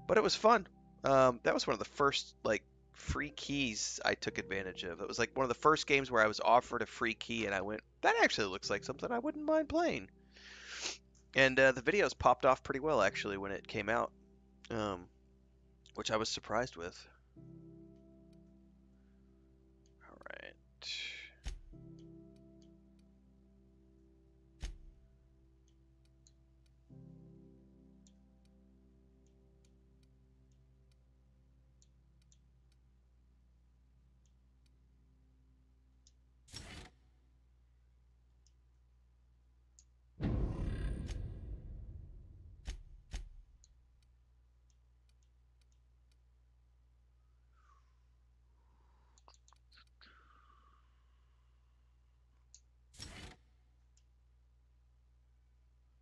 but it was fun. That was one of the first, like, free keys I took advantage of. It was like one of the first games where I was offered a free key and I went, that actually looks like something I wouldn't mind playing. And the videos popped off pretty well, actually, when it came out, which I was surprised with. All right.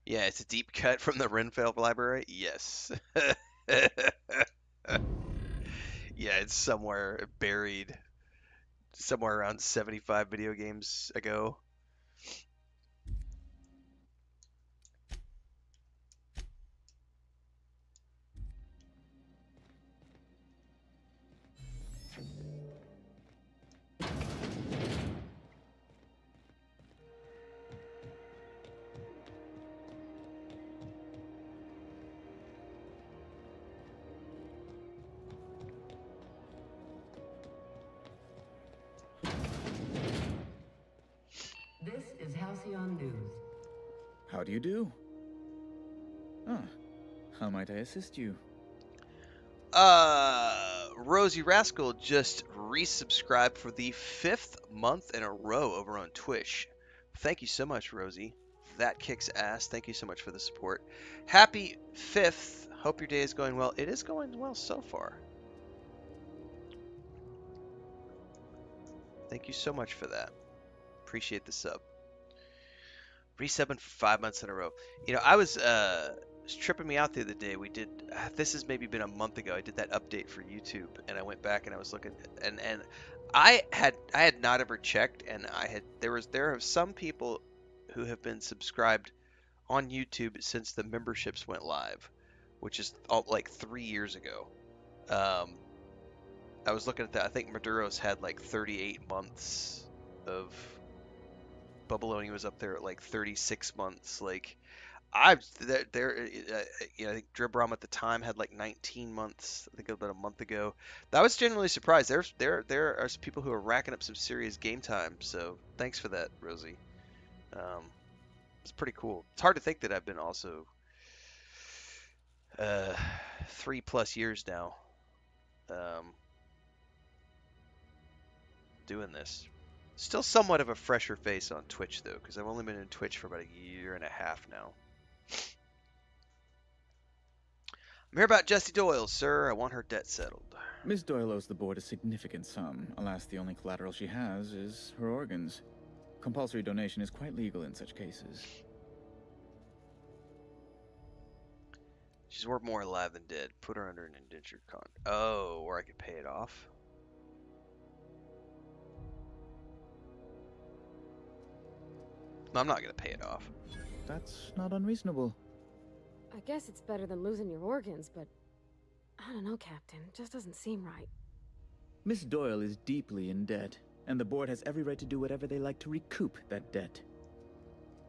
Yeah, it's a deep cut from the Renfail library. Yes. Yeah, it's somewhere buried, somewhere around 75 video games ago. This is Halcyon News. How do you do? Ah, how might I assist you? Rosie Rascal just resubscribed for the 5th month in a row over on Twitch. Thank you so much, Rosie. That kicks ass. Thank you so much for the support. Happy 5th. Hope your day is going well. It is going well so far. Thank you so much for that. Appreciate the sub. Resubbing for 5 months in a row. You know, I was tripping me out the other day. We did, this has maybe been a month ago. I did that update for YouTube, and I went back and I was looking, and I had not ever checked, and there are some people who have been subscribed on YouTube since the memberships went live, which is like 3 years ago. I was looking at that. I think Maduro's had like 38 months of. Bubbaloni was up there at like 36 months. Like, I think Dribram at the time had like 19 months. I think about a month ago. I was genuinely surprised. There are some people who are racking up some serious game time. So thanks for that, Rosie. It's pretty cool. It's hard to think that I've been also 3+ years now doing this. Still somewhat of a fresher face on Twitch, though, because I've only been in Twitch for about a year and a half now. I'm here about Jessie Doyle, sir. I want her debt settled. Miss Doyle owes the board a significant sum. Alas, the only collateral she has is her organs. Compulsory donation is quite legal in such cases. She's worth more alive than dead. Put her under an indentured con. Oh, or I could pay it off. No, I'm not gonna pay it off. That's not unreasonable. I guess it's better than losing your organs, but I don't know, Captain. It just doesn't seem right. Miss Doyle is deeply in debt, and the board has every right to do whatever they like to recoup that debt.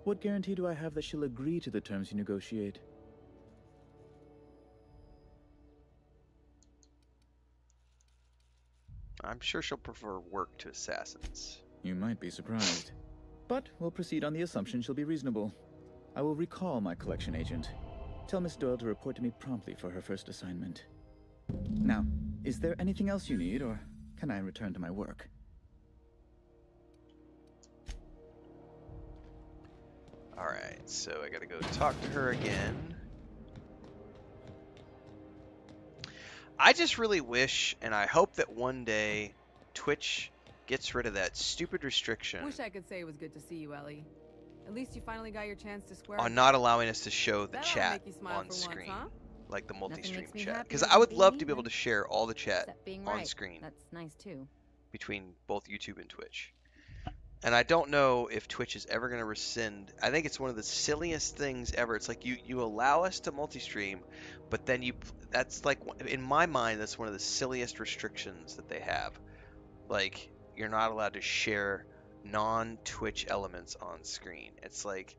What guarantee do I have that she'll agree to the terms you negotiate? I'm sure she'll prefer work to assassins. You might be surprised. But we'll proceed on the assumption she'll be reasonable. I will recall my collection agent. Tell Miss Doyle to report to me promptly for her first assignment. Now, is there anything else you need, or can I return to my work? Alright, so I gotta go talk to her again. I just really wish, and I hope that one day, Twitch gets rid of that stupid restriction Wish I could say it was good to see you, Ellie. At least you finally got your chance to swear. on not allowing us to show the That'll chat make you smile on for screen. once, huh? Like the multi-stream makes me chat. happier Because than I would being love to be able human. to share all the chat Except being on right. screen That's nice too. between both YouTube and Twitch. And I don't know if Twitch is ever going to rescind. I think it's one of the silliest things ever. It's like you allow us to multi-stream, but then that's like, in my mind, that's one of the silliest restrictions that they have. Like, you're not allowed to share non-Twitch elements on screen. It's like,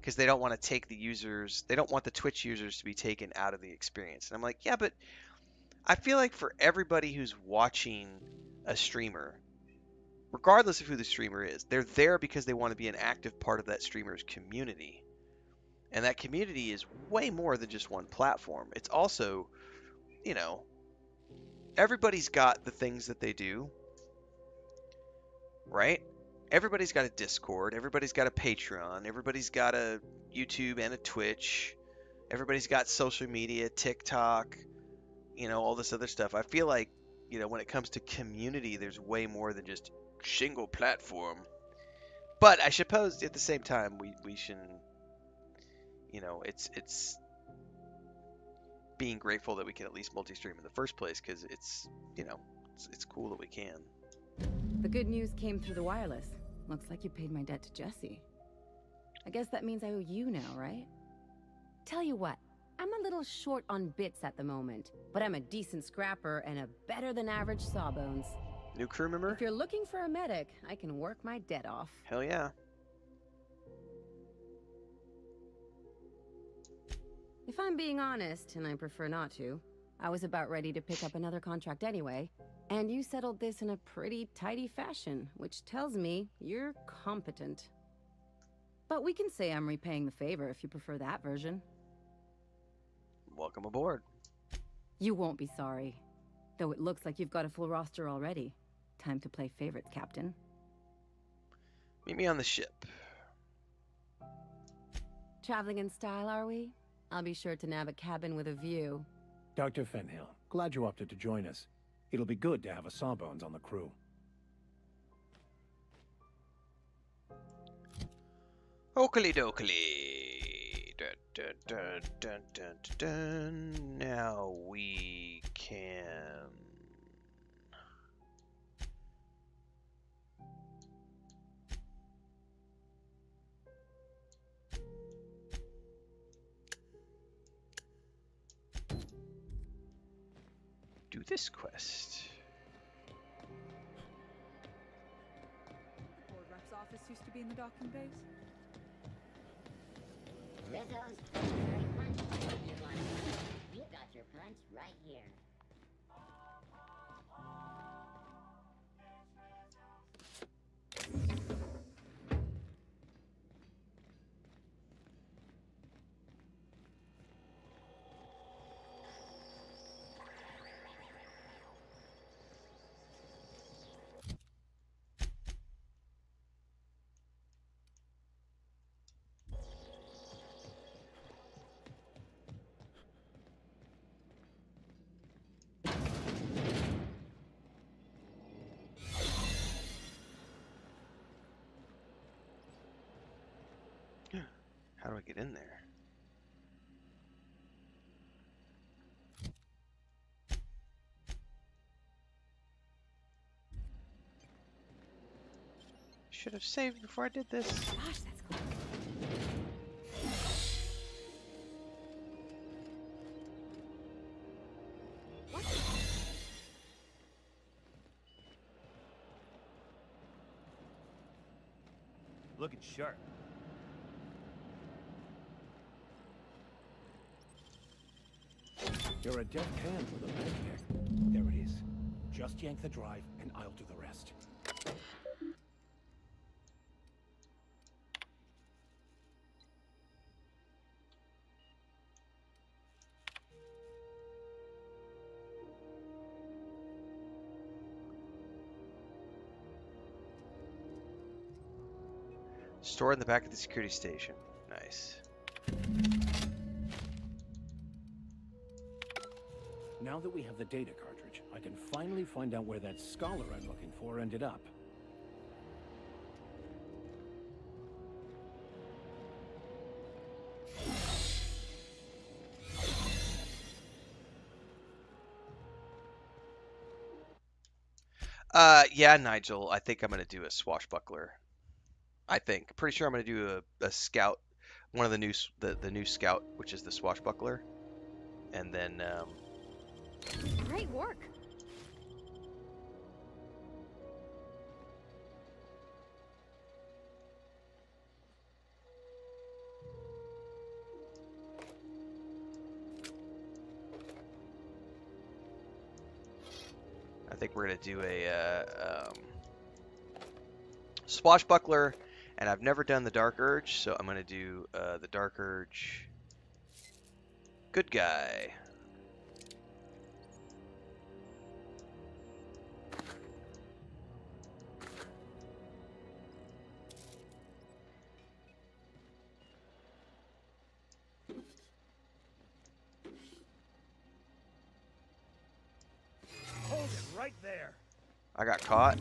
because they don't want to take the users, they don't want the Twitch users to be taken out of the experience. And I'm like, yeah, but I feel like for everybody who's watching a streamer, regardless of who the streamer is, they're there because they want to be an active part of that streamer's community. And that community is way more than just one platform. It's also, you know, everybody's got the things that they do, right? Everybody's got a Discord, everybody's got a Patreon, everybody's got a YouTube and a Twitch, everybody's got social media, TikTok, you know, all this other stuff. I feel like, you know, when it comes to community, there's way more than just single platform. But I suppose at the same time, we should, you know, it's being grateful that we can at least multi-stream in the first place, because it's, you know, it's cool that we can. The good news came through the wireless. Looks like you paid my debt to Jesse. I guess that means I owe you now, right? Tell you what, I'm a little short on bits at the moment, but I'm a decent scrapper and a better than average sawbones. New crew member? If you're looking for a medic, I can work my debt off. Hell yeah. If I'm being honest, and I prefer not to, I was about ready to pick up another contract anyway, and you settled this in a pretty tidy fashion, which tells me you're competent. But we can say I'm repaying the favor if you prefer that version. Welcome aboard. You won't be sorry. Though it looks like you've got a full roster already. Time to play favorites, Captain. Meet me on the ship. Traveling in style, are we? I'll be sure to nab a cabin with a view. Dr. Fenhill, glad you opted to join us. It'll be good to have a Sawbones on the crew. Oakley dokley. Dun, dun, dun, dun, dun, dun, dun. Now we can... do this quest. The board rep's office used to be in the docking bays. Rizzo's very punch. You got your punch right here. How do I get in there? Should have saved before I did this. Gosh, that's close. Looking sharp. You're a deft hand with a mag pick. There it is. Just yank the drive, and I'll do the rest. Store in the back of the security station. Nice. Now that we have the data cartridge, I can finally find out where that scholar I'm looking for ended up. Yeah, Nigel, I think I'm gonna do a swashbuckler. I think. Pretty sure I'm gonna do a scout, one of the new scout, which is the swashbuckler, and then Great work. I think we're gonna do a swashbuckler, and I've never done the Dark Urge, so I'm gonna do the Dark Urge. Good guy. Hold it right there. I got caught.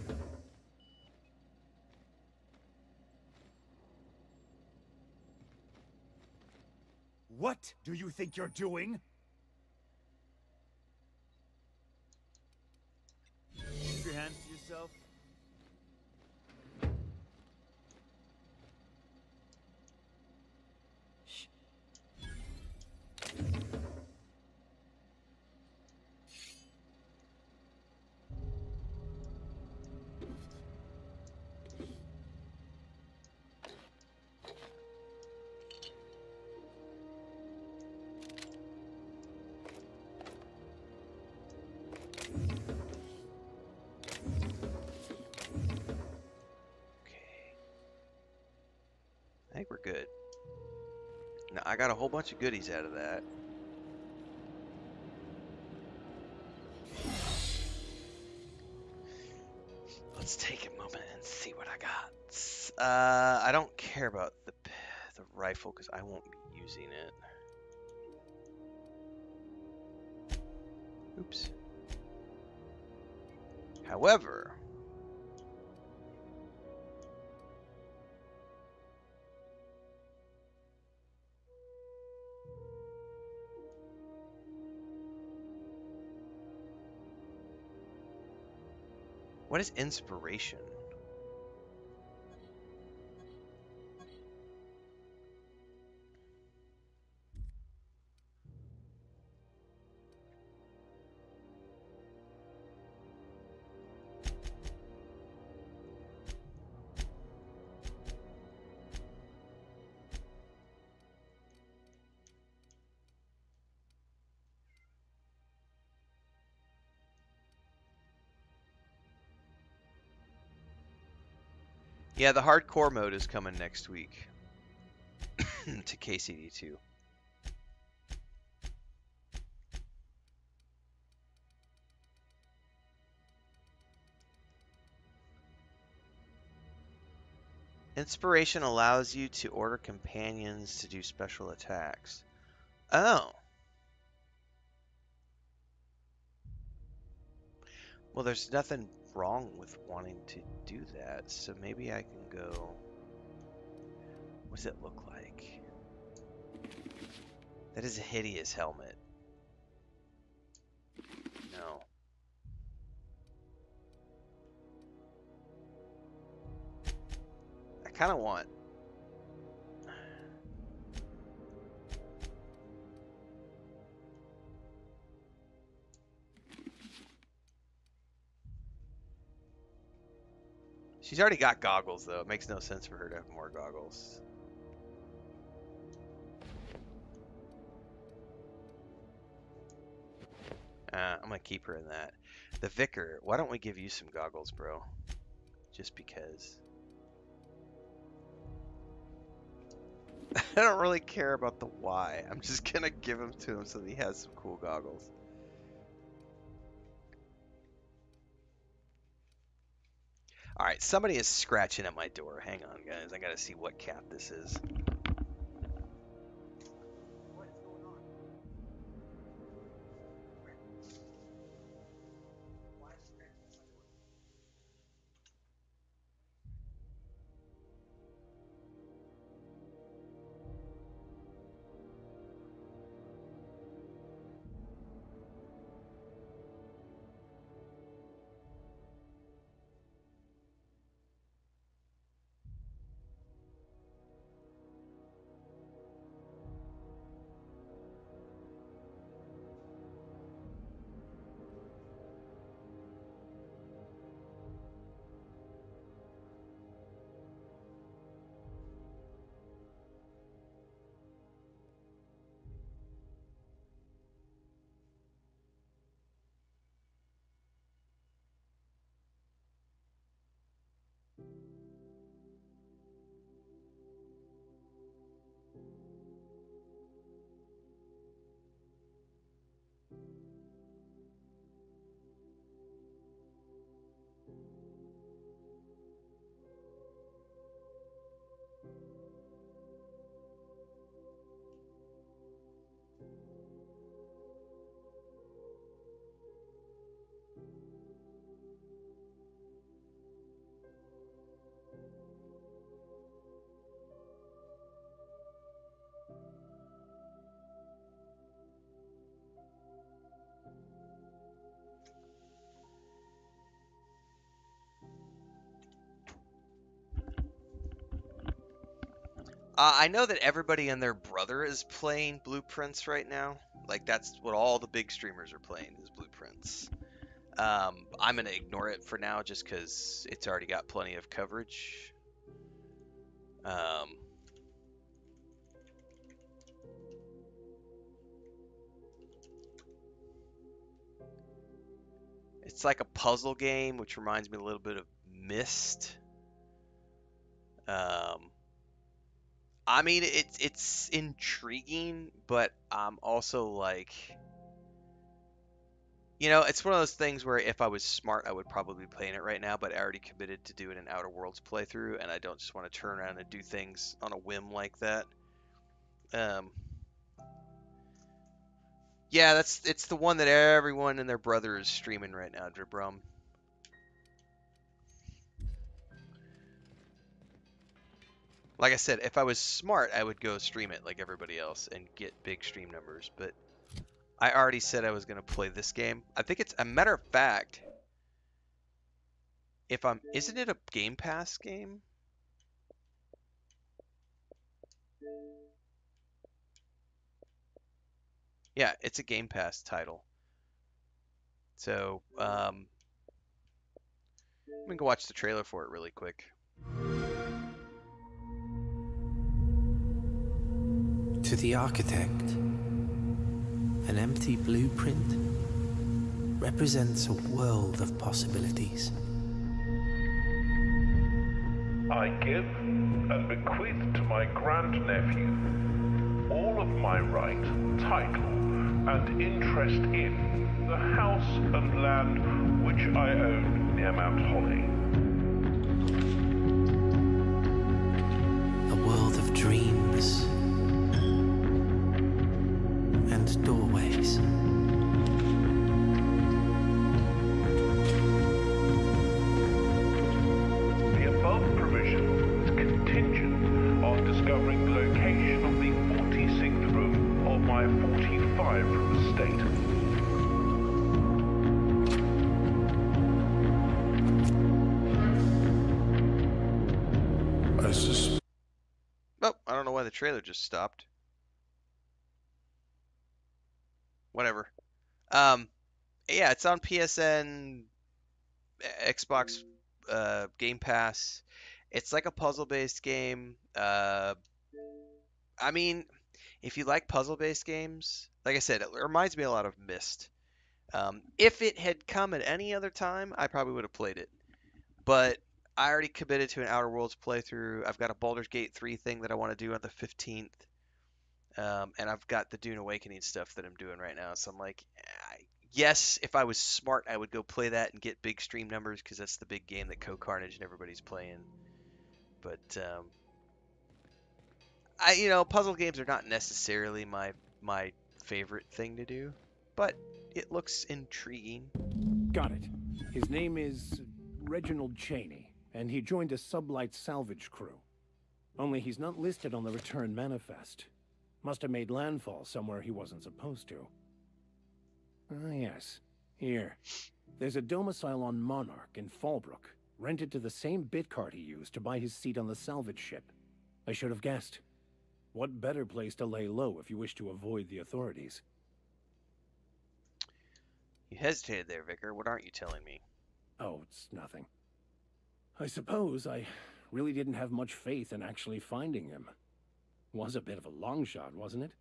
What do you think you're doing? Keep your hands to yourself. I think we're good. Now, I got a whole bunch of goodies out of that. Let's take a moment and see what I got. I don't care about the rifle because I won't be using it. Oops. However, what is inspiration? Yeah, the hardcore mode is coming next week to KCD2. Inspiration allows you to order companions to do special attacks. Oh. Well, there's nothing wrong with wanting to do that, so maybe I can go... What does it look like? That is a hideous helmet. No. I kind of want... She's already got goggles, though. It makes no sense for her to have more goggles. I'm gonna keep her in that. The Vicar, why don't we give you some goggles, bro? Just because. I don't really care about the why. I'm just gonna give them to him so that he has some cool goggles. Alright, somebody is scratching at my door. Hang on, guys. I gotta see what cat this is. I know that everybody and their brother is playing Blueprints right now. Like, that's what all the big streamers are playing, is Blueprints. I'm going to ignore it for now just because it's already got plenty of coverage. It's like a puzzle game, which reminds me a little bit of Myst. I mean, it's intriguing, but I'm also like, you know, it's one of those things where if I was smart, I would probably be playing it right now, but I already committed to doing an Outer Worlds playthrough, and I don't just want to turn around and do things on a whim like that. Yeah, it's the one that everyone and their brother is streaming right now, Dribrum. Like I said, if I was smart, I would go stream it like everybody else and get big stream numbers, but I already said I was going to play this game. I think it's a matter of fact, isn't it a Game Pass game? Yeah, it's a Game Pass title. So, I'm gonna go watch the trailer for it really quick. To the architect, an empty blueprint represents a world of possibilities. I give and bequeath to my grandnephew all of my right, title, and interest in the house and land which I own near Mount Holly. A world of dreams and doorways. The above provision is contingent on discovering the location of the 46th room of my arrive from the state. Oh, I don't know why the trailer just stopped. Whatever. Yeah, it's on PSN, Xbox, Game Pass. It's like a puzzle-based game. I mean, if you like puzzle-based games, like I said, it reminds me a lot of Myst. If it had come at any other time, I probably would have played it. But I already committed to an Outer Worlds playthrough. I've got a Baldur's Gate 3 thing that I want to do on the 15th. And I've got the Dune Awakening stuff that I'm doing right now. So I'm like, yes, if I was smart, I would go play that and get big stream numbers because that's the big game that Co-Carnage and everybody's playing. But puzzle games are not necessarily my favorite thing to do, but it looks intriguing. Got it. His name is Reginald Cheney, and he joined a sublight salvage crew. Only he's not listed on the return manifest. Must have made landfall somewhere he wasn't supposed to. Ah, yes. Here. There's a domicile on Monarch in Fallbrook, rented to the same bit card he used to buy his seat on the salvage ship. I should have guessed. What better place to lay low if you wish to avoid the authorities? You hesitated there, Vicar. What aren't you telling me? Oh, it's nothing. I suppose I really didn't have much faith in actually finding him. Was a bit of a long shot, wasn't it?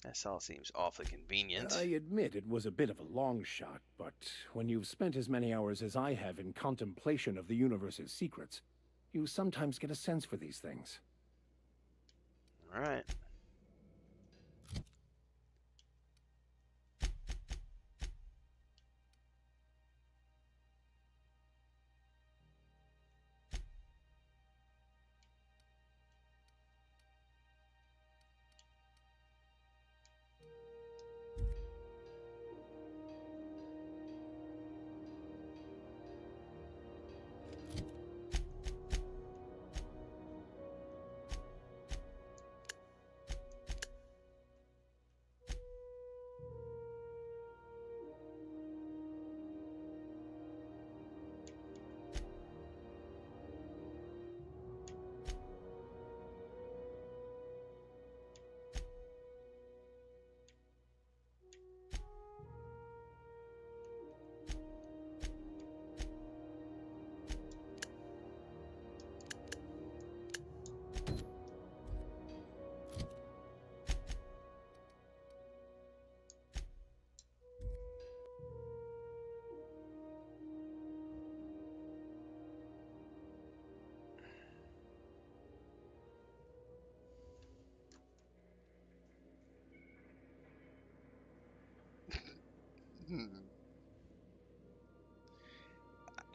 That all seems awfully convenient. I admit it was a bit of a long shot, but when you've spent as many hours as I have in contemplation of the universe's secrets, you sometimes get a sense for these things. All right.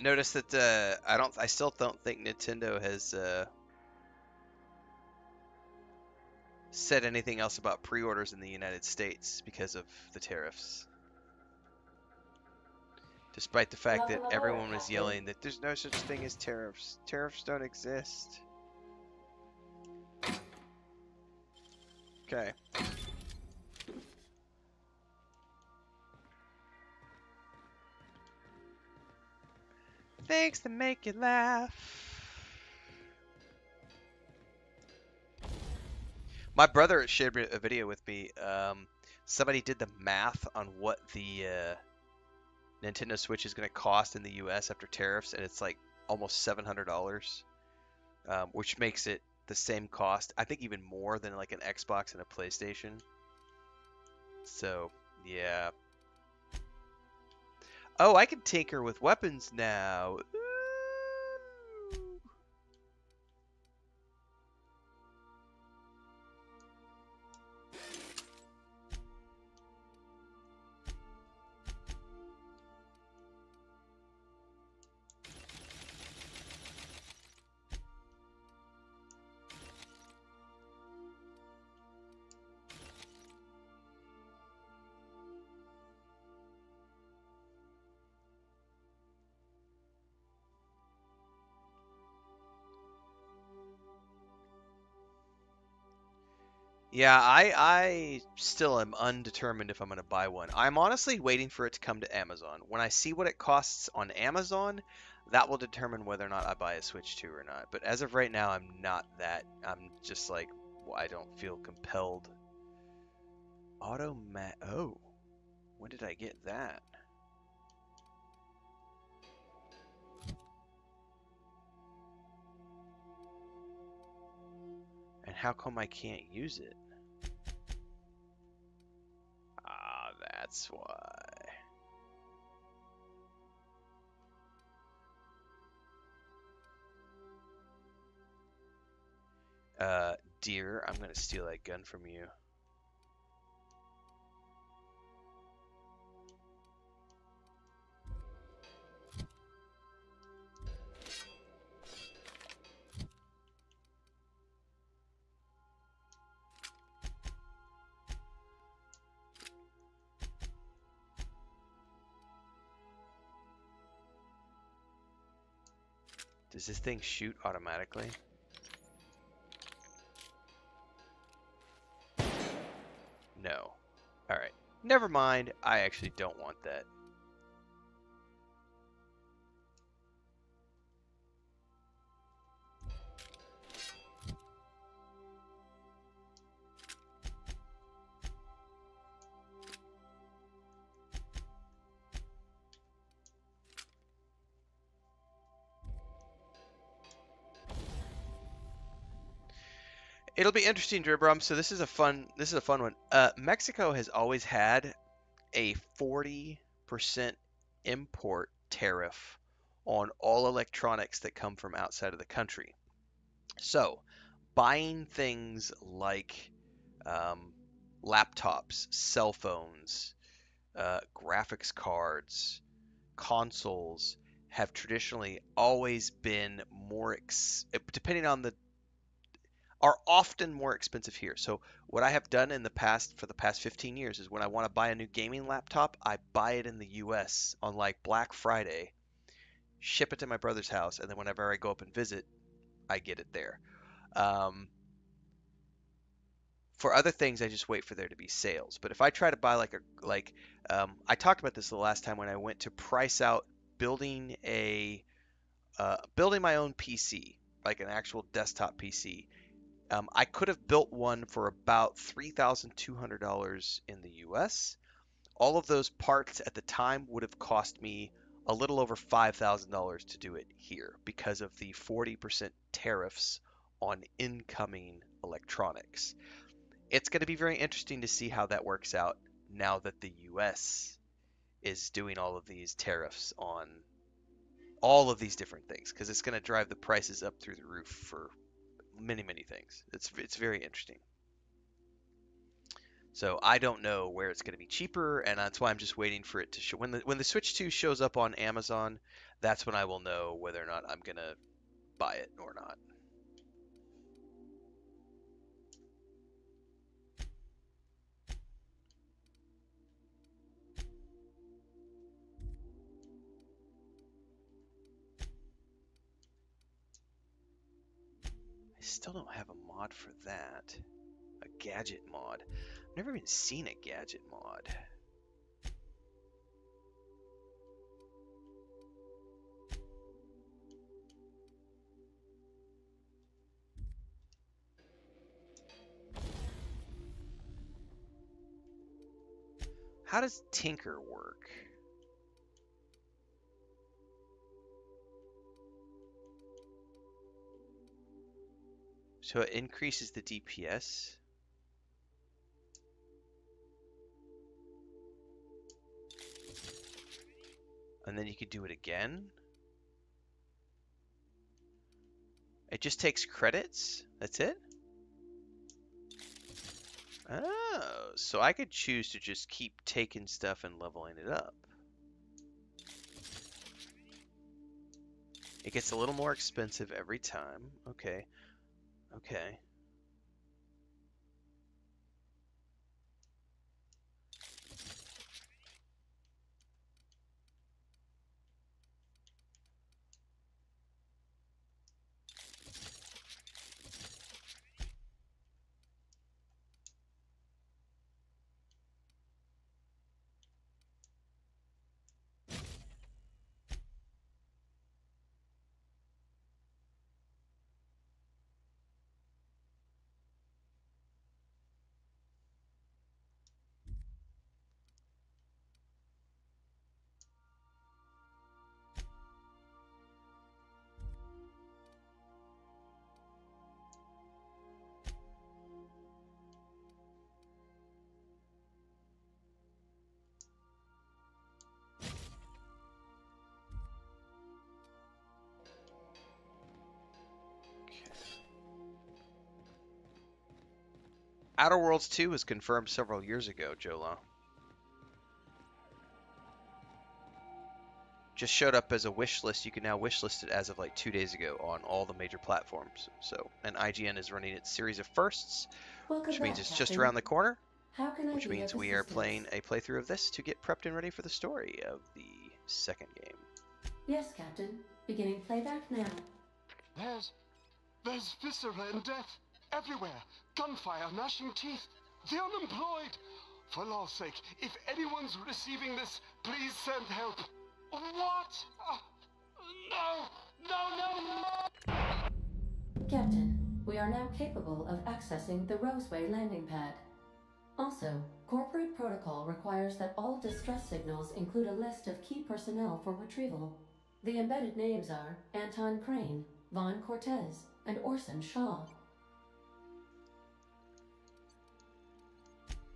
Notice that I still don't think Nintendo has said anything else about pre-orders in the United States because of the tariffs. Despite the fact that everyone was yelling that there's no such thing as tariffs. Tariffs don't exist. Okay. Things that make you laugh. My brother shared a video with me. Somebody did the math on what the Nintendo Switch is going to cost in the US after tariffs, and it's like almost $700, which makes it the same cost. I think even more than like an Xbox and a PlayStation. So, yeah. Oh, I can tinker with weapons now. Yeah, I still am undetermined if I'm going to buy one. I'm honestly waiting for it to come to Amazon. When I see what it costs on Amazon, that will determine whether or not I buy a Switch 2 or not. But as of right now, I'm not that. I'm just like, well, I don't feel compelled. Automat. Oh, when did I get that? And how come I can't use it? Ah, that's why. Dear, I'm gonna steal that gun from you. Does this thing shoot automatically? No. Alright. Never mind. I actually don't want that. It'll be interesting, Dribrum. So this is a fun one. Mexico has always had a 40% import tariff on all electronics that come from outside of the country. So buying things like laptops, cell phones, graphics cards, consoles have traditionally always been more depending on the are often more expensive here. So what I have done in the past for the past 15 years is when I want to buy a new gaming laptop, I buy it in the US on like Black Friday, ship it to my brother's house, and then whenever I go up and visit, I get it there. For other things, I just wait for there to be sales. But if I try to buy I talked about this the last time when I went to price out building building my own PC, like an actual desktop PC. I could have built one for about $3,200 in the US. All of those parts at the time would have cost me a little over $5,000 to do it here because of the 40% tariffs on incoming electronics. It's going to be very interesting to see how that works out now that the US is doing all of these tariffs on all of these different things, because it's going to drive the prices up through the roof for many, many things. It's very interesting. So I don't know where it's going to be cheaper, and that's why I'm just waiting for it to show. When the Switch 2 shows up on Amazon, that's when I will know whether or not I'm going to buy it or not. I still don't have a mod for that. A gadget mod. I've never even seen a gadget mod. How does Tinker work? So it increases the DPS. And then you could do it again. It just takes credits? That's it? Oh, so I could choose to just keep taking stuff and leveling it up. It gets a little more expensive every time. Okay. Okay. Outer Worlds 2 was confirmed several years ago, Jolo. Just showed up as a wish list. You can now wish list it as of like 2 days ago on all the major platforms. So, and IGN is running its series of firsts, which means it's just around the corner. How can I Which be means of we are assistance? playing a playthrough of this to get prepped and ready for the story of the second game. Yes, Captain. Beginning playback now. There's viscera and death everywhere. Gunfire, gnashing teeth. The unemployed. For law's sake, if anyone's receiving this, please send help. What? No! Captain, we are now capable of accessing the Roseway landing pad. Also, corporate protocol requires that all distress signals include a list of key personnel for retrieval. The embedded names are Anton Crane, Vaughn Cortez, and Orson Shaw.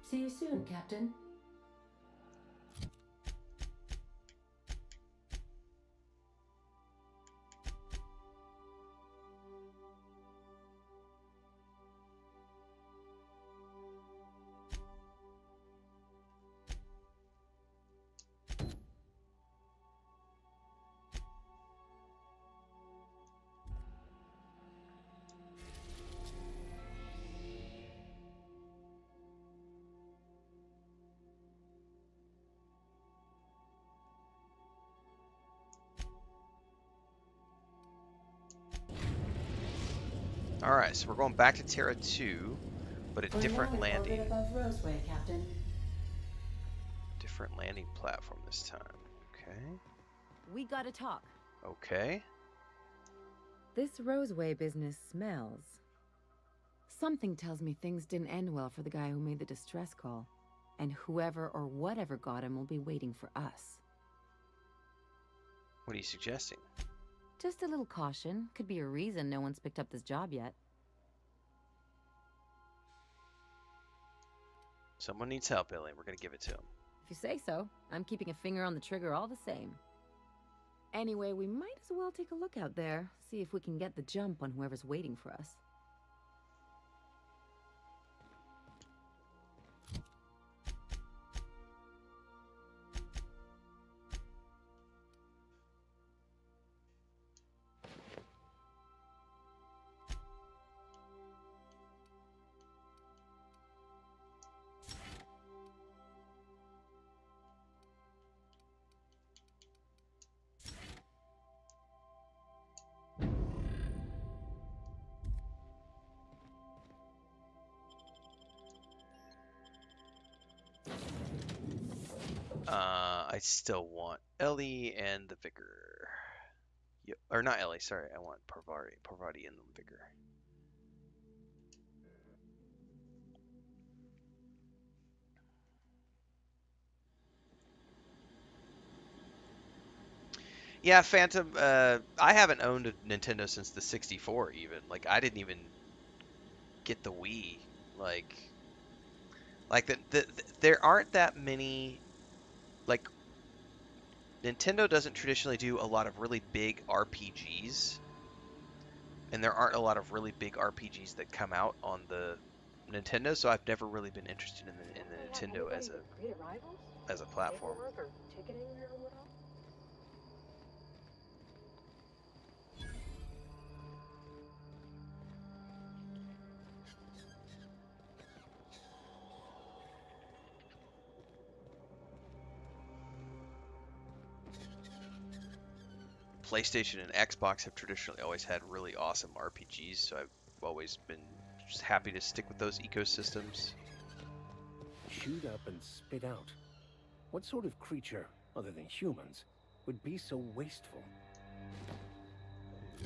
See you soon, Captain. Alright, so we're going back to Terra 2, but a We're different now in landing. orbit above Roseway, Captain. Different landing platform this time. Okay. We gotta talk. Okay. This Roseway business smells. Something tells me things didn't end well for the guy who made the distress call. And whoever or whatever got him will be waiting for us. What are you suggesting? Just a little caution. Could be a reason no one's picked up this job yet. Someone needs help, Billy. We're going to give it to him. If you say so. I'm keeping a finger on the trigger all the same. Anyway, we might as well take a look out there. See if we can get the jump on whoever's waiting for us. I still want Ellie and the Vicar. Or not Ellie, sorry. I want Parvati and the Vicar. Yeah, Phantom, I haven't owned a Nintendo since the 64 even. Like, I didn't even get the Wii. Like there aren't that many, like, Nintendo doesn't traditionally do a lot of really big RPGs, and there aren't a lot of really big RPGs that come out on the Nintendo, so I've never really been interested in the Nintendo as a platform. PlayStation and Xbox have traditionally always had really awesome RPGs, so I've always been just happy to stick with those ecosystems. Chewed up and spit out. What sort of creature, other than humans, would be so wasteful?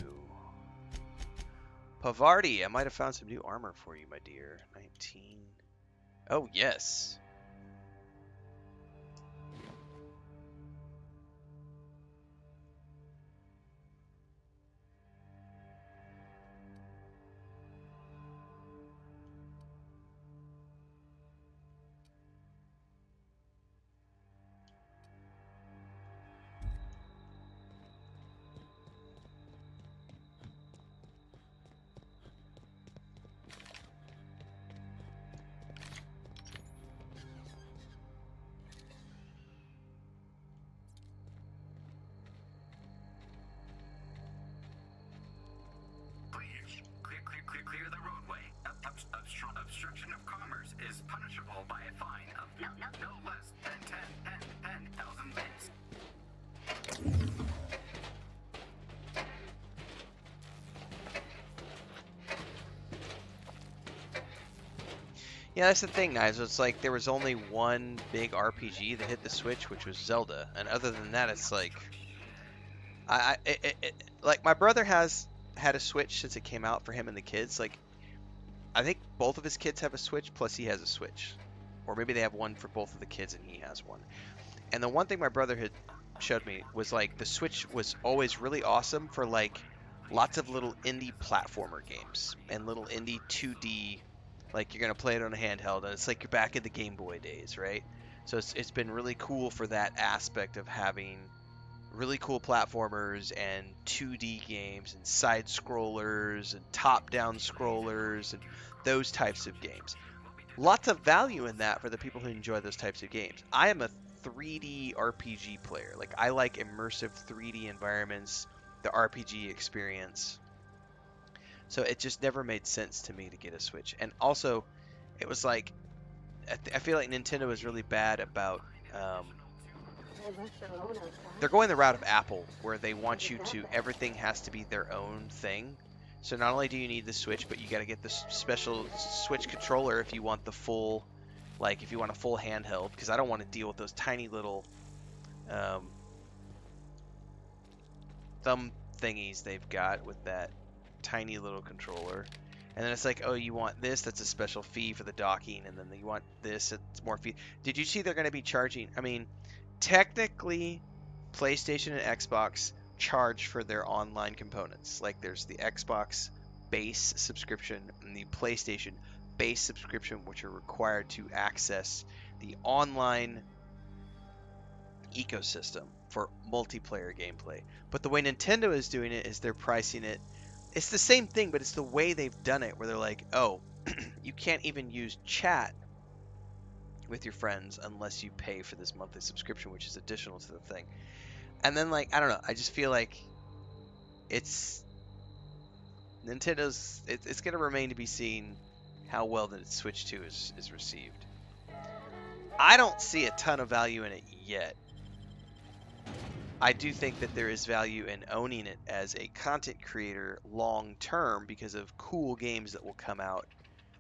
Ooh. Pavarti, I might have found some new armor for you, my dear. 19. Oh, yes. Yeah, that's the thing, guys. It's like there was only one big RPG that hit the Switch, which was Zelda, and other than that, it's like like my brother has had a Switch since it came out for him and the kids. Like I think both of his kids have a Switch, plus he has a Switch, or maybe they have one for both of the kids and he has one. And the one thing my brother had showed me was like the Switch was always really awesome for like lots of little indie platformer games and little indie 2D. Like you're gonna play it on a handheld, and it's like you're back in the Game Boy days, right? So it's been really cool for that aspect of having really cool platformers and 2D games and side scrollers and top-down scrollers and those types of games. Lots of value in that for the people who enjoy those types of games. I am a 3D RPG player. Like I like immersive 3D environments, the RPG experience. So it just never made sense to me to get a Switch. And also, it was like, I feel like Nintendo is really bad about, they're going the route of Apple, where they want you to, everything has to be their own thing. So not only do you need the Switch, but you got to get the special Switch controller if you want the full, like if you want a full handheld, because I don't want to deal with those tiny little thumb thingies they've got with that tiny little controller. And then it's like, oh, you want this, that's a special fee for the docking, and then you want this, it's more fee. Did you see they're going to be charging? I mean, technically, PlayStation and Xbox charge for their online components. Like there's the Xbox base subscription and the PlayStation base subscription, which are required to access the online ecosystem for multiplayer gameplay. But the way Nintendo is doing it is they're pricing it. It's the same thing, but it's the way they've done it, where they're like, oh, you can't even use chat with your friends unless you pay for this monthly subscription, which is additional to the thing. And then, like, I don't know, I just feel like it's Nintendo's, it's going to remain to be seen how well the Switch 2 is received. I don't see a ton of value in it yet. I do think that there is value in owning it as a content creator long term because of cool games that will come out,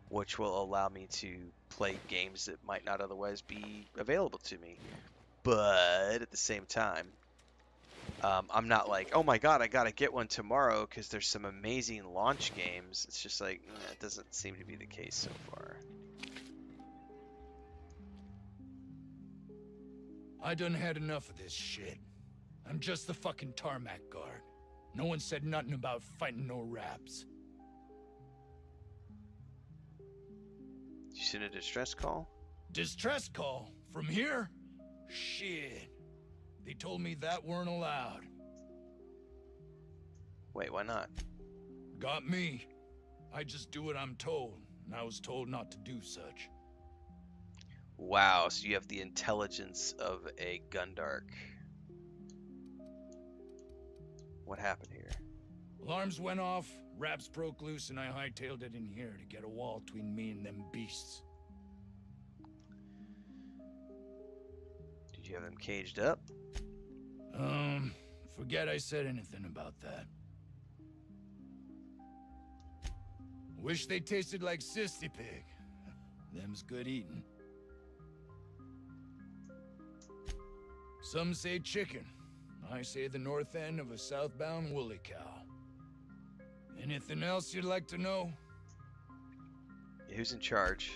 which will allow me to play games that might not otherwise be available to me. But at the same time, I'm not like, oh my god, I gotta get one tomorrow because there's some amazing launch games. It's just like, it doesn't seem to be the case so far. I done had enough of this shit. I'm just the fucking tarmac guard. No one said nothing about fighting no raps. Did you send a distress call? Distress call? From here? Shit. They told me that weren't allowed. Wait, why not? Got me. I just do what I'm told, and I was told not to do such. Wow, so you have the intelligence of a Gundark. What happened here? Alarms went off, raps broke loose, and I hightailed it in here to get a wall between me and them beasts. Did you have them caged up? Forget I said anything about that. Wish they tasted like Sissy Pig. Them's good eating. Some say chicken. I say the north end of a southbound woolly cow. Anything else you'd like to know? Who's in charge?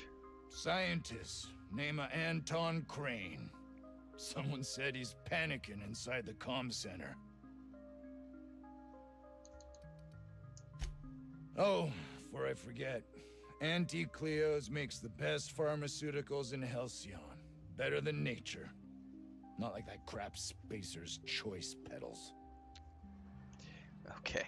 Scientist, name of Anton Crane. Someone said he's panicking inside the comm center. Oh, before I forget, Auntie Cleo's makes the best pharmaceuticals in Halcyon. Better than nature. Not like that crap Spacer's Choice pedals. Okay.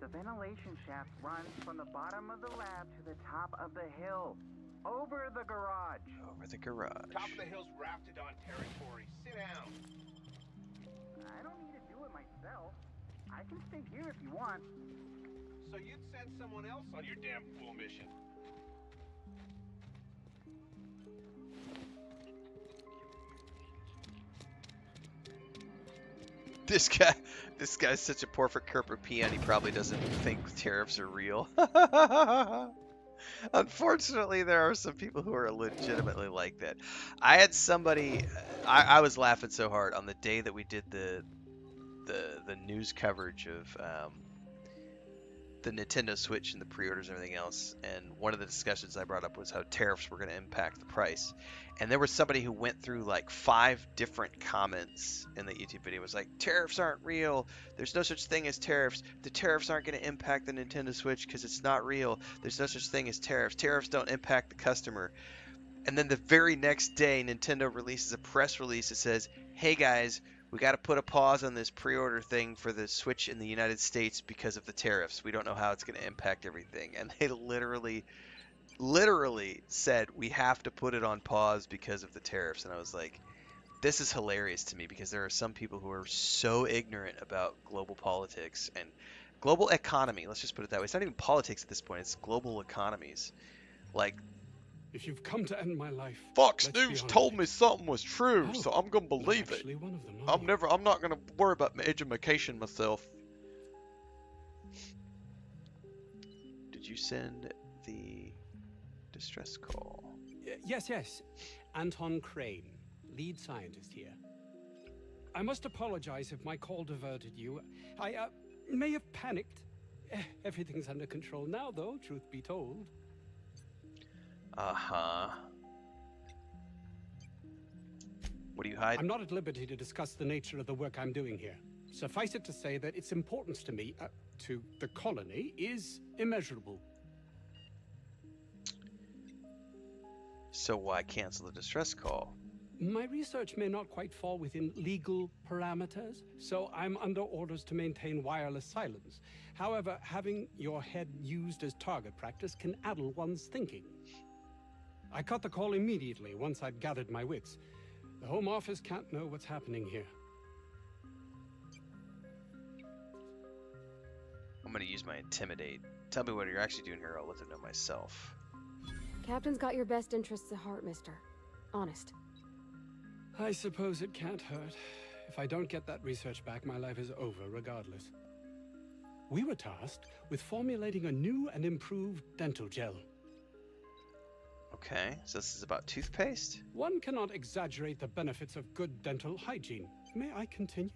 The ventilation shaft runs from the bottom of the lab to the top of the hill. Over the garage. Over the garage. Top of the hill's rafted on territory. Sit down. I don't need to do it myself. I can stay here if you want. So you'd send someone else on your damn fool mission. This guy's such a perfect corporate peon. He probably doesn't think tariffs are real. Unfortunately, there are some people who are legitimately like that. I had somebody. I was laughing so hard on the day that we did the news coverage of the Nintendo Switch and the pre-orders and everything else. And one of the discussions I brought up was how tariffs were going to impact the price. And there was somebody who went through like 5 different comments in the YouTube video. It was like, tariffs aren't real. There's no such thing as tariffs. The tariffs aren't going to impact the Nintendo Switch because it's not real. There's no such thing as tariffs. Tariffs don't impact the customer. And then the very next day, Nintendo releases a press release that says, hey guys, we got to put a pause on this pre-order thing for the Switch in the United States because of the tariffs. We don't know how it's going to impact everything. And they literally said, we have to put it on pause because of the tariffs. And I was like, this is hilarious to me because there are some people who are so ignorant about global politics and global economy. Let's just put it that way. It's not even politics at this point. It's global economies. Like, if you've come to end my life, Fox News told me something was true, so I'm gonna believe it. One of them, I'm not gonna worry about my education myself. Did you send the distress call? Yes. Anton Crane, lead scientist here. I must apologize if my call diverted you. I may have panicked. Everything's under control now, though, truth be told. Uh-huh. What do you hide? I'm not at liberty to discuss the nature of the work I'm doing here. Suffice it to say that its importance to me, to the colony, is immeasurable. So why cancel the distress call? My research may not quite fall within legal parameters, so I'm under orders to maintain wireless silence. However, having your head used as target practice can addle one's thinking. I cut the call immediately once I'd gathered my wits. The Home Office can't know what's happening here. I'm gonna use my intimidate. Tell me what you're actually doing here. I'll let them know myself. Captain's got your best interests at heart, mister. Honest. I suppose it can't hurt. If I don't get that research back, my life is over regardless. We were tasked with formulating a new and improved dental gel. Okay, so this is about toothpaste? One cannot exaggerate the benefits of good dental hygiene. May I continue?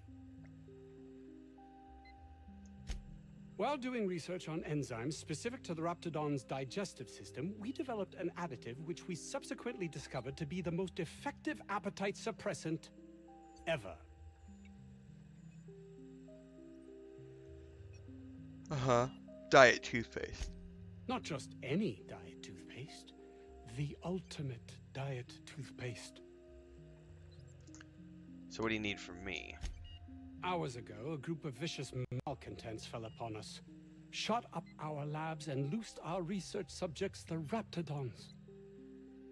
While doing research on enzymes specific to the Raptidon's digestive system, we developed an additive which we subsequently discovered to be the most effective appetite suppressant ever. Uh-huh. Diet toothpaste. Not just any diet toothpaste. The ultimate diet toothpaste. So what do you need from me? Hours ago, a group of vicious malcontents fell upon us, shot up our labs and loosed our research subjects, the Raptidons.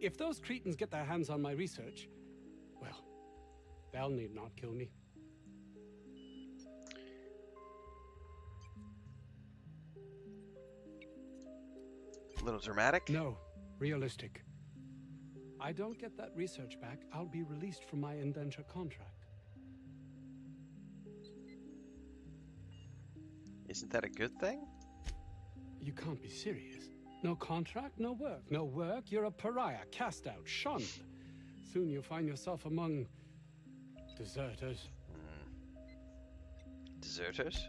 If those cretins get their hands on my research, well, they'll need not kill me. A little dramatic? No. Realistic. I don't get that research back, I'll be released from my indenture contract. Isn't that a good thing? You can't be serious. No contract, no work. No work, you're a pariah, cast out, shunned. Soon you'll find yourself among deserters. Deserters?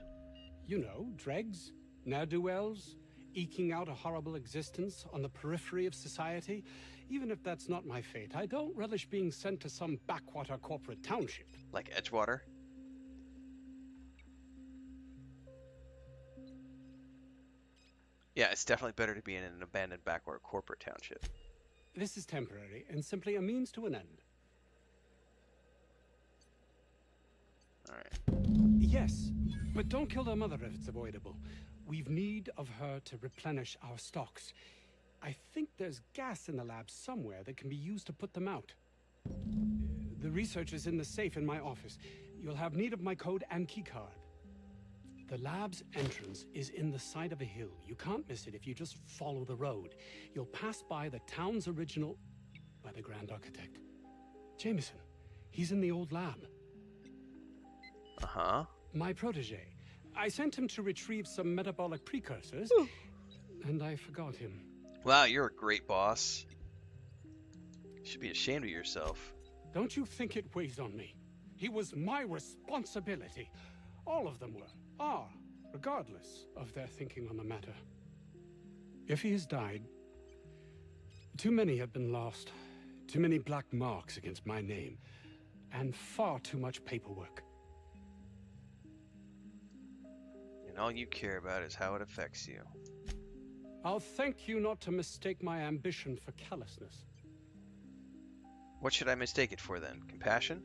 You know, dregs, ne'er-do-wells, eking out a horrible existence on the periphery of society. Even if that's not my fate, I don't relish being sent to some backwater corporate township. Like Edgewater? Yeah, it's definitely better to be in an abandoned backwater corporate township. This is temporary and simply a means to an end. Alright. Yes, but don't kill their mother if it's avoidable. We've need of her to replenish our stocks. I think there's gas in the lab somewhere that can be used to put them out. The research is in the safe in my office. You'll have need of my code and keycard. The lab's entrance is in the side of a hill. You can't miss it if you just follow the road. You'll pass by the town's original... by the Grand Architect. Jameson. He's in the old lab. Uh-huh. My protege. I sent him to retrieve some metabolic precursors, and I forgot him. Wow, you're a great boss. You should be ashamed of yourself. Don't you think it weighs on me? He was my responsibility. All of them are, regardless of their thinking on the matter. If he has died, too many have been lost. Too many black marks against my name, and far too much paperwork. And all you care about is how it affects you. I'll thank you not to mistake my ambition for callousness. What should I mistake it for then? Compassion?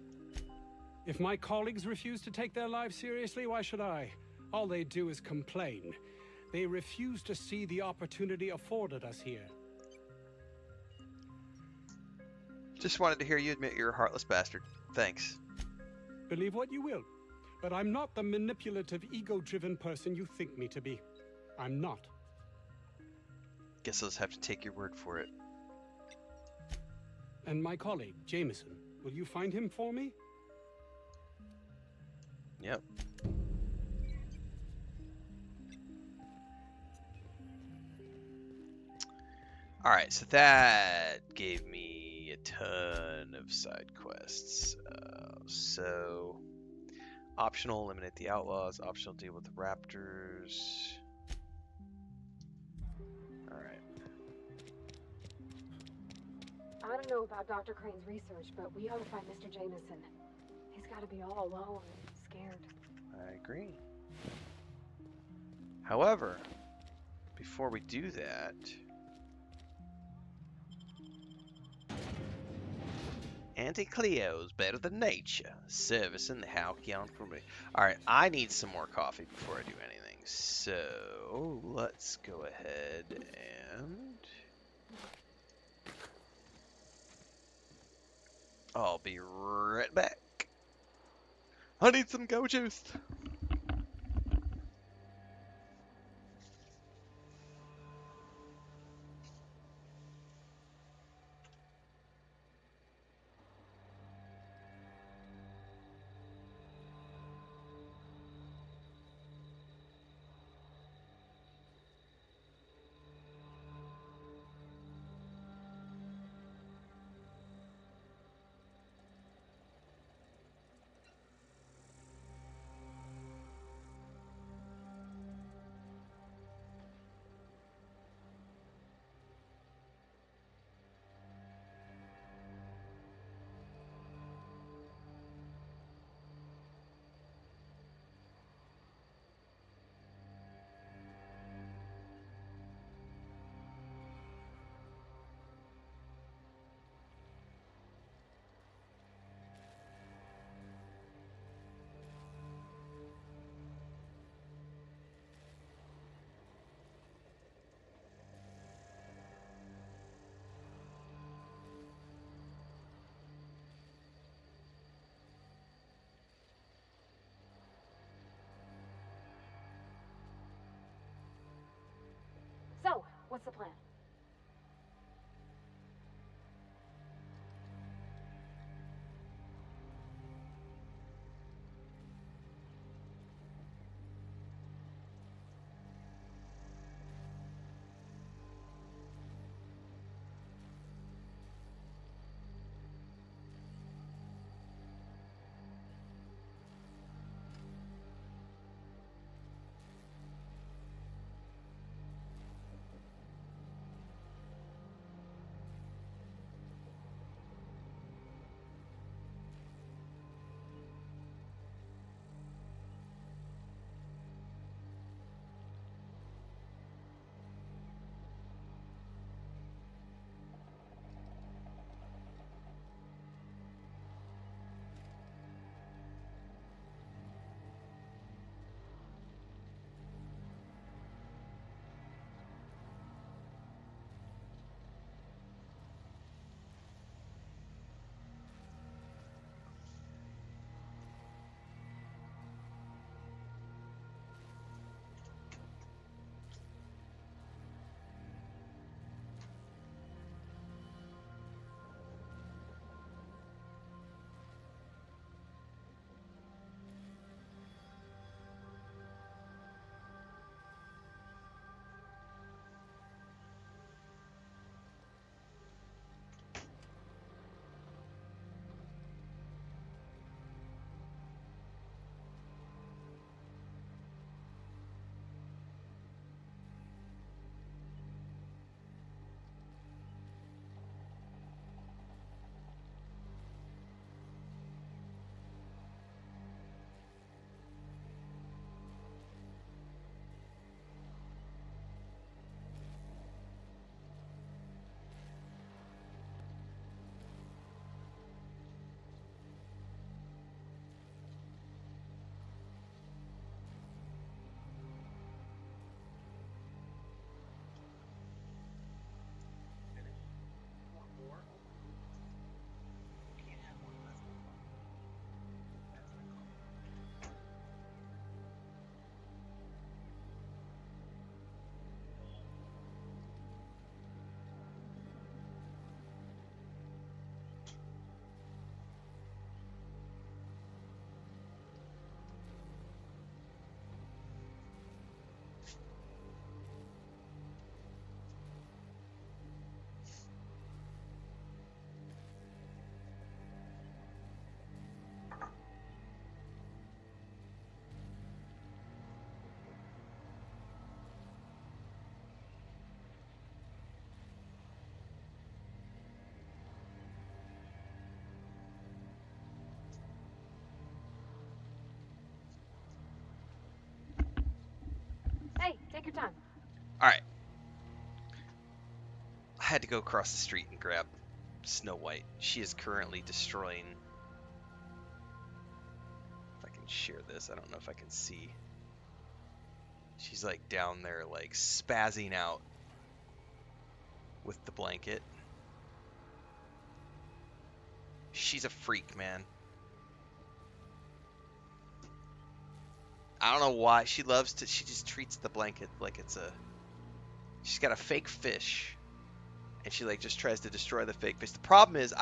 If my colleagues refuse to take their lives seriously, why should I? All they do is complain. They refuse to see the opportunity afforded us here. Just wanted to hear you admit you're a heartless bastard. Thanks. Believe what you will, but I'm not the manipulative, ego-driven person you think me to be. I'm not. Guess I'll just have to take your word for it. And my colleague, Jameson, will you find him for me? Yep. Alright, so that gave me a ton of side quests. So, optional, eliminate the outlaws. Optional, deal with the raptors. Alright. I don't know about Dr. Crane's research, but we ought to find Mr. Jameson. He's got to be all alone and scared. I agree. However, before we do that... Anti-Cleo's better than nature. Servicing the Halcyon for me. Alright, I need some more coffee before I do anything. So, let's go ahead and... I'll be right back. I need some go juice. So, what's the plan? Hey, take your time. Alright. I had to go across the street and grab Snow White. She is currently destroying... If I can share this, I don't know if I can see. She's like down there like spazzing out with the blanket. She's a freak, man. I don't know why. She loves to... She just treats the blanket like it's a... She's got a fake fish. And she like just tries to destroy the fake fish. The problem is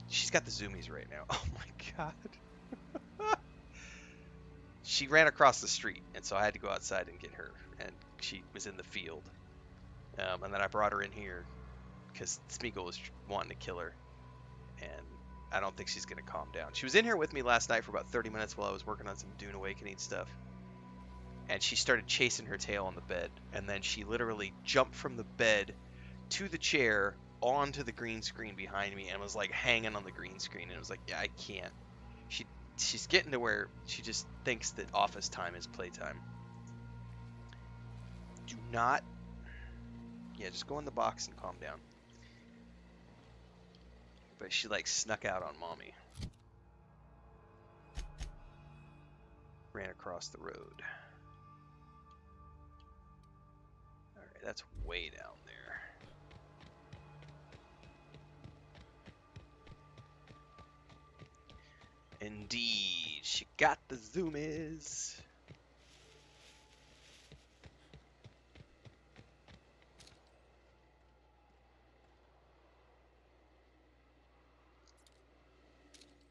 she's got the zoomies right now. Oh my god. She ran across the street, and so I had to go outside and get her. And she was in the field. And then I brought her in here because Smeagol was wanting to kill her. And I don't think she's going to calm down. She was in here with me last night for about 30 minutes while I was working on some Dune Awakening stuff. And she started chasing her tail on the bed. And then she literally jumped from the bed to the chair onto the green screen behind me and was like hanging on the green screen. And it was like, yeah, I can't. She's getting to where she just thinks that office time is playtime. Do not... Yeah, just go in the box and calm down. But she like snuck out on mommy. Ran across the road. Alright, that's way down there. Indeed, she got the zoomies.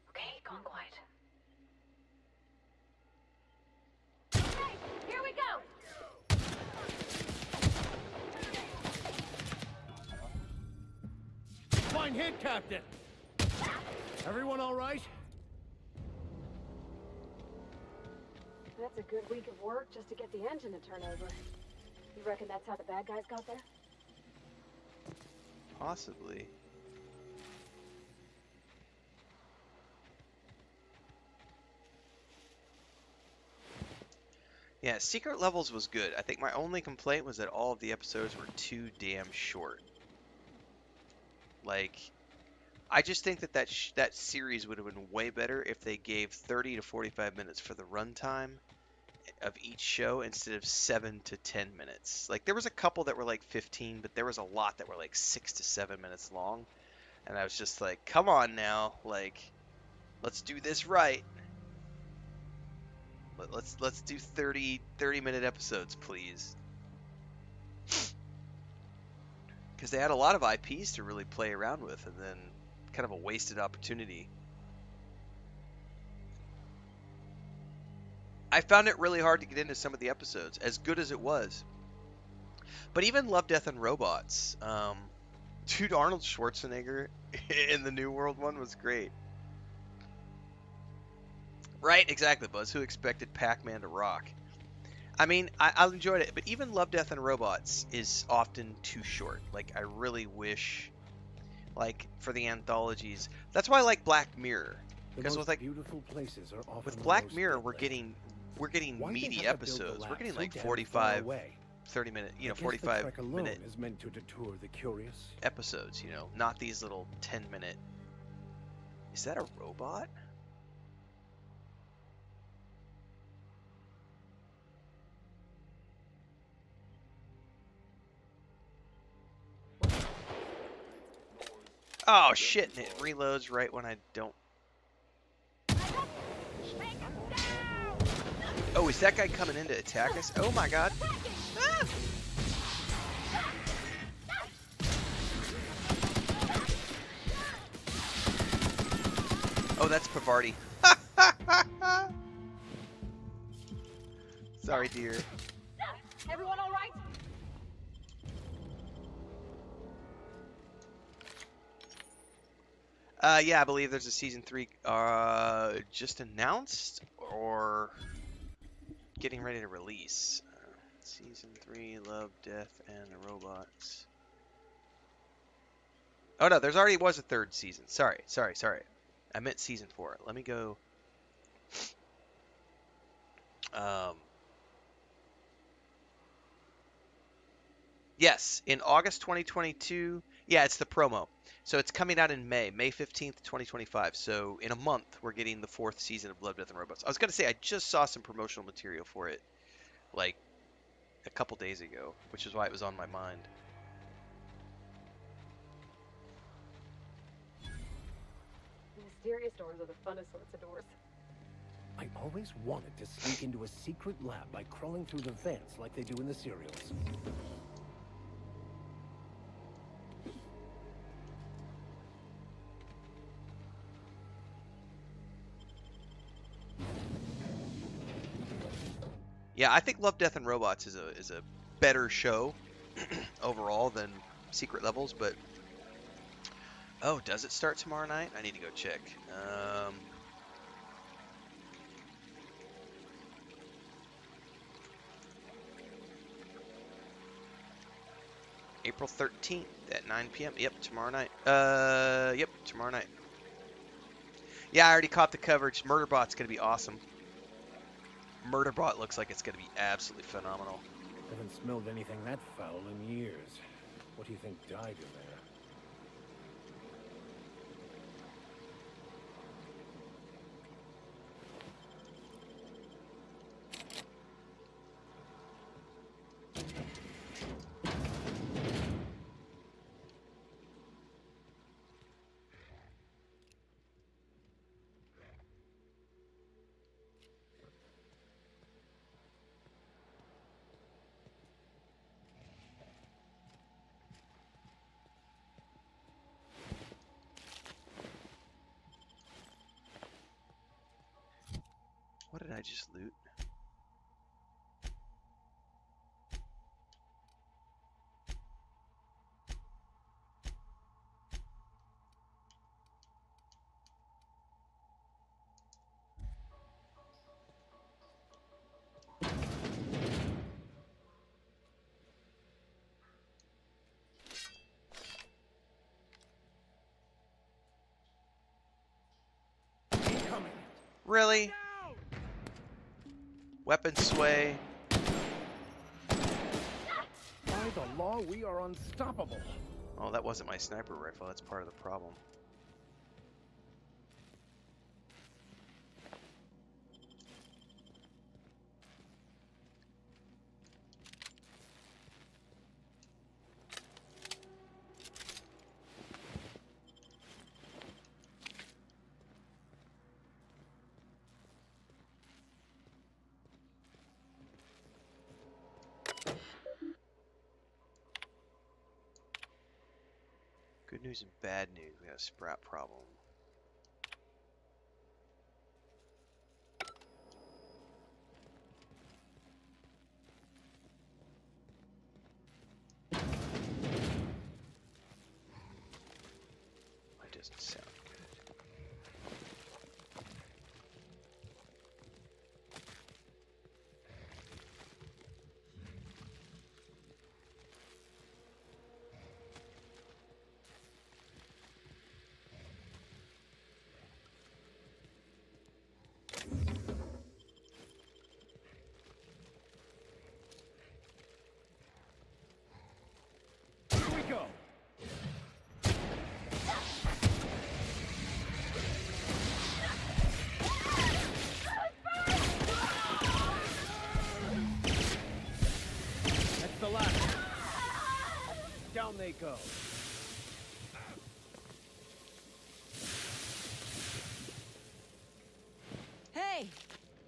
Okay, gone quiet. Hey, here we go! Fine hit, Captain. Everyone all right? That's a good week of work just to get the engine to turn over. You reckon that's how the bad guys got there? Possibly. Yeah, Secret Levels was good. I think my only complaint was that all of the episodes were too damn short. Like, I just think that that series would have been way better if they gave 30 to 45 minutes for the runtime of each show instead of 7 to 10 minutes. Like, there was a couple that were like 15, but there was a lot that were like 6 to 7 minutes long. And I was just like, come on now, like, let's do this right. Let's do 30-minute episodes, please. Because they had a lot of IPs to really play around with, and then kind of a wasted opportunity. I found it really hard to get into some of the episodes, as good as it was. But even Love, Death, and Robots, dude, Arnold Schwarzenegger in the New World one was great. Right, exactly, Buzz. Who expected Pac-Man to rock? I mean, I enjoyed it, but even Love, Death, and Robots is often too short. Like, I really wish, like, for the anthologies. That's why I like Black Mirror. Because with, like, beautiful places are often with Black the Mirror, most we're getting Why meaty they have to build the episodes. We're lab getting so like damn 45, far away? 30-minute, I guess the 45 trek alone minute is meant to deter the curious. episodes, not these little 10-minute. Is that a robot? Oh shit, and it reloads right when I don't. Oh, is that guy coming in to attack us? Oh my god. Ah! Oh, that's Pavarti. Sorry, dear. Everyone all right? Yeah, I believe there's a season 3 just announced or getting ready to release. Season 3, Love, Death, and the Robots. Oh no, there's already was a third season. Sorry. I meant season 4. Let me go. Yes, in August 2022. Yeah, it's the promo. So it's coming out in May 15th, 2025. So in a month, we're getting the 4th season of Love, Death, and Robots. I was going to say, I just saw some promotional material for it, like, a couple days ago, which is why it was on my mind. Mysterious doors are the funnest sorts of doors. I always wanted to sneak into a secret lab by crawling through the vents like they do in the serials. Yeah, I think Love, Death, and Robots is a better show overall than Secret Levels, but oh, does it start tomorrow night? I need to go check. April 13th at 9 p.m. Yep, tomorrow night. Yep, tomorrow night. Yeah, I already caught the coverage. Murderbot's gonna be awesome. Murderbot looks like it's gonna be absolutely phenomenal. Haven't smelled anything that foul in years. What do you think died in there? What did I just loot? Really? Weapon sway. By the law, we are unstoppable. Oh, that wasn't my sniper rifle. That's part of the problem. Good news and bad news. We got a sprout problem. That doesn't sound good. Here we go. That's the last. Down they go. Hey!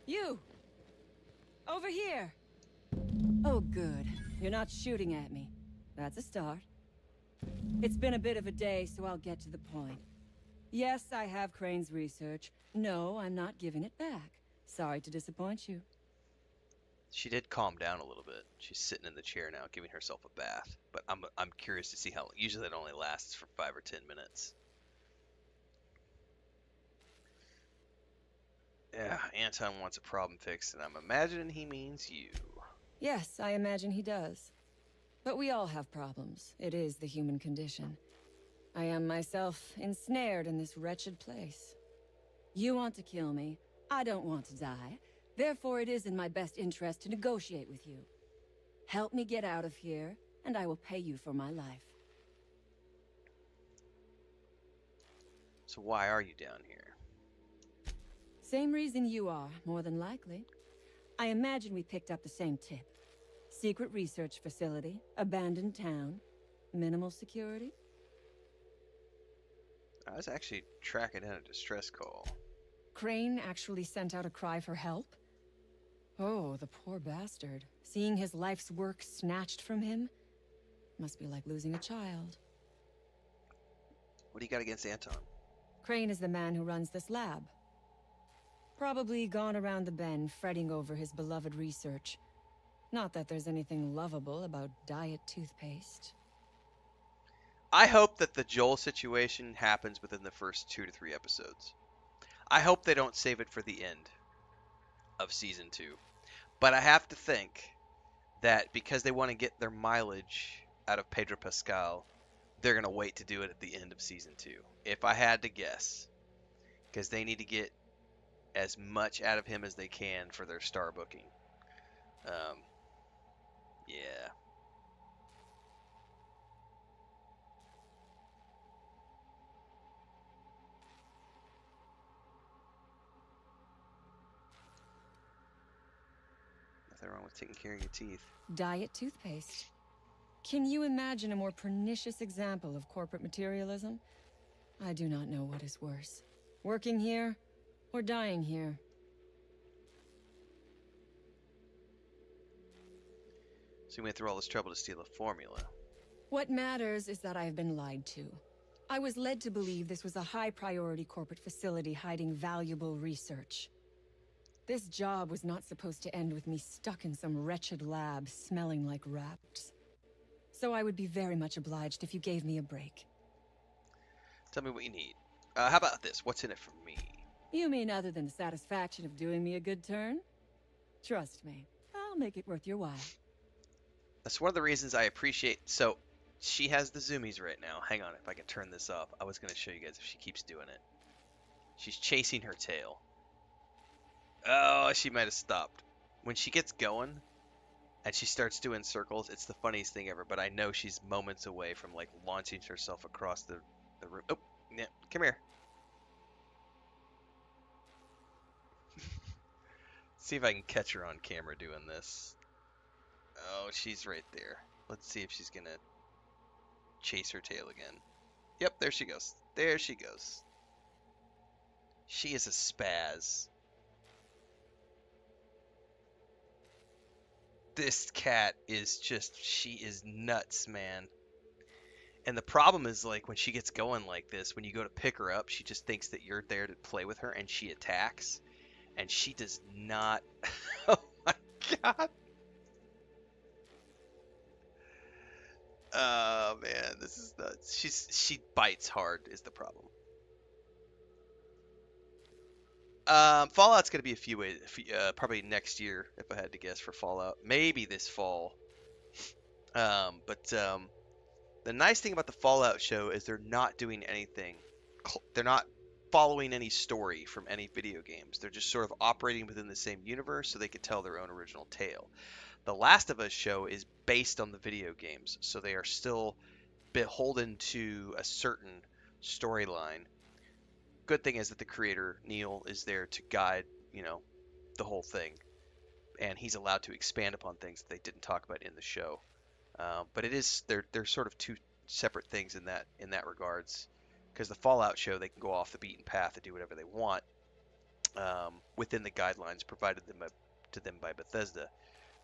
You! Over here! Oh, good. You're not shooting at me. That's a start. It's been a bit of a day, so I'll get to the point. Yes, I have Crane's research. No, I'm not giving it back. Sorry to disappoint you. She did calm down a little bit. She's sitting in the chair now, giving herself a bath. But I'm curious to see how. Usually that only lasts for 5 or 10 minutes. Yeah, Anton wants a problem fixed, and I'm imagining he means you. Yes, I imagine he does. But we all have problems. It is the human condition. I am myself ensnared in this wretched place. You want to kill me. I don't want to die. Therefore, it is in my best interest to negotiate with you. Help me get out of here, and I will pay you for my life. So why are you down here? Same reason you are, more than likely. I imagine we picked up the same tip. Secret research facility, abandoned town, minimal security. I was actually tracking down a distress call. Crane actually sent out a cry for help? Oh, the poor bastard. Seeing his life's work snatched from him must be like losing a child. What do you got against Anton? Crane is the man who runs this lab. Probably gone around the bend fretting over his beloved research. Not that there's anything lovable about diet toothpaste. I hope that the Joel situation happens within the first 2 to 3 episodes. I hope they don't save it for the end of season 2. But I have to think that because they want to get their mileage out of Pedro Pascal, they're going to wait to do it at the end of season 2. If I had to guess. Because they need to get as much out of him as they can for their star booking. Yeah. Nothing wrong with taking care of your teeth. Diet toothpaste. Can you imagine a more pernicious example of corporate materialism? I do not know what is worse. Working here, or dying here. So you went through all this trouble to steal a formula. What matters is that I have been lied to. I was led to believe this was a high-priority corporate facility hiding valuable research. This job was not supposed to end with me stuck in some wretched lab smelling like rats. So I would be very much obliged if you gave me a break. Tell me what you need. How about this? What's in it for me? You mean other than the satisfaction of doing me a good turn? Trust me, I'll make it worth your while. That's one of the reasons I appreciate... So, she has the zoomies right now. Hang on, if I can turn this off. I was going to show you guys if she keeps doing it. She's chasing her tail. Oh, she might have stopped. When she gets going and she starts doing circles, it's the funniest thing ever. But I know she's moments away from, like, launching herself across the room. Oh, yeah, come here. See if I can catch her on camera doing this. Oh, she's right there. Let's see if she's going to chase her tail again. Yep, there she goes. There she goes. She is a spaz. This cat is just, she is nuts, man. And the problem is, like, when she gets going like this, when you go to pick her up, she just thinks that you're there to play with her, and she attacks. And she does not... Oh, my God. Oh, man, this is nuts. She bites hard is the problem. Fallout's going to be a few ways, probably next year, if I had to guess, for Fallout. Maybe this fall. But the nice thing about the Fallout show is they're not doing anything. They're not following any story from any video games. They're just sort of operating within the same universe so they could tell their own original tale. The Last of Us show is based on the video games, so they are still beholden to a certain storyline. Good thing is that the creator, Neil, is there to guide, the whole thing. And he's allowed to expand upon things that they didn't talk about in the show. But they're sort of two separate things in that regards. Because the Fallout show, they can go off the beaten path and do whatever they want within the guidelines provided to them by Bethesda.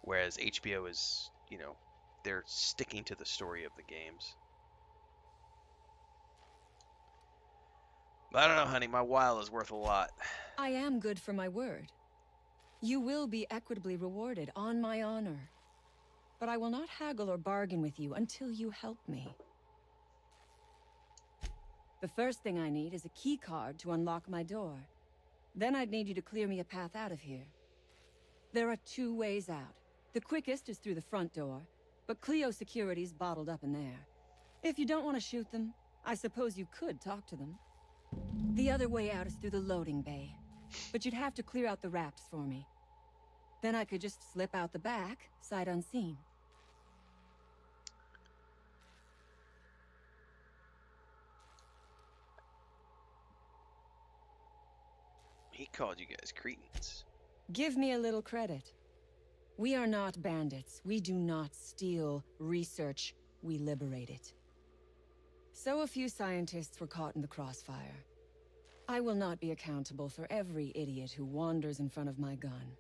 Whereas HBO is, they're sticking to the story of the games. I don't know, honey. My while is worth a lot. I am good for my word. You will be equitably rewarded, on my honor. But I will not haggle or bargain with you until you help me. The first thing I need is a key card to unlock my door. Then I'd need you to clear me a path out of here. There are 2 ways out. The quickest is through the front door, but Cleo Security's bottled up in there. If you don't want to shoot them, I suppose you could talk to them. The other way out is through the loading bay, but you'd have to clear out the wraps for me. Then I could just slip out the back, sight unseen. He called you guys cretins. Give me a little credit. We are not bandits. We do not steal research. We liberate it. So a few scientists were caught in the crossfire. I will not be accountable for every idiot who wanders in front of my gun.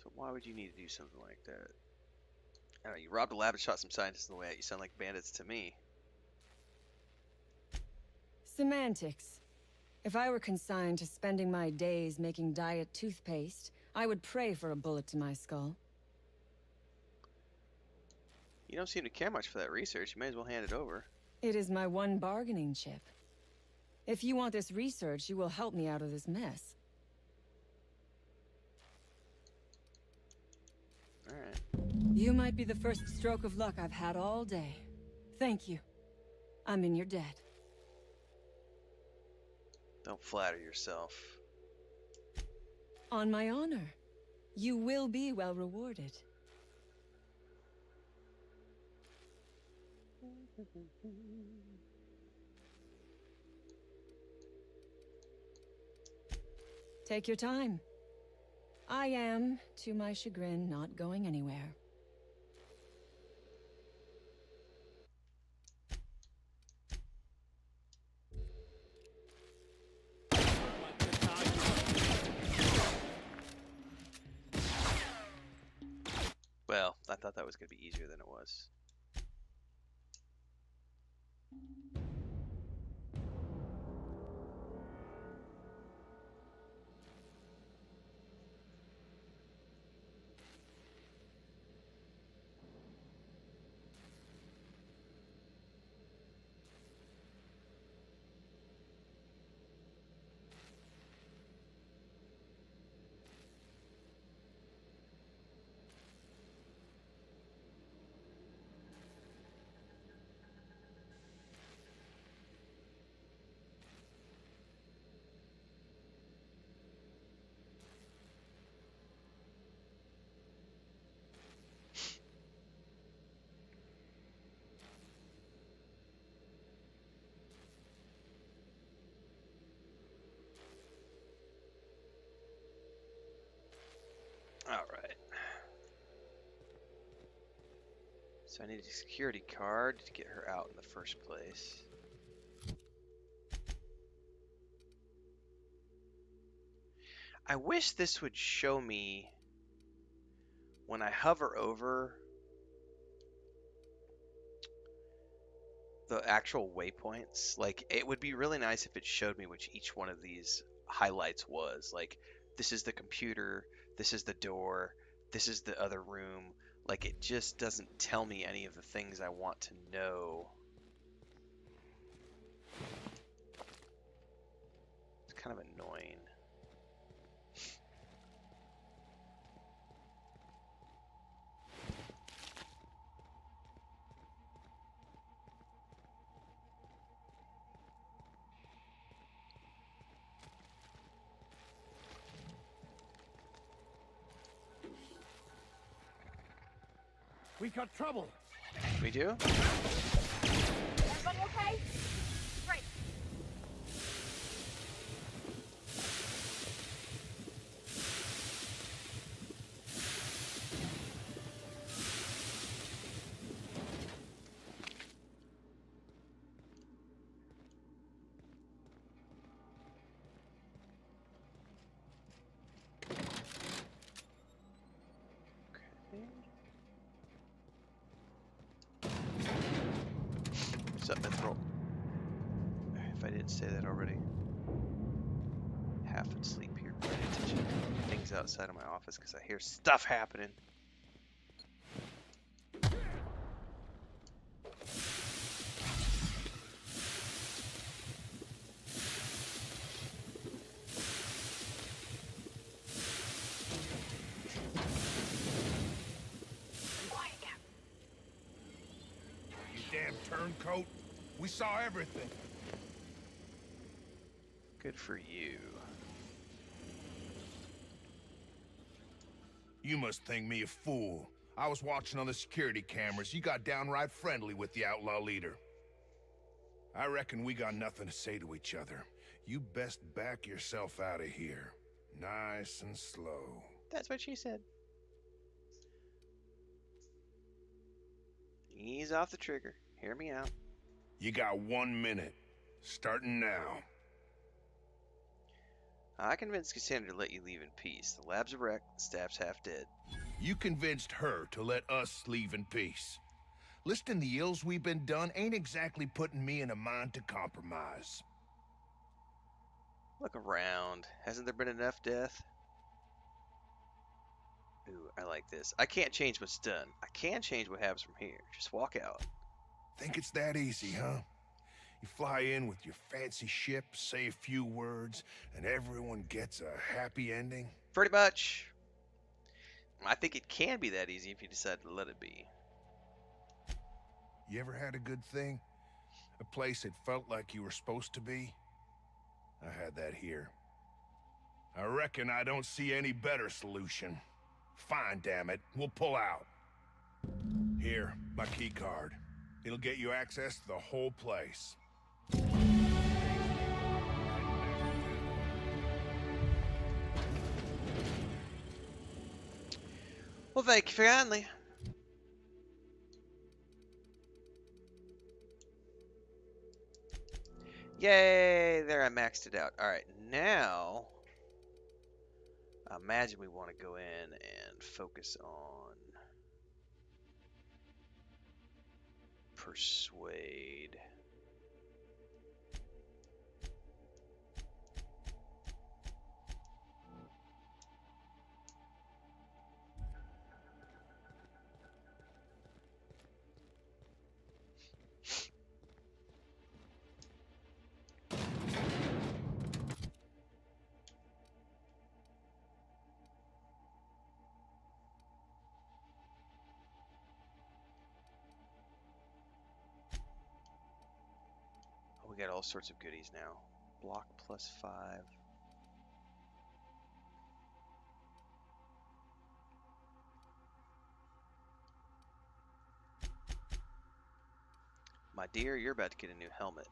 So why would you need to do something like that? I don't know, you robbed a lab and shot some scientists on the way out. You sound like bandits to me. Semantics. If I were consigned to spending my days making diet toothpaste, I would pray for a bullet to my skull. You don't seem to care much for that research. You may as well hand it over. It is my one bargaining chip. If you want this research, you will help me out of this mess. Alright. You might be the first stroke of luck I've had all day. Thank you. I'm in your debt. Don't flatter yourself. On my honor. You will be well rewarded. Take your time. I am, to my chagrin, not going anywhere. Well, I thought that was going to be easier than it was. Alright. So I need a security card to get her out in the first place. I wish this would show me when I hover over the actual waypoints. Like, it would be really nice if it showed me which each one of these highlights was. Like, this is the computer, this is the door, this is the other room. Like, it just doesn't tell me any of the things I want to know. It's kind of annoying. We got trouble. We do? Everybody okay? Right. What's up, Mithril? If I didn't say that already. Half asleep here, paying attention to things outside of my office because I hear stuff happening. You damn turncoat. We saw everything. Good for you. You must think me a fool. I was watching on the security cameras. You got downright friendly with the outlaw leader. I reckon we got nothing to say to each other. You best back yourself out of here. Nice and slow. That's what she said. Ease off the trigger. Hear me out. You got 1 minute. Starting now. I convinced Cassandra to let you leave in peace. The lab's a wreck, the staff's half dead. You convinced her to let us leave in peace. Listing the ills we've been done ain't exactly putting me in a mind to compromise. Look around. Hasn't there been enough death? Ooh, I like this. I can't change what's done. I can change what happens from here. Just walk out. Think it's that easy, huh? You fly in with your fancy ship, say a few words, and everyone gets a happy ending? Pretty much. I think it can be that easy if you decide to let it be. You ever had a good thing? A place that felt like you were supposed to be? I had that here. I reckon I don't see any better solution. Fine, damn it. We'll pull out. Here, my key card. It'll get you access to the whole place. Well, thank you for kindly. Yay! There, I maxed it out. Alright, now I imagine we want to go in and focus on persuade. We got all sorts of goodies now. Block +5. My dear, you're about to get a new helmet.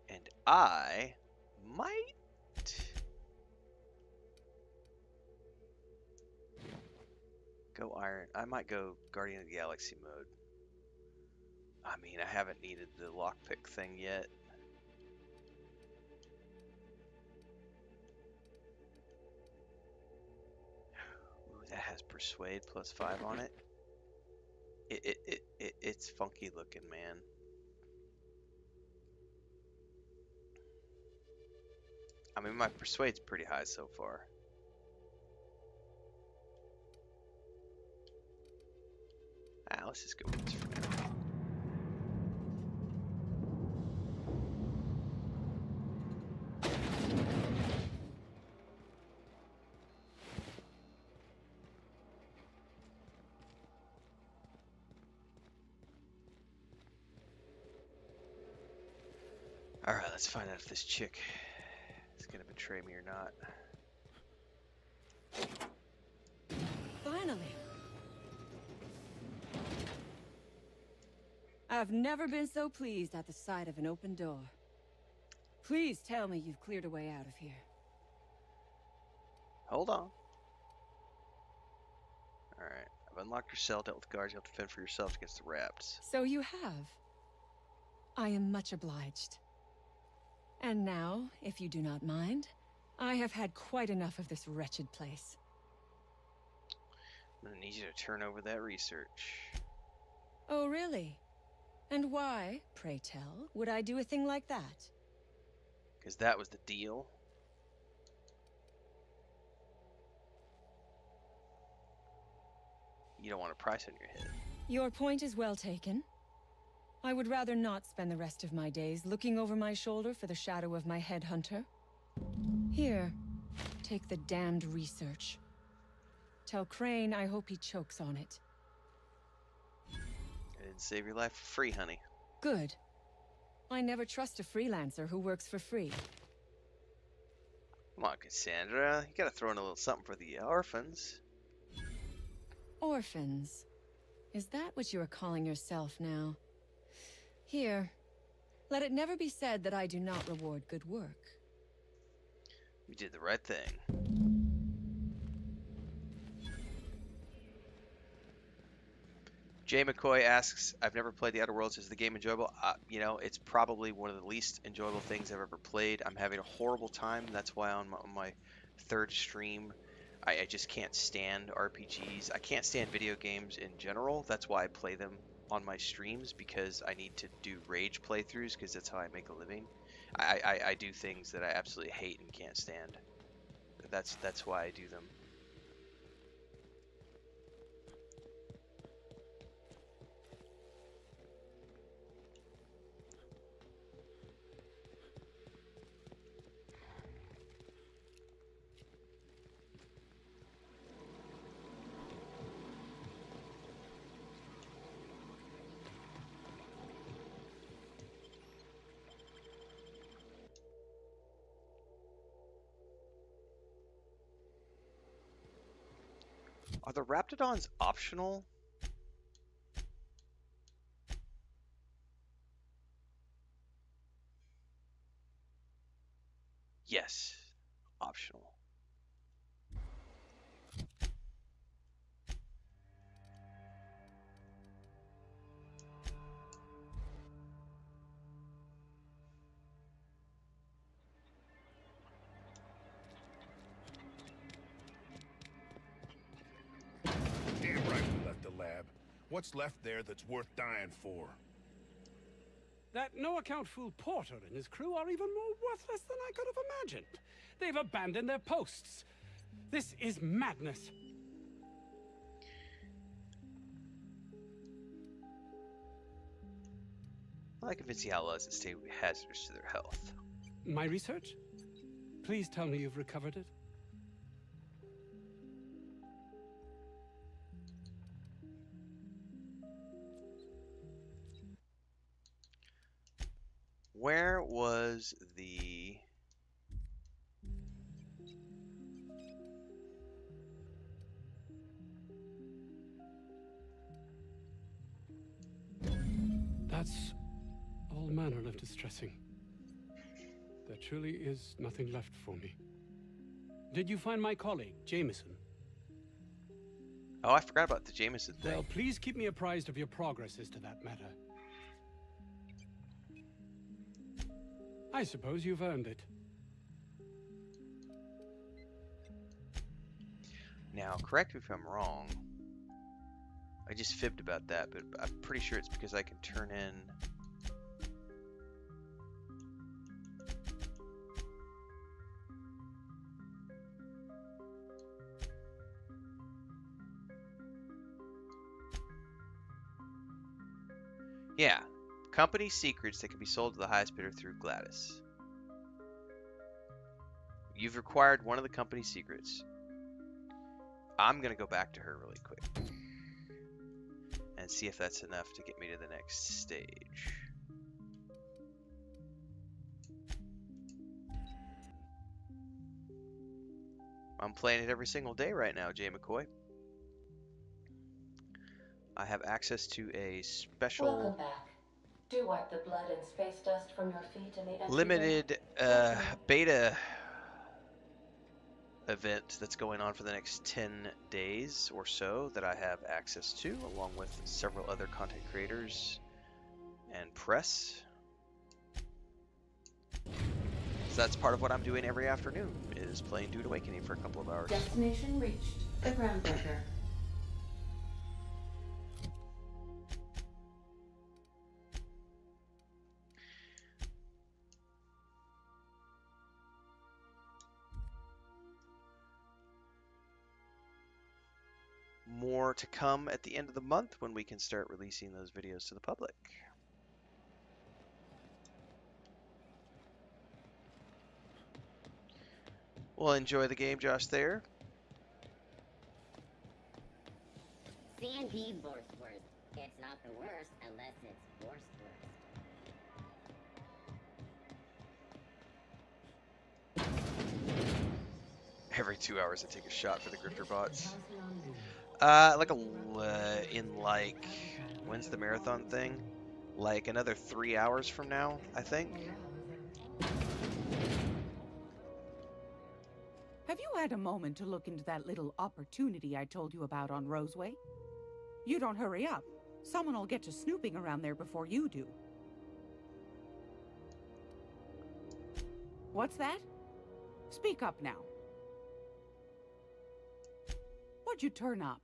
And I might go Iron. I might go Guardian of the Galaxy mode. I mean, I haven't needed the lockpick thing yet. Ooh, that has Persuade +5 on it. It's funky looking, man. I mean, my Persuade's pretty high so far. Let's just go with this for now. Alright, let's find out if this chick is gonna betray me or not. Finally. I've never been so pleased at the sight of an open door. Please tell me you've cleared a way out of here. Hold on. Alright, I've unlocked your cell, dealt with guards, you have to fend for yourself against the raps. So you have. I am much obliged. And now, if you do not mind, I have had quite enough of this wretched place. I'm gonna need you to turn over that research. Oh, really? And why, pray tell, would I do a thing like that? Because that was the deal. You don't want a price on your head. Your point is well taken. I would rather not spend the rest of my days looking over my shoulder for the shadow of my headhunter. Here, take the damned research. Tell Crane I hope he chokes on it. I didn't save your life for free, honey. Good. I never trust a freelancer who works for free. Come on, Cassandra. You gotta throw in a little something for the orphans. Orphans. Is that what you are calling yourself now? Here. Let it never be said that I do not reward good work. We did the right thing. Jay McCoy asks, I've never played The Outer Worlds. Is the game enjoyable? You know, it's probably one of the least enjoyable things I've ever played. I'm having a horrible time. That's why on my third stream, I just can't stand RPGs. I can't stand video games in general. That's why I play them on my streams, because I need to do rage playthroughs, because that's how I make a living. I do things that I absolutely hate and can't stand. That's why I do them. Are the Raptidons optional? Yes, optional. Damn right we left the lab. What's left there that's worth dying for? That no-account fool Porter and his crew are even more worthless than I could have imagined. They've abandoned their posts. This is madness. I like convincing outlaws that stay would be hazardous to their health. My research? Please tell me you've recovered it. Where was the... That's all manner of distressing. There truly is nothing left for me. Did you find my colleague, Jameson? Oh, I forgot about the Jameson thing. Well, please keep me apprised of your progress as to that matter. I suppose you've earned it. Now, correct me if I'm wrong. I just fibbed about that, but I'm pretty sure it's because I can turn in... Yeah, company secrets that can be sold to the highest bidder through Gladys. You've acquired one of the company secrets. I'm going to go back to her really quick and see if that's enough to get me to the next stage. I'm playing it every single day right now, Jay McCoy. I have access to a special... Welcome back. Do wipe the blood and space dust from your feet in the empty limited beta event that's going on for the next 10 days or so that I have access to, along with several other content creators and press. So that's part of what I'm doing every afternoon, is playing Dude Awakening for a couple of hours. Destination reached. The Groundbreaker. More to come at the end of the month when we can start releasing those videos to the public. Well, enjoy the game, Josh, there. C&D Borstworth. It's not the worst unless it's Borstworth. Every 2 hours I take a shot for the grifter bots. In like, when's the marathon thing? Like another 3 hours from now, I think. Have you had a moment to look into that little opportunity I told you about on Roseway? You don't hurry up. Someone will get to snooping around there before you do. What's that? Speak up now. What'd you turn up?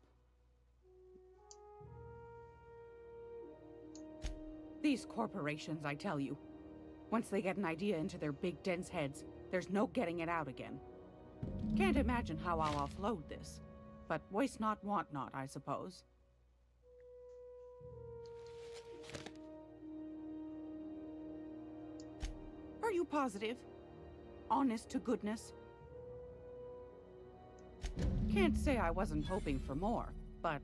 These corporations, I tell you. Once they get an idea into their big dense heads, there's no getting it out again. Can't imagine how I'll offload this. But waste not, want not, I suppose. Are you positive? Honest to goodness? Can't say I wasn't hoping for more, but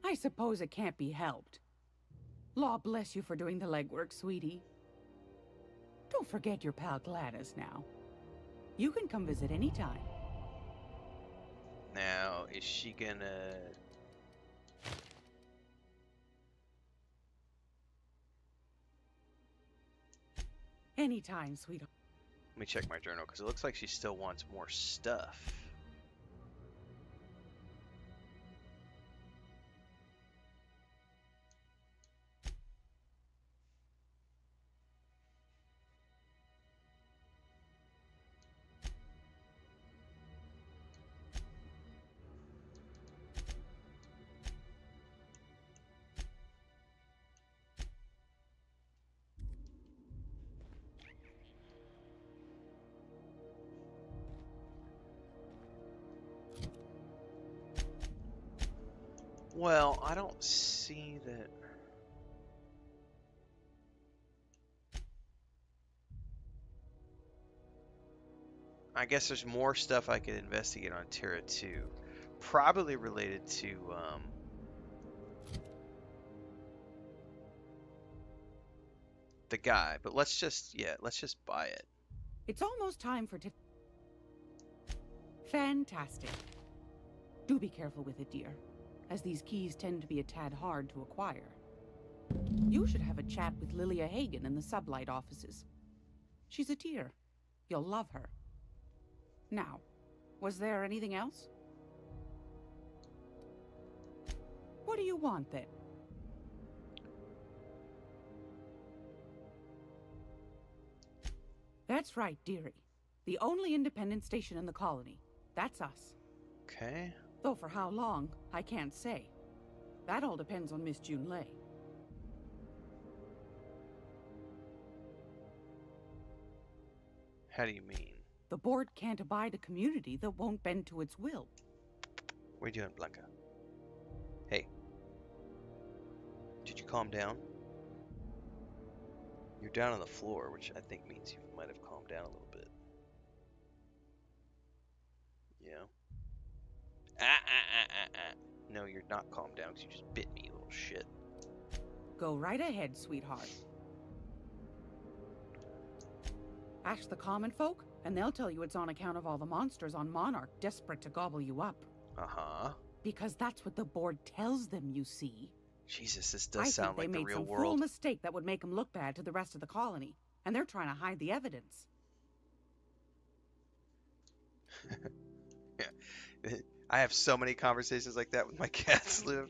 I suppose it can't be helped. Law bless you for doing the legwork, sweetie. Don't forget your pal Gladys now. You can come visit anytime. Now, is she gonna... Anytime, sweetheart. Let me check my journal, because it looks like she still wants more stuff. Well, I don't see that. I guess there's more stuff I could investigate on Terra 2. Probably related to, the guy. But let's just buy it. It's almost time for Fantastic. Do be careful with it, dear, as these keys tend to be a tad hard to acquire. You should have a chat with Lilia Hagen in the Sublight offices. She's a dear. You'll love her. Now, was there anything else? What do you want, then? That's right, dearie. The only independent station in the colony. That's us. Okay. Though for how long, I can't say. That all depends on Miss June Lay. How do you mean? The board can't abide a community that won't bend to its will. What are you doing, Blanca? Hey. Did you calm down? You're down on the floor, which I think means you might have calmed down a little bit. Yeah. No, you're not calmed down because you just bit me, you little shit. Go right ahead, sweetheart. Ask the common folk, and they'll tell you it's on account of all the monsters on Monarch desperate to gobble you up. Uh-huh. Because that's what the board tells them, you see. Jesus, this does sound like the real world. I think they made some fool mistake that would make them look bad to the rest of the colony, and they're trying to hide the evidence. Yeah. I have so many conversations like that with my cats, Liv.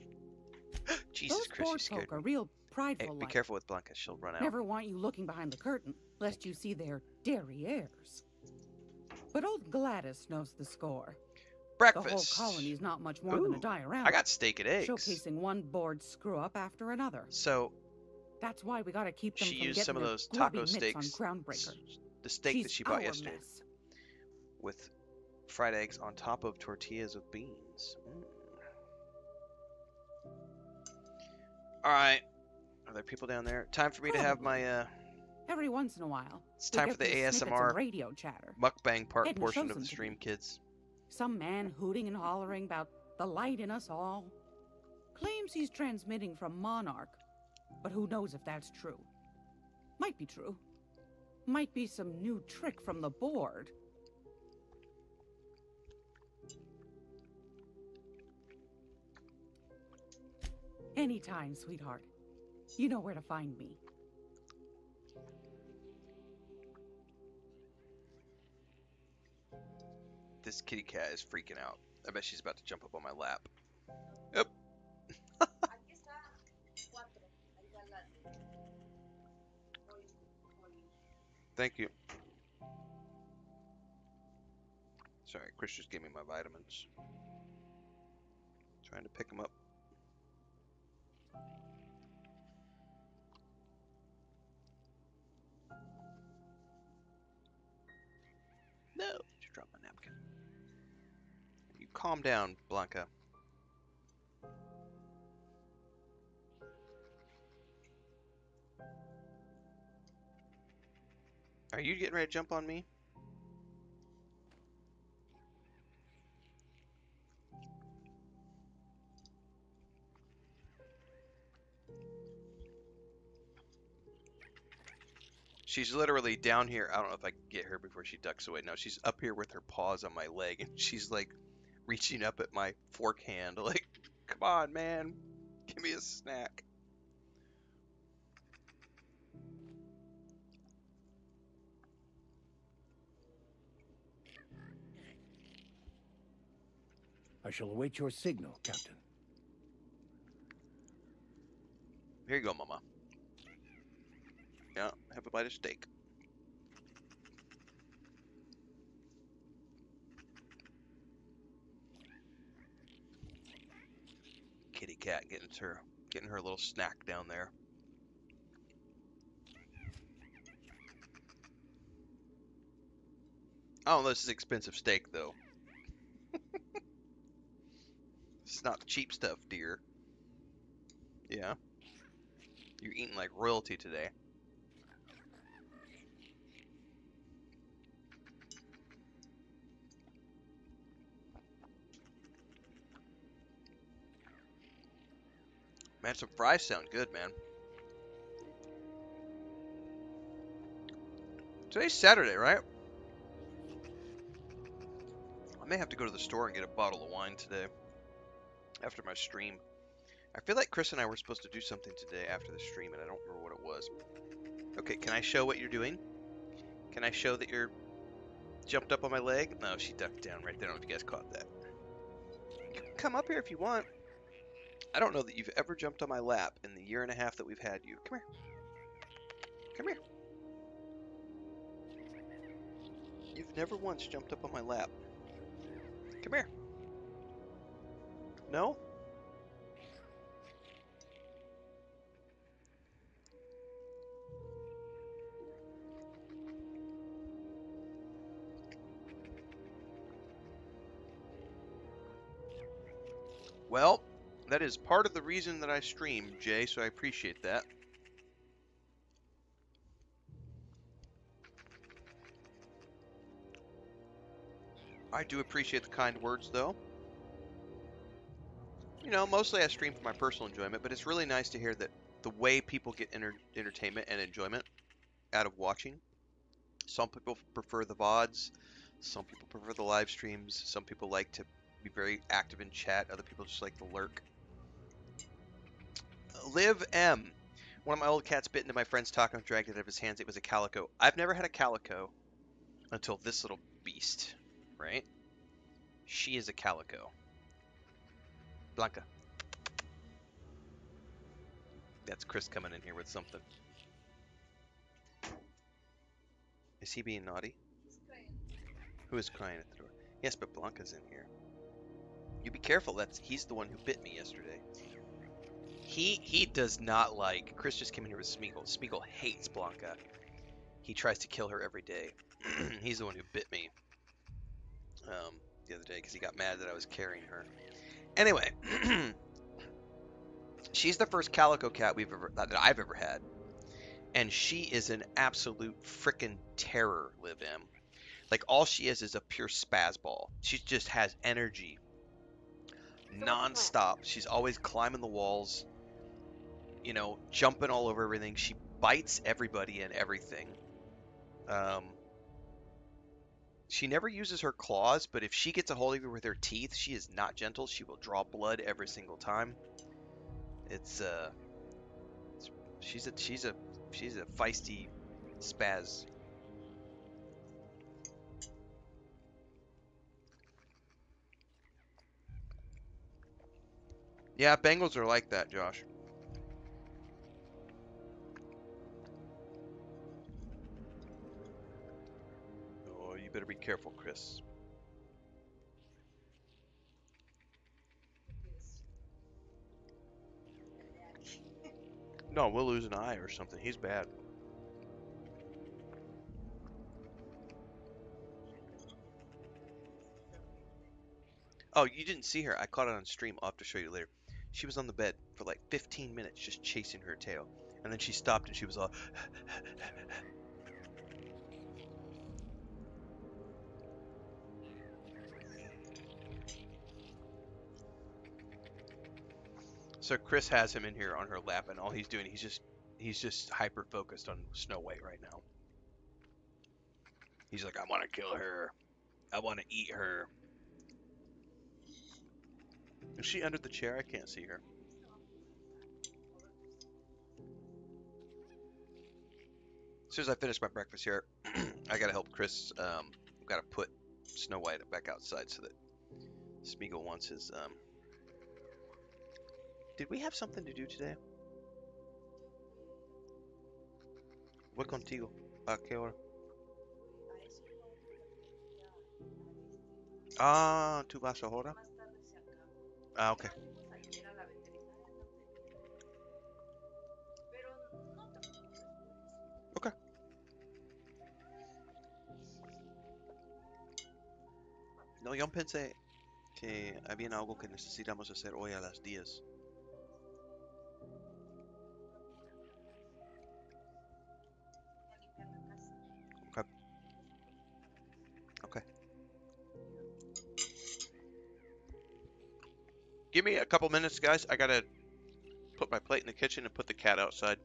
Jesus Those Christ, board you scared folk are me. real prideful. Hey, be careful with Blanca, she'll run out. Never want you looking behind the curtain, lest you see their derrieres. But old Gladys knows the score. Breakfast. The whole colony's not much more than a diorama. I got steak and eggs. Showcasing one board screw-up after another. So... That's why we gotta keep them she from used getting some of their those grubby taco mitts steaks. on Groundbreaker. The steak that she bought our yesterday. mess. With fried eggs on top of tortillas with beans. Alright. Are there people down there? Time for me to have my, Every once in a while. It's time for the ASMR radio chatter. mukbang part Edna portion shows of the them to stream, me. kids. Some man hooting and hollering about the light in us all. Claims he's transmitting from Monarch, but who knows if that's true. Might be true. Might be some new trick from the board. Anytime, sweetheart. You know where to find me. This kitty cat is freaking out. I bet she's about to jump up on my lap. Yep. Thank you. Sorry, Chris just gave me my vitamins. Trying to pick them up. No, you dropped my napkin. You calm down, Blanca. Are you getting ready to jump on me? She's literally down here. I don't know if I can get her before she ducks away. No, she's up here with her paws on my leg, and she's like reaching up at my fork hand, like, come on, man, give me a snack. I shall await your signal, Captain. Here you go, Mama. Yeah, have a bite of steak. Kitty cat getting her little snack down there. Oh, this is expensive steak, though. It's not the cheap stuff, dear. Yeah. You're eating like royalty today. Man, some fries sound good, man. Today's Saturday, right? I may have to go to the store and get a bottle of wine today after my stream. I feel like Chris and I were supposed to do something today after the stream, and I don't remember what it was. Okay, can I show what you're doing? Can I show that you're jumped up on my leg? No, she ducked down right there. I don't know if you guys caught that. You can come up here if you want. I don't know that you've ever jumped on my lap in the year and a half that we've had you. Come here. Come here. You've never once jumped up on my lap. Come here. No? Well, that is part of the reason that I stream, Jay, so I appreciate that. I do appreciate the kind words, though. You know, mostly I stream for my personal enjoyment, but it's really nice to hear that the way people get entertainment and enjoyment out of watching. Some people prefer the VODs, some people prefer the live streams, some people like to be very active in chat, other people just like to lurk. Liv M. One of my old cats bit into my friend's taco and dragged it out of his hands. It was a calico. I've never had a calico until this little beast, right? She is a calico. Blanca. That's Chris coming in here with something. Is he being naughty? Who is crying at the door? Yes, but Blanca's in here. You be careful. He's the one who bit me yesterday. He does not like. Chris just came in here with Smeagol. Smeagol hates Blanca. He tries to kill her every day. He's the one who bit me the other day because he got mad that I was carrying her. Anyway, she's the first calico cat that I've ever had, and she is an absolute frickin' terror, Liv M. Like, all she is a pure spaz ball. She just has energy non-stop. She's always climbing the walls, you know, jumping all over everything. She bites everybody and everything. She never uses her claws, but if she gets a hold of you with her teeth, she is not gentle. She will draw blood every single time. It's she's a feisty spaz. Yeah, Bengals are like that, Josh. Oh, you better be careful, Chris. No, we'll lose an eye or something. He's bad. Oh, you didn't see her. I caught it on stream. I'll have to show you later. She was on the bed for like 15 minutes just chasing her tail. And then she stopped and she was all... So Chris has him in here on her lap, and all he's doing, he's just hyper focused on Snow White right now. He's like, I want to kill her. I want to eat her. Is she under the chair? I can't see her. As soon as I finish my breakfast here, I gotta help Chris. Gotta put Snow White back outside so that Smeagol wants his. Did we have something to do today? Voy contigo. ¿A qué hora? Ah, ¿tú vas ahora? Ah, okay. Okay. No, yo pensé que había algo que necesitamos hacer hoy a las 10. Okay. Okay. Give me a couple minutes, guys. I gotta put my plate in the kitchen and put the cat outside.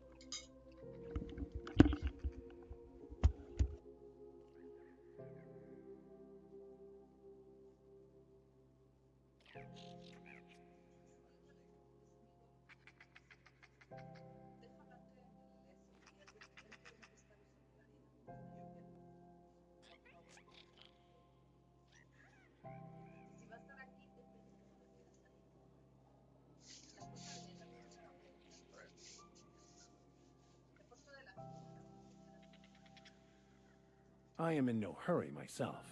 I am in no hurry myself.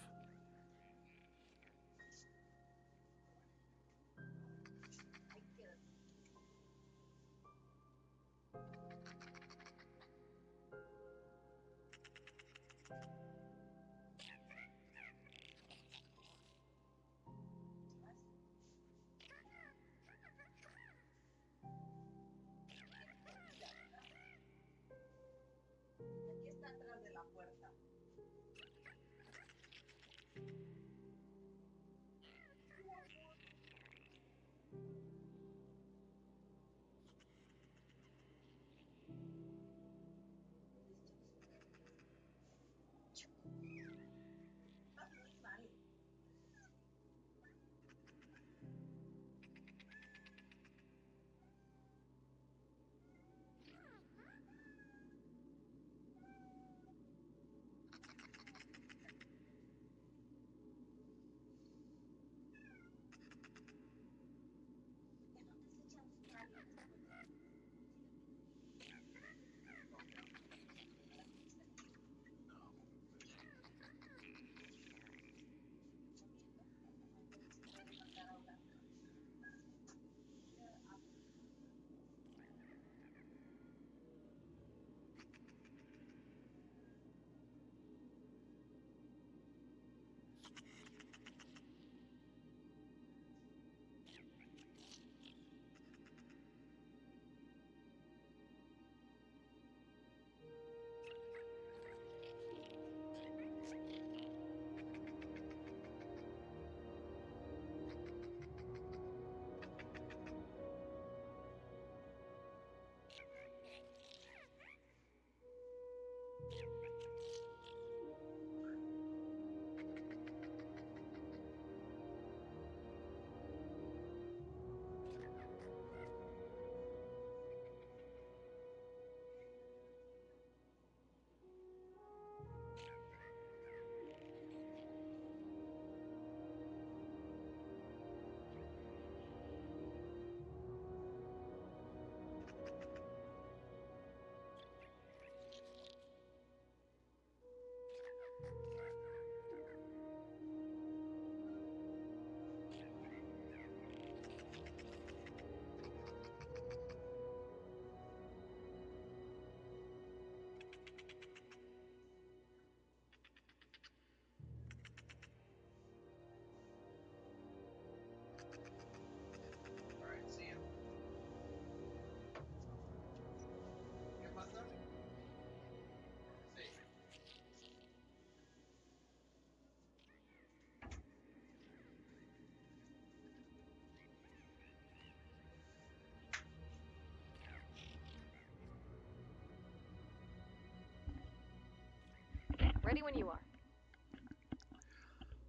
Ready when you are.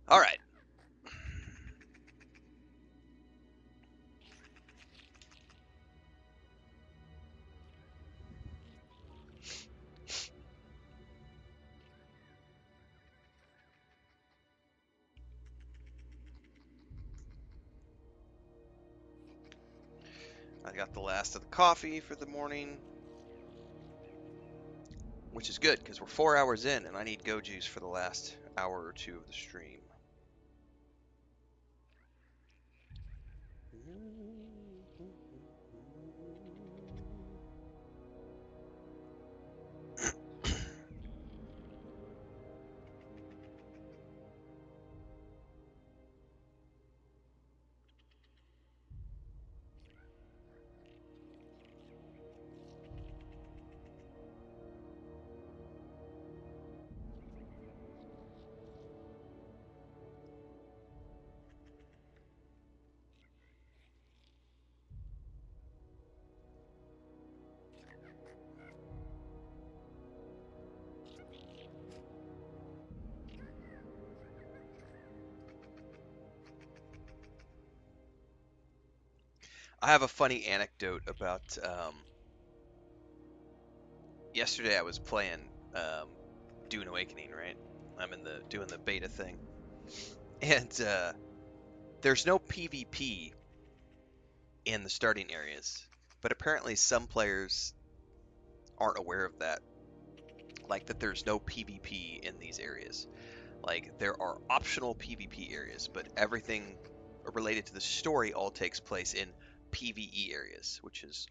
All right. I got the last of the coffee for the morning, which is good because we're 4 hours in and I need go juice for the last hour or two of the stream. I have a funny anecdote about yesterday. I was playing Dune Awakening, right? I'm in the doing the beta thing, and there's no PvP in the starting areas, but apparently some players aren't aware of that. Like that there's no PvP in these areas. Like there are optional PvP areas, but everything related to the story all takes place in PvE areas, which is,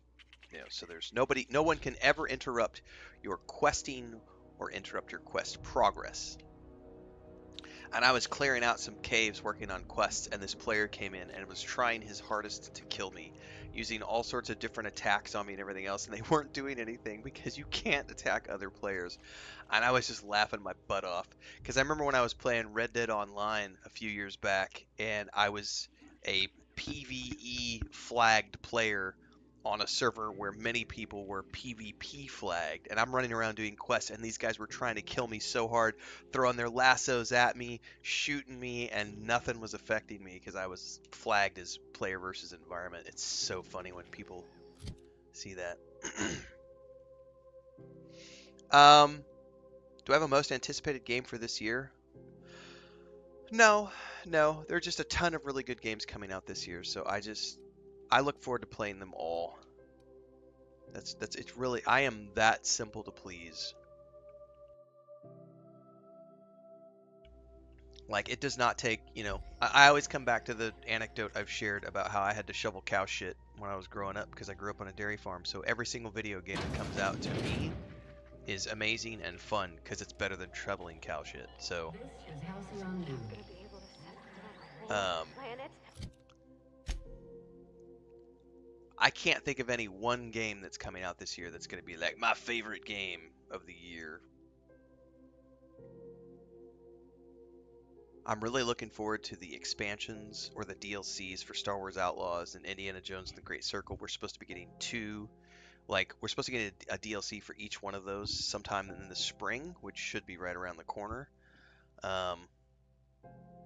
so there's no one can ever interrupt your questing or interrupt your quest progress. And I was clearing out some caves working on quests, and this player came in and was trying his hardest to kill me, using all sorts of different attacks on me and everything else, and they weren't doing anything because you can't attack other players. And I was just laughing my butt off, because I remember when I was playing Red Dead Online a few years back, and I was a PvE flagged player on a server where many people were PvP flagged, and I'm running around doing quests, and these guys were trying to kill me so hard, throwing their lassos at me, shooting me, and nothing was affecting me because I was flagged as player versus environment. It's so funny when people see that. Do I have a most anticipated game for this year? No. There are just a ton of really good games coming out this year, so I look forward to playing them all. It's really, I am that simple to please. Like, it does not take, I always come back to the anecdote I've shared about how I had to shovel cow shit when I was growing up because I grew up on a dairy farm. So every single video game that comes out to me is amazing and fun because it's better than shoveling cow shit. So, I can't think of any one game that's coming out this year that's going to be like my favorite game of the year. I'm really looking forward to the expansions or the DLCs for Star Wars Outlaws and Indiana Jones and the Great Circle. We're supposed to be getting we're supposed to get a DLC for each one of those sometime in the spring, which should be right around the corner.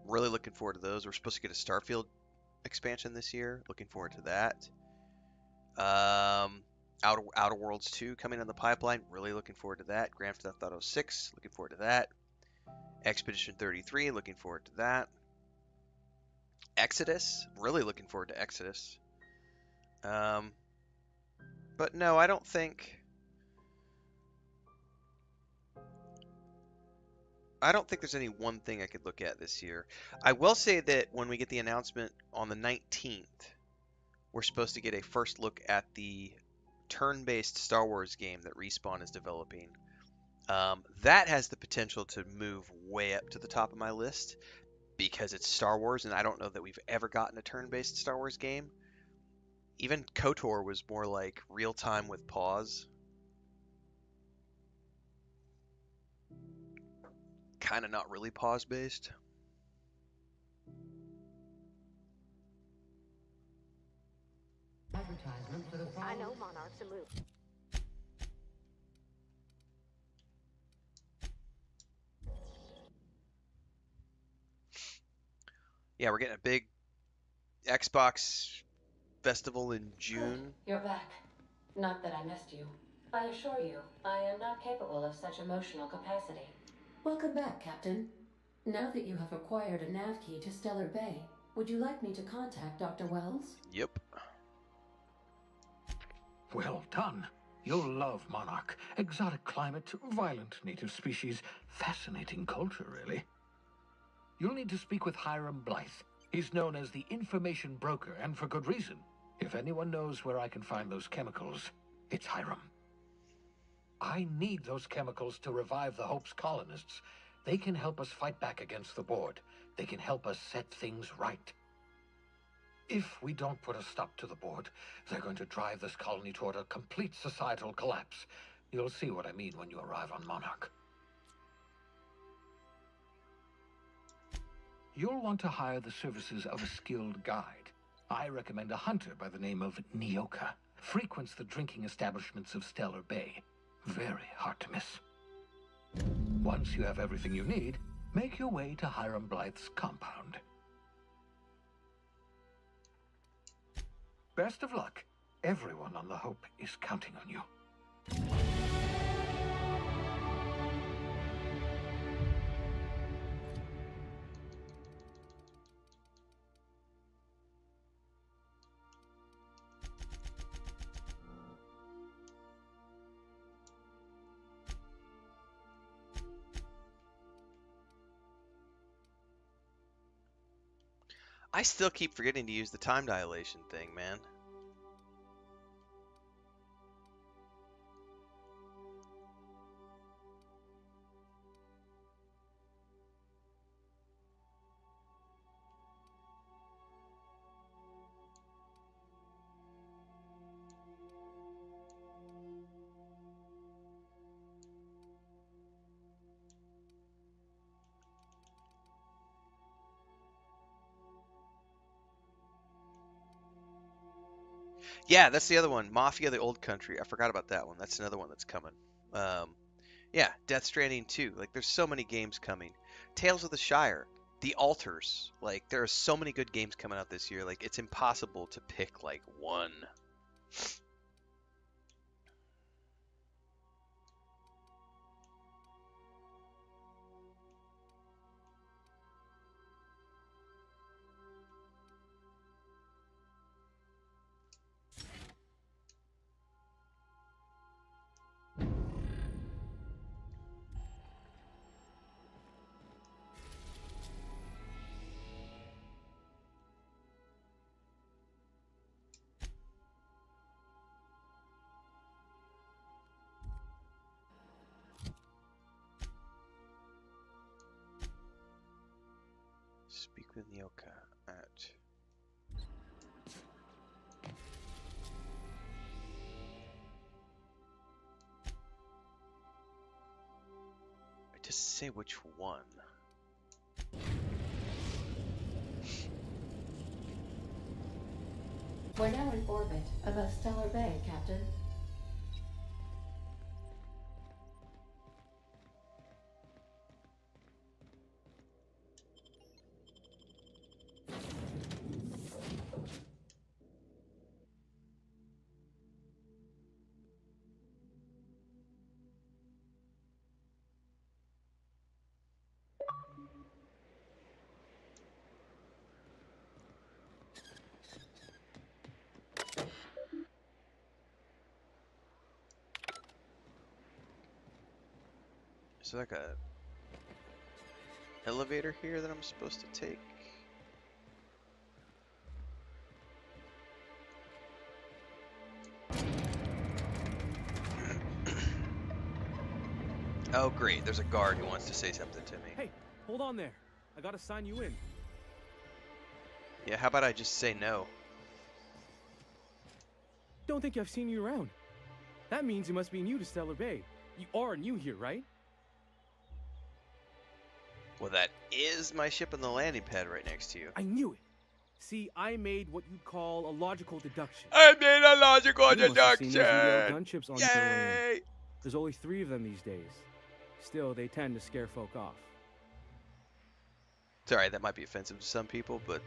Really looking forward to those. We're supposed to get a Starfield expansion this year. Looking forward to that. Outer Worlds 2 coming in the pipeline. Really looking forward to that. Grand Theft Auto 6. Looking forward to that. Expedition 33, looking forward to that. Exodus, really looking forward to Exodus. But no, I don't think there's any one thing I could look at this year. I will say that when we get the announcement on the 19th, we're supposed to get a first look at the turn-based Star Wars game that Respawn is developing. That has the potential to move way up to the top of my list because it's Star Wars, and I don't know that we've ever gotten a turn-based Star Wars game. Even KOTOR was more like real-time with pause. Kind of not really pause-based. I know Monarch's a move. Yeah, we're getting a big Xbox festival in June. You're back. Not that I missed you. I assure you, I am not capable of such emotional capacity. Welcome back, Captain. Now that you have acquired a nav key to Stellar Bay, would you like me to contact Dr. Wells? Yep. Well done. You'll love Monarch. Exotic climate, violent native species, fascinating culture, really. You'll need to speak with Hiram Blythe. He's known as the information broker, and for good reason. If anyone knows where I can find those chemicals, it's Hiram. I need those chemicals to revive the Hope's colonists. They can help us fight back against the board. They can help us set things right. If we don't put a stop to the board, they're going to drive this colony toward a complete societal collapse. You'll see what I mean when you arrive on Monarch. You'll want to hire the services of a skilled guide. I recommend a hunter by the name of Nyoka. Frequents the drinking establishments of Stellar Bay. Very hard to miss. Once you have everything you need, make your way to Hiram Blythe's compound. Best of luck. Everyone on the Hope is counting on you. I still keep forgetting to use the time dilation thing, man. Yeah, that's the other one. Mafia: The Old Country. I forgot about that one. That's another one that's coming. Yeah, Death Stranding 2. Like, there's so many games coming. Tales of the Shire. The Altars. Like, there are so many good games coming out this year. Like, it's impossible to pick, like, one. Speak with Nyoka at... Just say which one. We're now in orbit above Stellar Bay, Captain. Is there like a elevator here that I'm supposed to take? Oh great, there's a guard who wants to say something to me. Hey, hold on there. I gotta sign you in. Yeah, how about I just say no? Don't think I've seen you around. That means you must be new to Stellar Bay. You are new here, right? Well, that is my ship on the landing pad right next to you. I knew it. See, I made what you'd call a logical deduction. I made a logical You must have seen deduction! those little gunships on your Yay! land. There's only 3 of them these days. Still, they tend to scare folk off. Sorry, that might be offensive to some people, but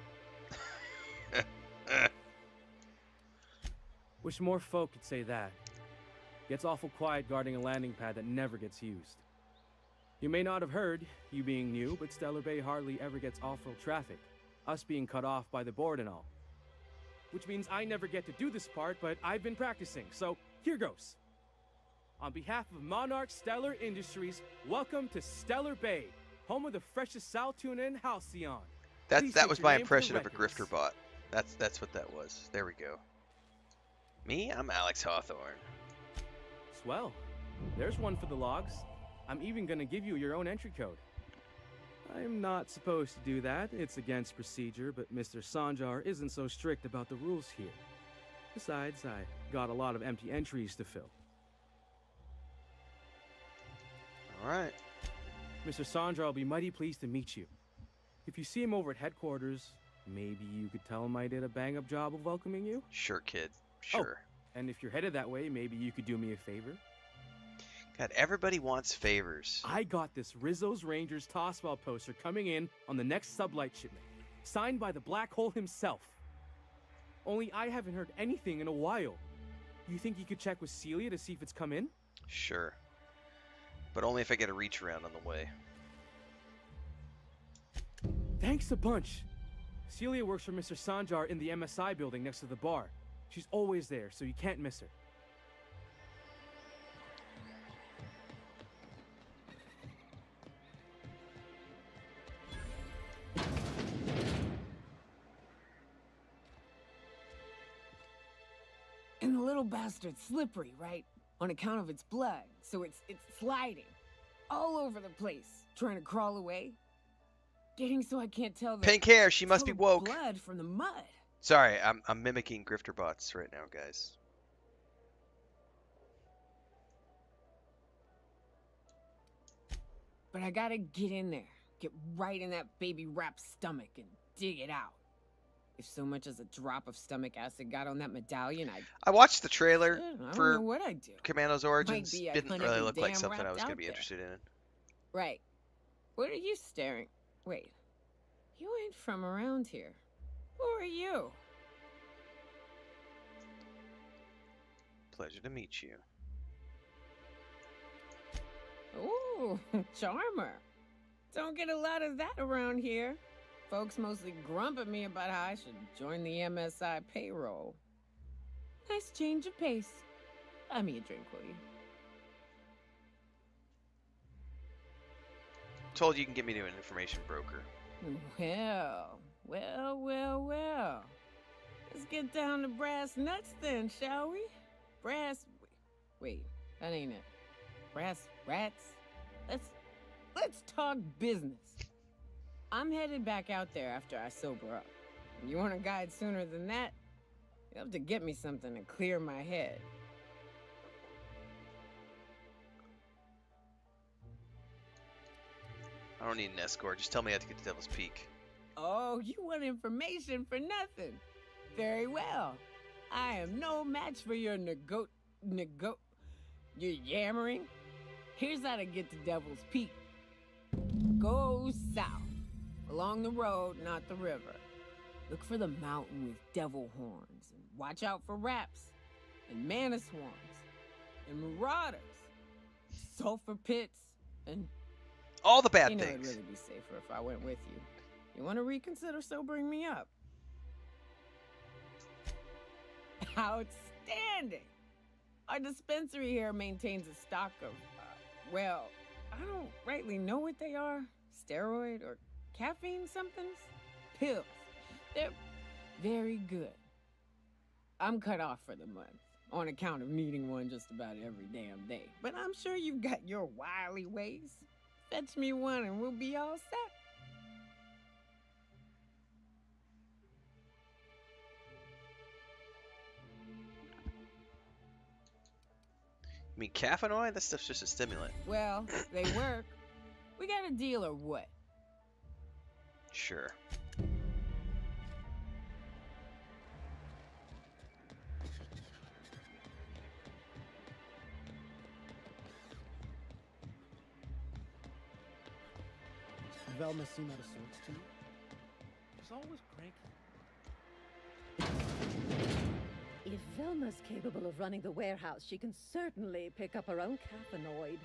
Wish more folk could say that. Gets awful quiet guarding a landing pad that never gets used. You may not have heard, you being new, but Stellar Bay hardly ever gets off-road traffic. Us being cut off by the board and all. Which means I never get to do this part, but I've been practicing, so here goes. On behalf of Monarch Stellar Industries, welcome to Stellar Bay, home of the freshest sal tuna in Halcyon. that was my impression of a grifter bot. That's what that was. There we go. Me, I'm Alex Hawthorne. Swell. There's one for the logs. I'm even gonna give you your own entry code. I'm not supposed to do that. It's against procedure, but Mr. Sanjar isn't so strict about the rules here. Besides, I got a lot of empty entries to fill. Alright. Mr. Sanjar will be mighty pleased to meet you. If you see him over at headquarters, maybe you could tell him I did a bang-up job of welcoming you? Sure, kid. Sure. Oh, and if you're headed that way, maybe you could do me a favor? God, everybody wants favors. I got this Rizzo's Rangers Tosswell poster coming in on the next sublight shipment, signed by the Black Hole himself. Only I haven't heard anything in a while. You think you could check with Celia to see if it's come in? Sure. But only if I get a reach around on the way. Thanks a bunch. Celia works for Mr. Sanjar in the MSI building next to the bar. She's always there, so you can't miss her. And the little bastard's slippery, right? On account of its blood, so it's sliding all over the place, trying to crawl away. Getting so I can't tell the pink hair, she must be woke. Blood from the mud. Sorry, I'm mimicking grifter bots right now, guys. But I gotta get in there, get right in that baby rap's stomach and dig it out. If so much as a drop of stomach acid got on that medallion, I watched the trailer I for don't know what I'd do. Commando's Origins. Might be Didn't really look like damn something I wrapped was going to out be there. interested in. Right. What are you staring? Wait. You ain't from around here. Who are you? Pleasure to meet you. Ooh, charmer. Don't get a lot of that around here. Folks mostly grump at me about how I should join the MSI payroll. Nice change of pace. Buy me a drink, will you? Told you can get me to an information broker. Well. Let's get down to brass nuts then, shall we? Wait, that ain't it. Brass rats? Let's talk business. I'm headed back out there after I sober up. You want a guide sooner than that? You'll have to get me something to clear my head. I don't need an escort. Just tell me how to get to Devil's Peak. Oh, you want information for nothing. Very well. I am no match for your your yammering. Here's how to get to Devil's Peak. Go south. Along the road, not the river. Look for the mountain with devil horns. And watch out for raps. And mana swarms. And marauders. Sulfur pits. And all the bad things. things. It'd really be safer if I went with you. You want to reconsider sobering me up? Outstanding! Our dispensary here maintains a stock of, well, I don't rightly know what they are. Steroid or caffeine somethings? Pills. They're very good. I'm cut off for the month, on account of needing one just about every damn day. But I'm sure you've got your wily ways. Fetch me one and we'll be all set. You mean caffeinoid? That stuff's just a stimulant. Well, they work. We got a deal or what? Sure. Velma seem out of sorts to you? She's always cranky. If Velma's capable of running the warehouse, she can certainly pick up her own caffeinoid.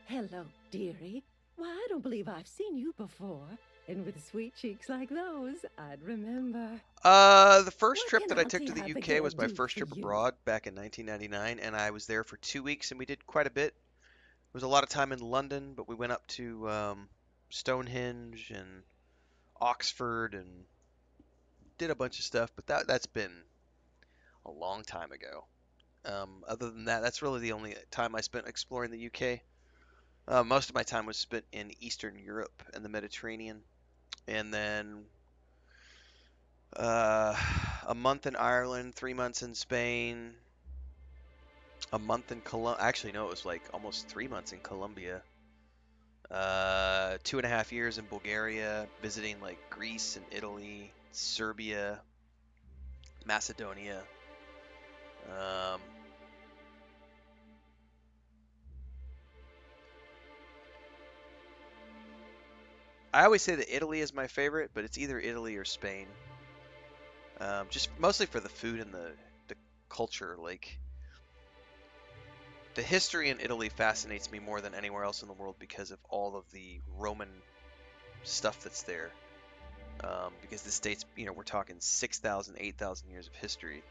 Hello, dearie. Why, I don't believe I've seen you before. And with sweet cheeks like those, I'd remember. The first What trip can that I took to Auntie the UK Abigail was my do first for trip you? abroad back in 1999, and I was there for 2 weeks, and we did quite a bit. There was a lot of time in London, but we went up to Stonehenge and Oxford and did a bunch of stuff, but that's been a long time ago. Other than that, that's really the only time I spent exploring the UK. Most of my time was spent in Eastern Europe and the Mediterranean, and then a month in Ireland, 3 months in Spain, a month in Colombia. Actually, no, it was like almost 3 months in Colombia. 2.5 years in Bulgaria, visiting like Greece and Italy, Serbia, Macedonia. I always say that Italy is my favorite, but it's either Italy or Spain. Just mostly for the food and the culture. Like, the history in Italy fascinates me more than anywhere else in the world because of all of the Roman stuff that's there. Because the states, we're talking 6,000, 8,000 years of history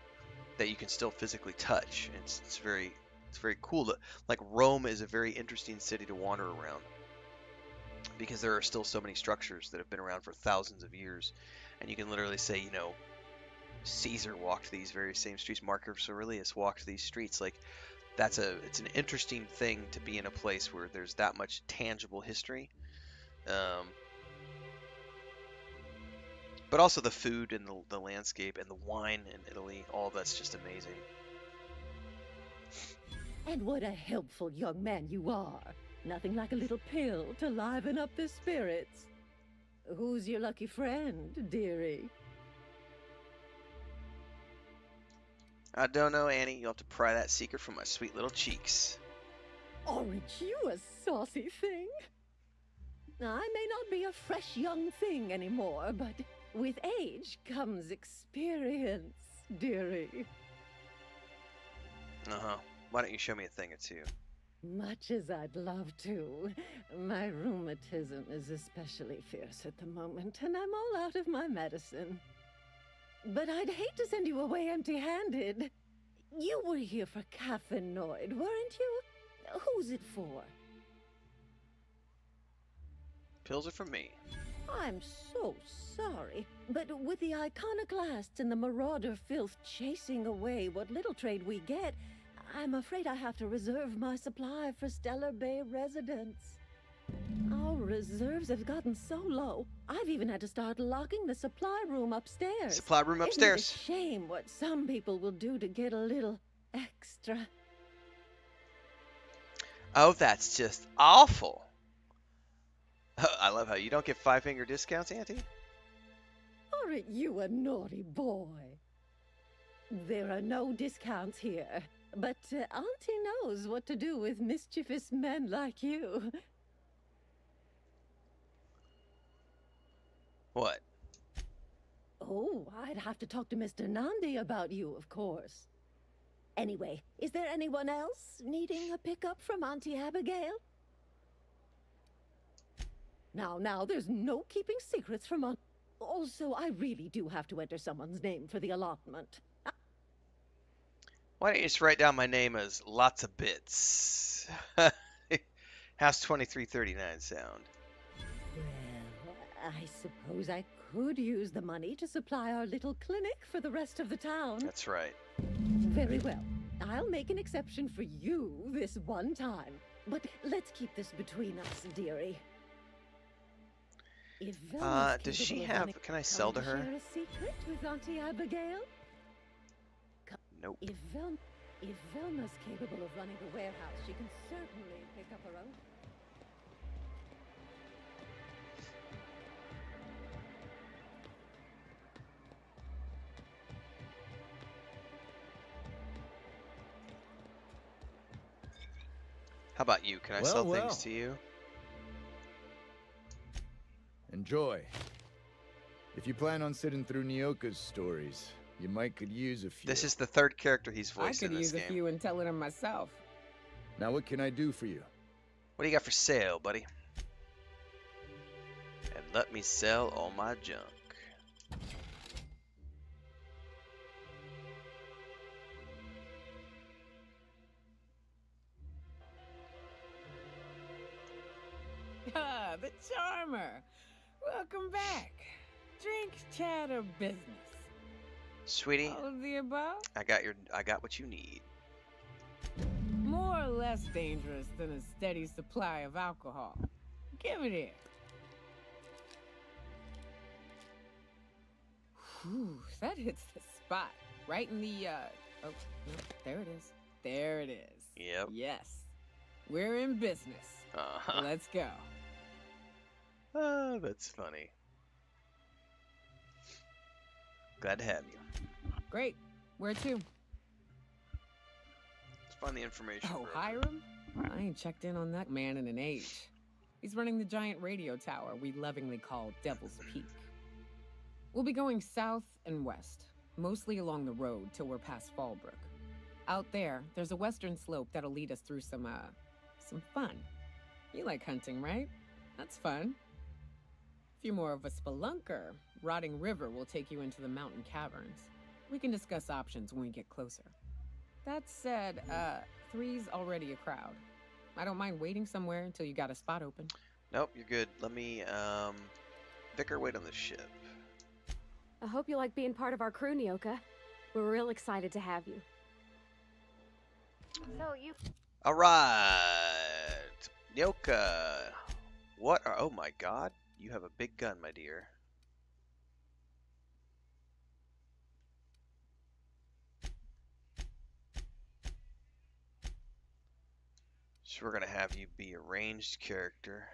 that you can still physically touch. It's very cool. Like, Rome is a very interesting city to wander around because there are still so many structures that have been around for thousands of years, and you can literally say, Caesar walked these very same streets. Marcus Aurelius walked these streets. Like, it's an interesting thing to be in a place where there's that much tangible history. But also the food and the landscape and the wine in Italy, all that's just amazing. And what a helpful young man you are. Nothing like a little pill to liven up the spirits. Who's your lucky friend, dearie? I don't know, Annie. You'll have to pry that secret from my sweet little cheeks. Aren't you a saucy thing? I may not be a fresh young thing anymore, but with age comes experience, dearie. Uh-huh. Why don't you show me a thing or two? Much as I'd love to. My rheumatism is especially fierce at the moment, and I'm all out of my medicine. But I'd hate to send you away empty-handed. You were here for caffeinoid, weren't you? Who's it for? Pills are for me. I'm so sorry, but with the iconoclasts and the marauder filth chasing away what little trade we get, I'm afraid I have to reserve my supply for Stellar Bay residents. Our reserves have gotten so low, I've even had to start locking the supply room upstairs. Supply room upstairs. Isn't it a shame what some people will do to get a little extra? Oh, that's just awful. I love how you don't get 5-finger discounts, Auntie. Aren't you a naughty boy? There are no discounts here, but Auntie knows what to do with mischievous men like you. What? Oh, I'd have to talk to Mr. Nandi about you, of course. Anyway, is there anyone else needing a pickup from Auntie Abigail? Now, there's no keeping secrets from Aunt... Also, I really do have to enter someone's name for the allotment. Why don't you just write down my name as Lots of Bits? How's 2339 sound? Well, I suppose I could use the money to supply our little clinic for the rest of the town. That's right. Very well. I'll make an exception for you this one time. But let's keep this between us, dearie. If Velma's Does she capable of have... running- Can I sell to Come her? share a secret with Auntie Abigail? Nope. If Velma's capable of running the warehouse, she can certainly pick up her own. How about you? Can I Well, sell well. things to you? Enjoy. If you plan on sitting through Nyoka's stories, you might could use a few. This is the third character he's I voiced could in this use a game. few and tell it myself. Now what can I do for you? What do you got for sale, buddy? And let me sell all my junk. Ah, the charmer. Welcome back. Drink, chat, or business? Sweetie, All of the above? I got what you need. More or less dangerous than a steady supply of alcohol. Give it here. Whew, that hits the spot. Right in the, oh, no, there it is. There it is. Yep. Yes. We're in business. Uh-huh. Let's go. Oh, that's funny. Glad to have you. Great. Where to? Let's find the information. Oh, broker. Hiram? I ain't checked in on that man in an age. He's running the giant radio tower we lovingly call Devil's Peak. We'll be going south and west, mostly along the road till we're past Fallbrook. Out there's a western slope that'll lead us through some fun. You like hunting, right? That's fun. If you're more of a spelunker, Rotting River will take you into the mountain caverns. We can discuss options when we get closer. That said, 3's already a crowd. I don't mind waiting somewhere until you got a spot open. Nope, you're good. Let me, Vicar, wait on the ship. I hope you like being part of our crew, Nyoka. We're real excited to have you. So you... Alright! Nyoka! What are... Oh my god. You have a big gun, my dear. So we're gonna have you be a ranged character.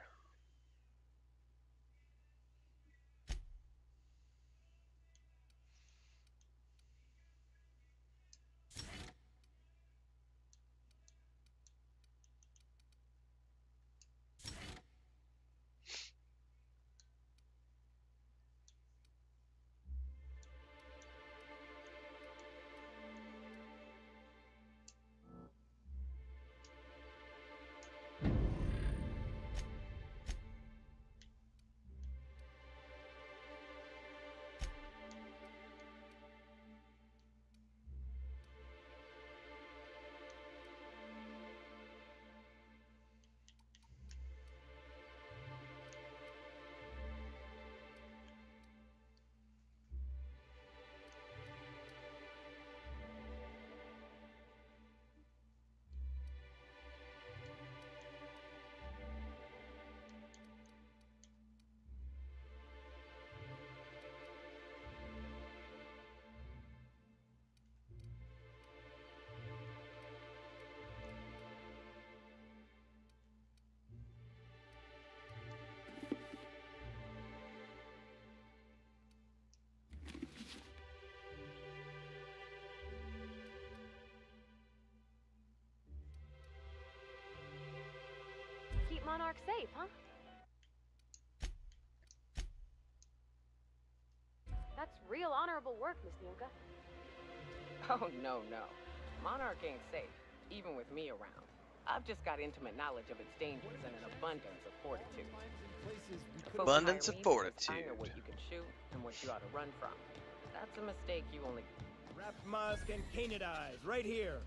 Keep Monarch safe, huh? That's real honorable work, Miss Nyoka. Oh, no. Monarch ain't safe, even with me around. I've just got intimate knowledge of its dangers and an abundance of fortitude. Abundance of fortitude. I know what you can shoot and what you ought to run from. That's a mistake you only... Wrapped musk and canid eyes, right here.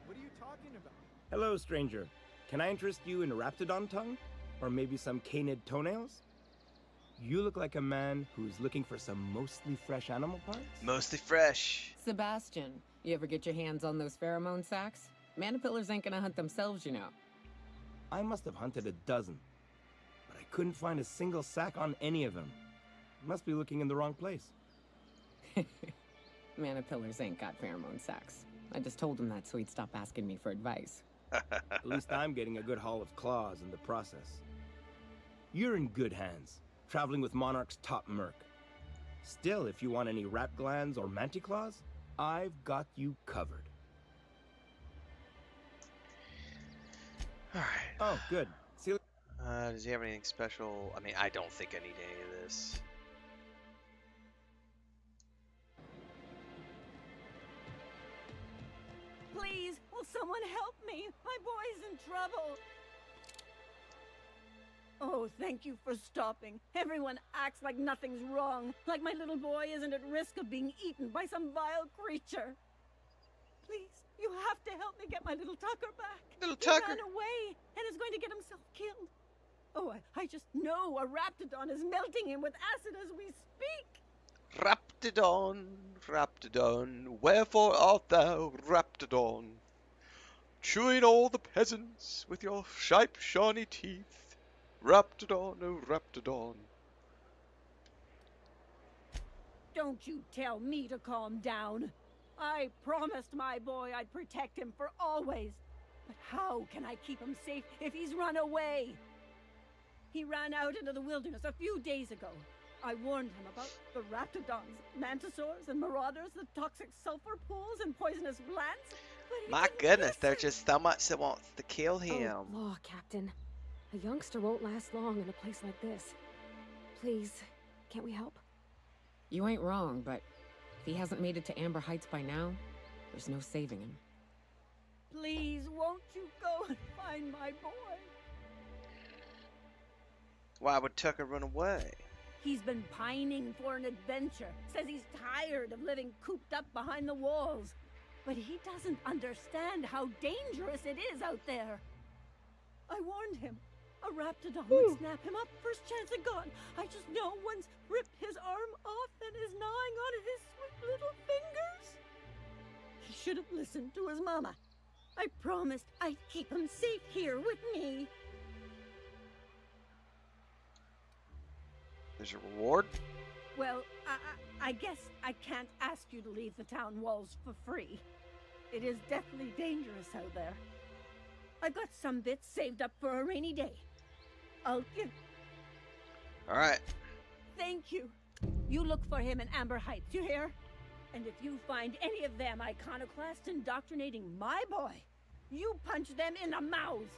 What are you talking about? Hello, stranger. Can I interest you in Raptidon tongue? Or maybe some canid toenails? You look like a man who's looking for some mostly fresh animal parts? Mostly fresh. Sebastian, you ever get your hands on those pheromone sacs? Manipillars ain't gonna hunt themselves, you know. I must have hunted a dozen, but I couldn't find a single sack on any of them. Must be looking in the wrong place. Manipillars ain't got pheromone sacs. I just told him that so he'd stop asking me for advice. At least I'm getting a good haul of claws in the process. You're in good hands, traveling with Monarch's top merc. Still, if you want any rat glands or manticlaws, I've got you covered. Alright. Oh, good. Does he have anything special? I mean, I don't think I need any of this. Please, will someone help me? My boy's in trouble. Oh, thank you for stopping. Everyone acts like nothing's wrong, like my little boy isn't at risk of being eaten by some vile creature. Please, you have to help me get my little Tucker back. Little Tucker? He ran away and is going to get himself killed. Oh, I just know a raptidon is melting him with acid as we speak. Raptidon, Raptidon, wherefore art thou, Raptidon? Chewing all the peasants with your sharp, shiny teeth. Raptidon, oh Raptidon. Don't you tell me to calm down. I promised my boy I'd protect him for always. But how can I keep him safe if he's run away? He ran out into the wilderness a few days ago. I warned him about the raptidons, mantisaurs, and marauders, the toxic sulfur pools, and poisonous plants. My goodness, there's just so much that wants to kill him. Oh, law, Captain. A youngster won't last long in a place like this. Please, can't we help? You ain't wrong, but if he hasn't made it to Amber Heights by now, there's no saving him. Please, won't you go and find my boy? Why would Tucker run away? He's been pining for an adventure. Says he's tired of living cooped up behind the walls. But he doesn't understand how dangerous it is out there. I warned him. A raptidon would snap him up first chance it got. I just know one's ripped his arm off and is gnawing on his sweet little fingers. He should have listened to his mama. I promised I'd keep him safe here with me. There's a reward? Well, I guess I can't ask you to leave the town walls for free. It is deathly dangerous out there. I've got some bits saved up for a rainy day. I'll give... Alright. Thank you. You look for him in Amber Heights, you hear? And if you find any of them iconoclasts indoctrinating my boy, you punch them in the mouths.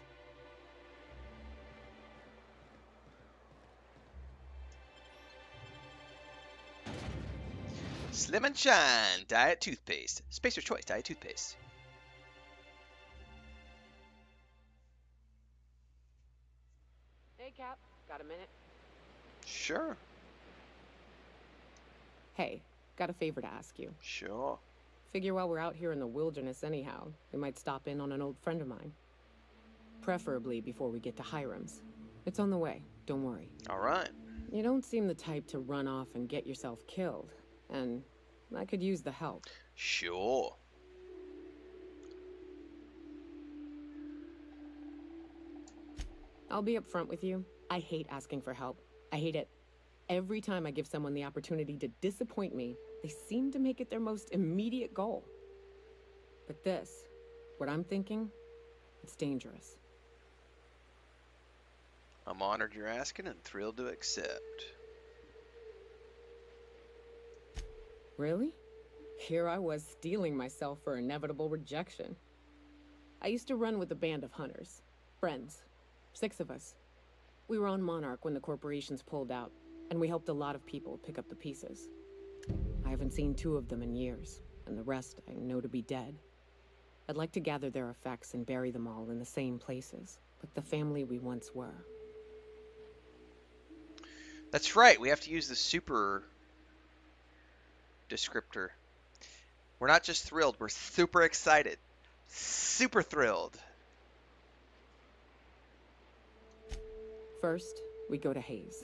Slim and Shine Diet Toothpaste. Spacer's Choice Diet Toothpaste. Hey, Cap. Got a minute? Sure. Hey, got a favor to ask you. Sure. Figure while we're out here in the wilderness anyhow, we might stop in on an old friend of mine. Preferably before we get to Hiram's. It's on the way, don't worry. Alright. You don't seem the type to run off and get yourself killed, and I could use the help. Sure. I'll be upfront with you. I hate asking for help. I hate it. Every time I give someone the opportunity to disappoint me, they seem to make it their most immediate goal. But this, what I'm thinking, it's dangerous. I'm honored you're asking and thrilled to accept. Really? Here I was steeling myself for inevitable rejection. I used to run with a band of hunters. Friends. 6 of us. We were on Monarch when the corporations pulled out, and we helped a lot of people pick up the pieces. I haven't seen 2 of them in years, and the rest I know to be dead. I'd like to gather their effects and bury them all in the same places, like the family we once were. That's right, we have to use the super descriptor. We're not just thrilled, we're super excited. Super thrilled. First, we go to Hayes.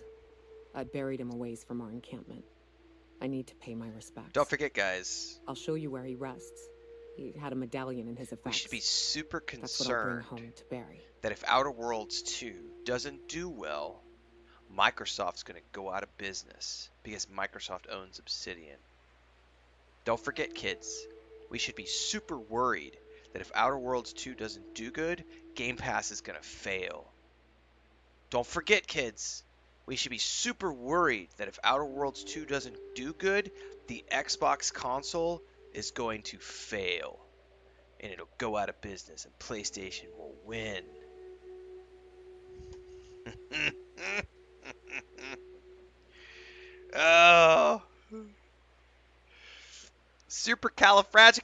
I'd buried him a ways from our encampment. I need to pay my respects. Don't forget, guys. I'll show you where he rests. He had a medallion in his effects. We should be super That's what I'll bring concerned home to bury. that if Outer Worlds 2 doesn't do well, Microsoft's going to go out of business because Microsoft owns Obsidian. Don't forget, kids, we should be super worried that if Outer Worlds 2 doesn't do good, Game Pass is going to fail. Don't forget, kids, we should be super worried that if Outer Worlds 2 doesn't do good, the Xbox console is going to fail. And it'll go out of business and PlayStation will win. Supercalifragic.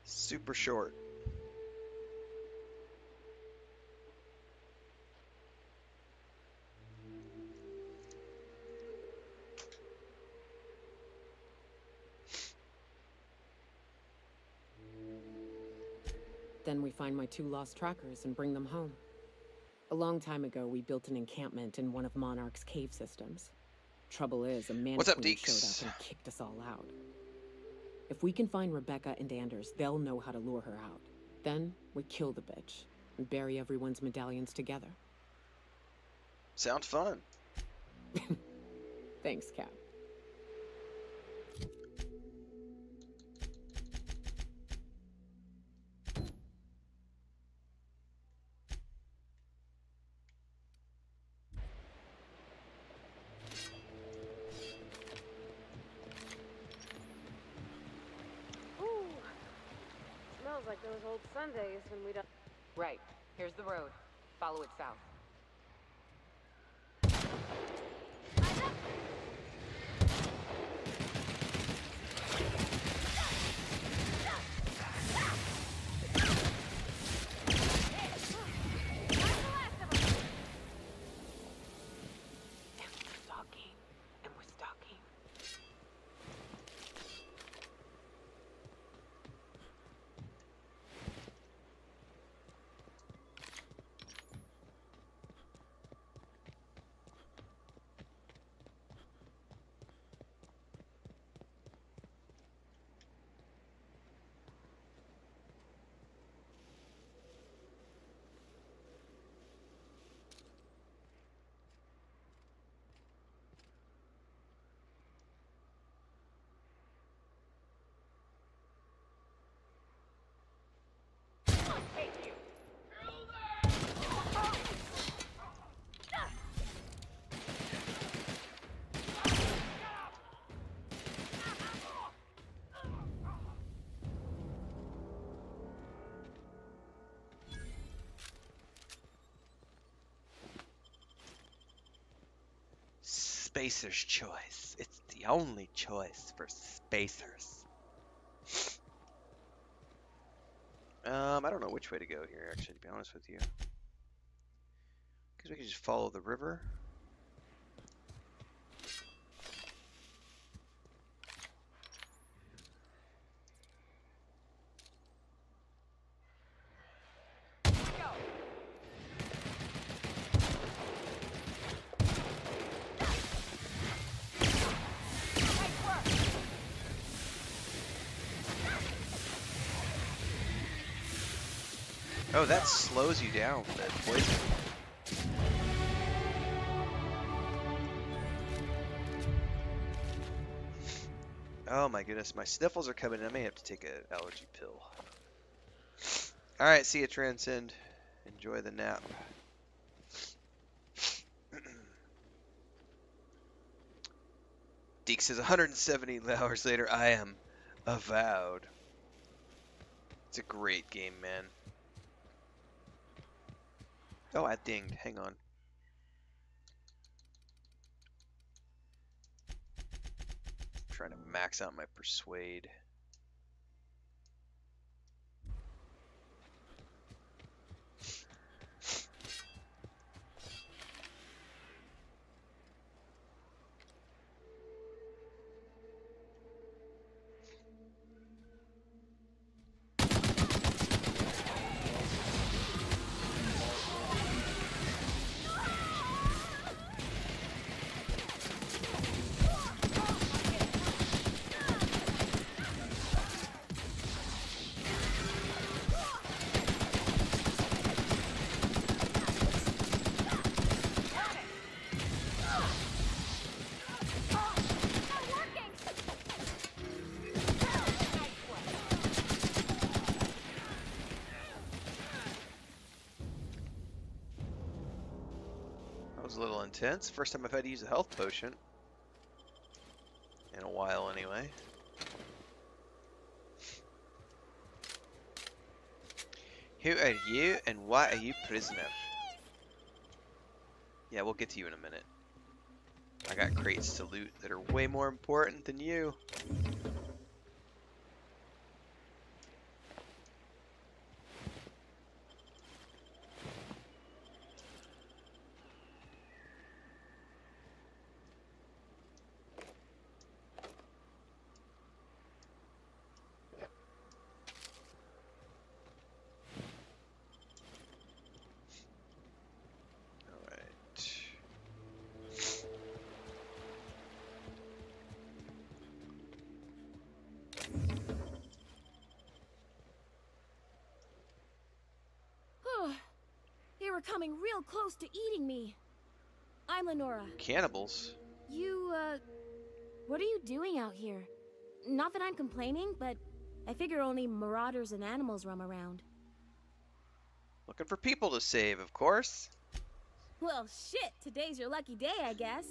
Super short. Then we find my 2 lost trackers and bring them home. A long time ago, we built an encampment in one of Monarch's cave systems. Trouble is, a man What's up, queen Deeks? showed up and kicked us all out. If we can find Rebecca and Anders, they'll know how to lure her out. Then we kill the bitch and bury everyone's medallions together. Sounds fun. Thanks, Cap. Ooh. Smells like those old Sundays when we don't. Right. Here's the road. Follow it south. Spacer's choice. It's the only choice for spacers. I don't know which way to go here, actually, to be honest with you. Because we can just follow the river. Oh, that slows you down, that poison. Oh my goodness, my sniffles are coming in. I may have to take an allergy pill. Alright, see you, Transcend. Enjoy the nap. Deke says 170 hours later, I am avowed. It's a great game, man. Oh, I dinged. Hang on. I'm trying to max out my persuade. A little intense. First time I've had to use a health potion. In a while, anyway. Who are you and why are you prisoner? Yeah, we'll get to you in a minute. I got crates to loot that are way more important than you. They were coming real close to eating me. I'm Lenora. Cannibals? You, what are you doing out here? Not that I'm complaining, but I figure only marauders and animals roam around. Looking for people to save, of course. Well, shit, today's your lucky day, I guess.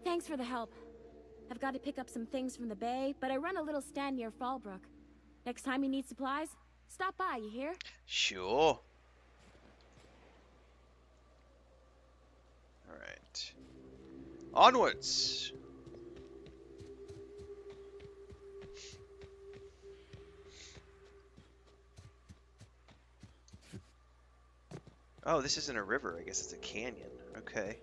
Thanks for the help. I've got to pick up some things from the bay, but I run a little stand near Fallbrook. Next time you need supplies, stop by, you hear? Sure. Alright. Onwards! Oh, this isn't a river. I guess it's a canyon. Okay.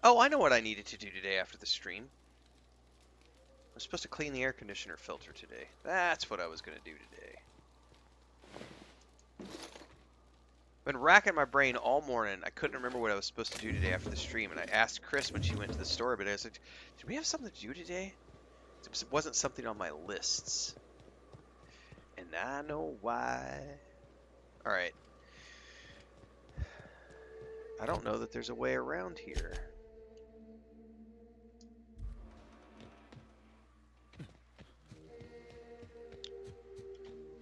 Oh, I know what I needed to do today after the stream. I was supposed to clean the air conditioner filter today. That's what I was going to do today. Been racking my brain all morning. I couldn't remember what I was supposed to do today after the stream, and I asked Chris when she went to the store, but I was like, did we have something to do today? It wasn't something on my lists. And I know why. Alright. I don't know that there's a way around here.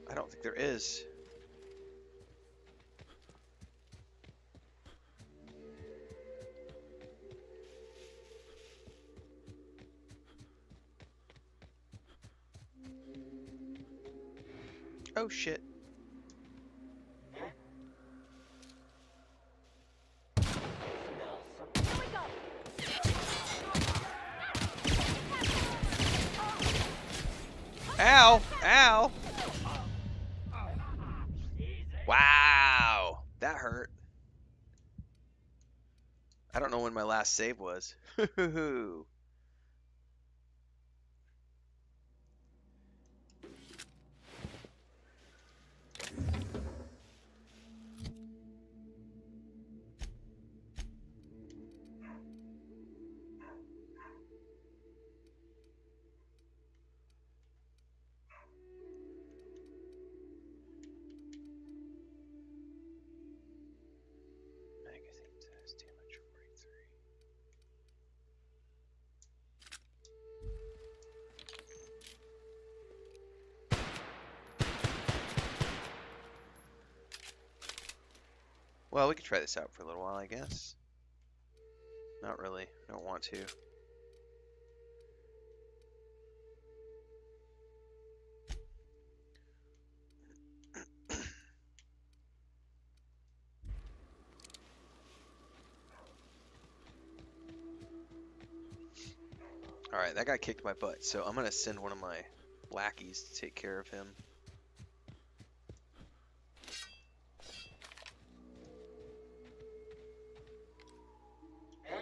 I don't think there is. Oh shit. Ow! Ow! Wow! That hurt. I don't know when my last save was. Well, we could try this out for a little while, I guess. Not really. I don't want to. Alright, that guy kicked my butt, so I'm gonna send one of my lackeys to take care of him.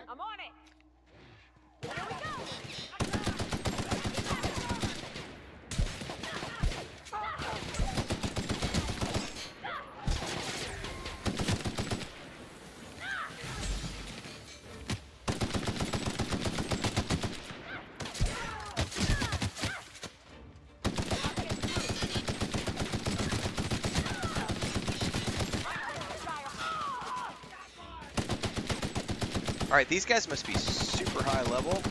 I'm on it. Alright, these guys must be super high level.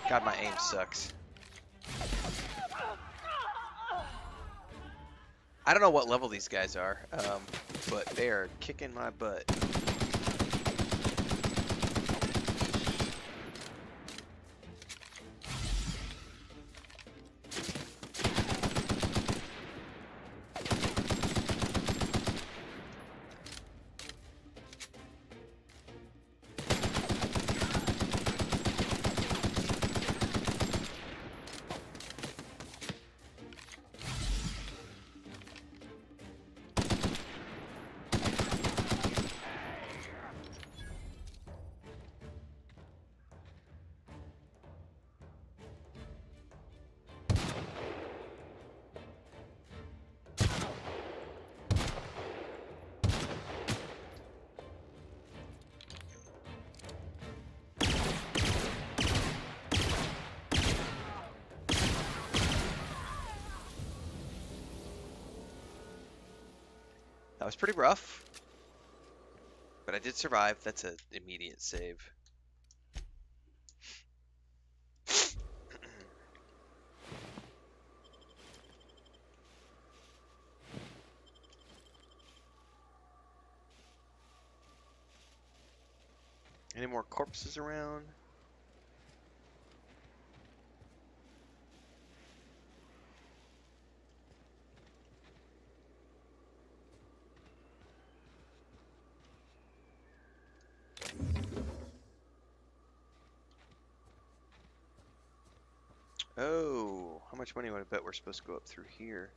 God, my aim sucks. I don't know what level these guys are, but they are kicking my butt. That was pretty rough, but I did survive. That's an immediate save. Any more corpses around? Oh, how much money would I bet we're supposed to go up through here?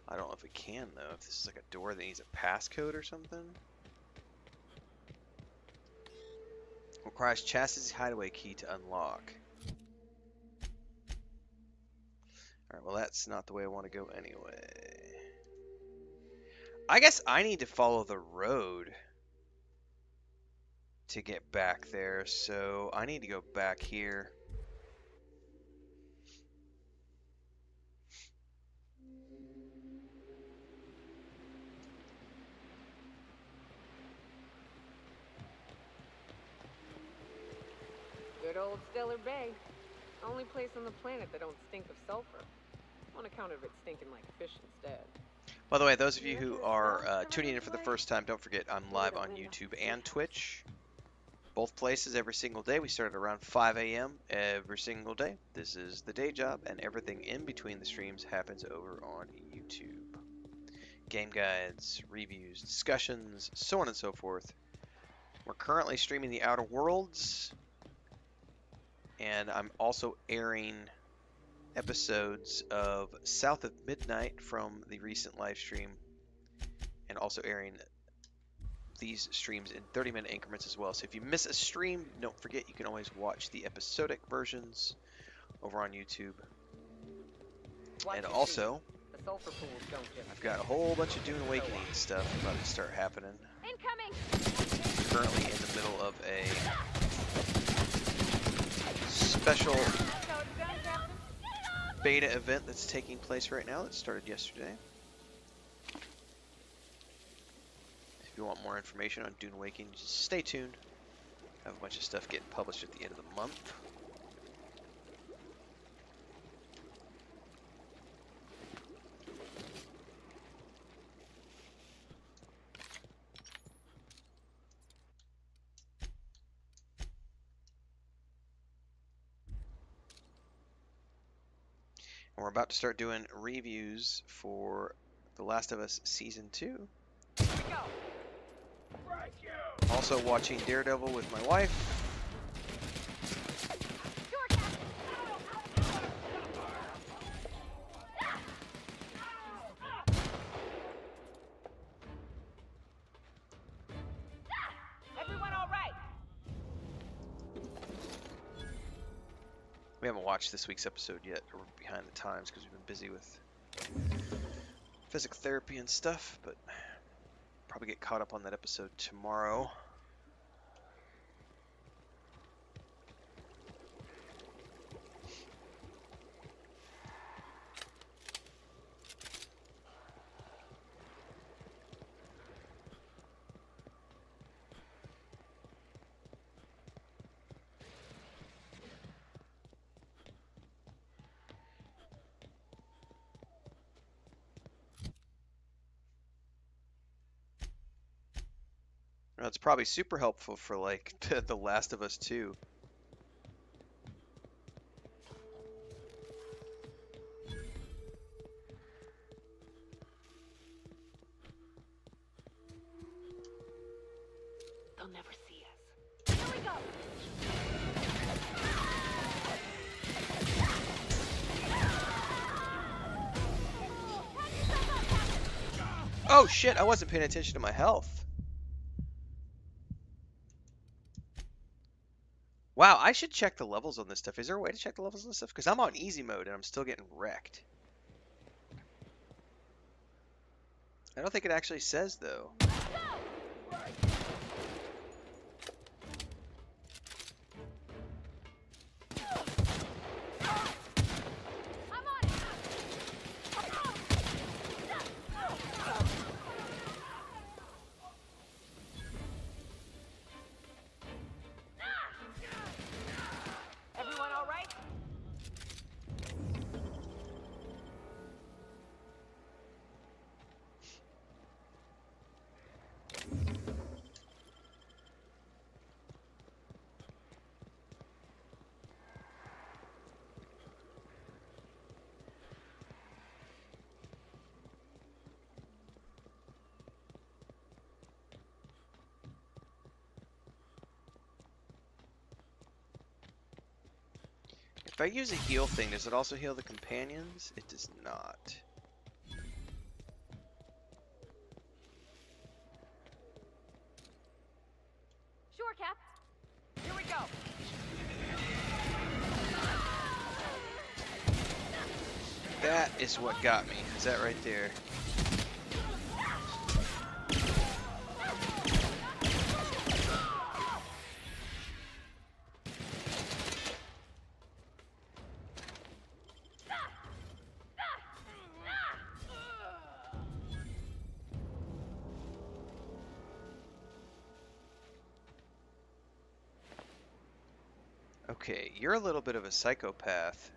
I don't know if we can though. If this is like a door that needs a passcode or something. Requires chassis hideaway key to unlock. Alright, well that's not the way I want to go anyway. I guess I need to follow the road to get back there, so I need to go back here. Good old Stellar Bay. Only place on the planet that don't stink of sulfur. On account of it stinking like fish instead. By the way, those of you who are tuning in for the first time, don't forget I'm live on YouTube and Twitch. Both places every single day. We start at around 5 a.m. every single day. This is the day job, and everything in between the streams happens over on YouTube. Game guides, reviews, discussions, so on and so forth. We're currently streaming The Outer Worlds, and I'm also airing episodes of South of Midnight from the recent live stream, and also airing these streams in 30-minute increments as well. So if you miss a stream, don't forget you can always watch the episodic versions over on YouTube. And also, I've got a whole bunch of Dune Awakening stuff about to start happening. Incoming! Currently in the middle of a special beta event that's taking place right now that started yesterday. If you want more information on Dune Awakening, just stay tuned. I have a bunch of stuff getting published at the end of the month. And we're about to start doing reviews for The Last of Us Season 2. Also watching Daredevil with my wife. Everyone all right? We haven't watched this week's episode yet. We're behind the times because we've been busy with physical therapy and stuff, but probably get caught up on that episode tomorrow. It's probably super helpful for like The Last of Us 2. They'll never see us. Here we go! Oh shit, I wasn't paying attention to my health. Wow, I should check the levels on this stuff. Is there a way to check the levels on this stuff? Because I'm on easy mode and I'm still getting wrecked. I don't think it actually says, though. Everyone all right? If I use a heal thing, does it also heal the companions? It does not. Sure, Cap. Here we go. That is what got me. Is that right there? Okay, you're a little bit of a psychopath,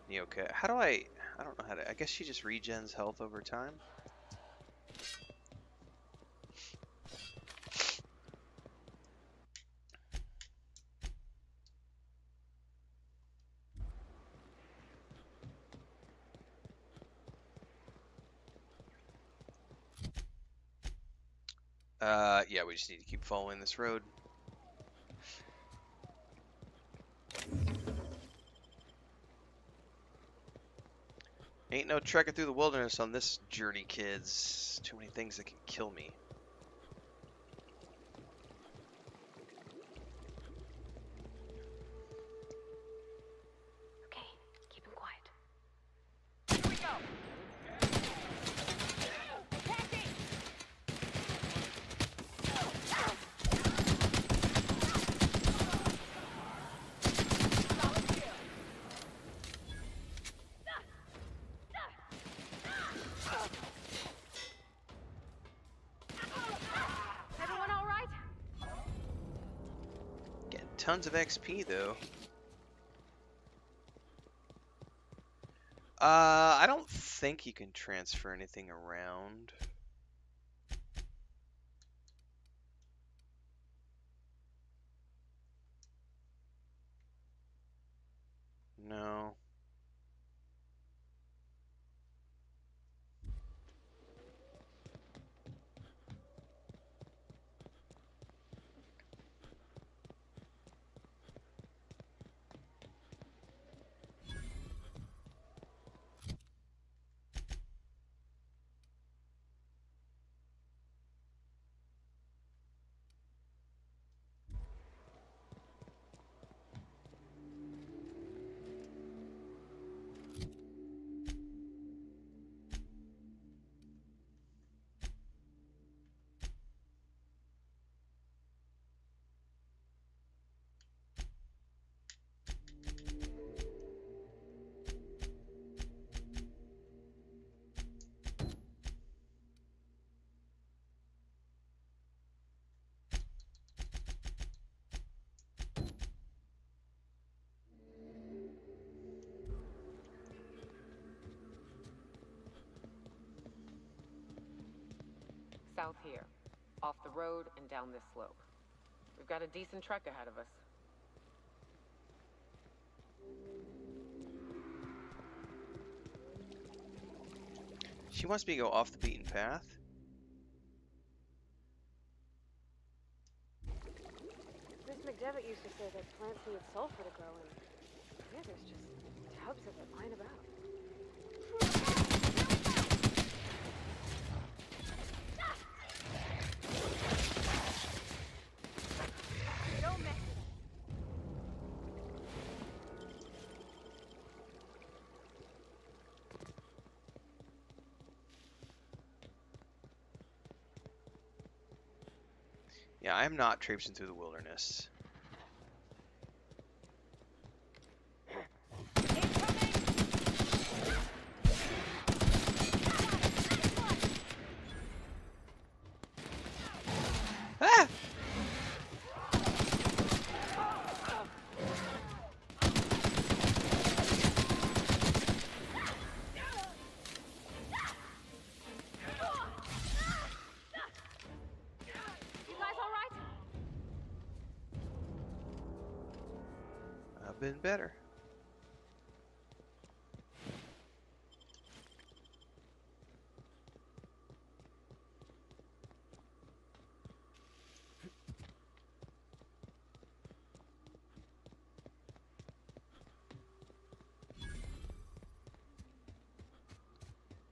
Nyoka. How do I don't know how to, I guess she just regens health over time? Yeah, we just need to keep following this road. Ain't no trekking through the wilderness on this journey, kids. Too many things that can kill me. Okay, keep him quiet. Here we go. Everyone all right? Getting tons of XP though. I don't think you can transfer anything around. No. South here. Off the road and down this slope. We've got a decent trek ahead of us. She wants me to go off the beaten path? Miss McDevitt used to say that plants need sulfur to grow, and yeah, there's just tubs of it lying about. Don't mess it. Yeah, I am not traipsing through the wilderness. Ah! You guys all right? I've been better.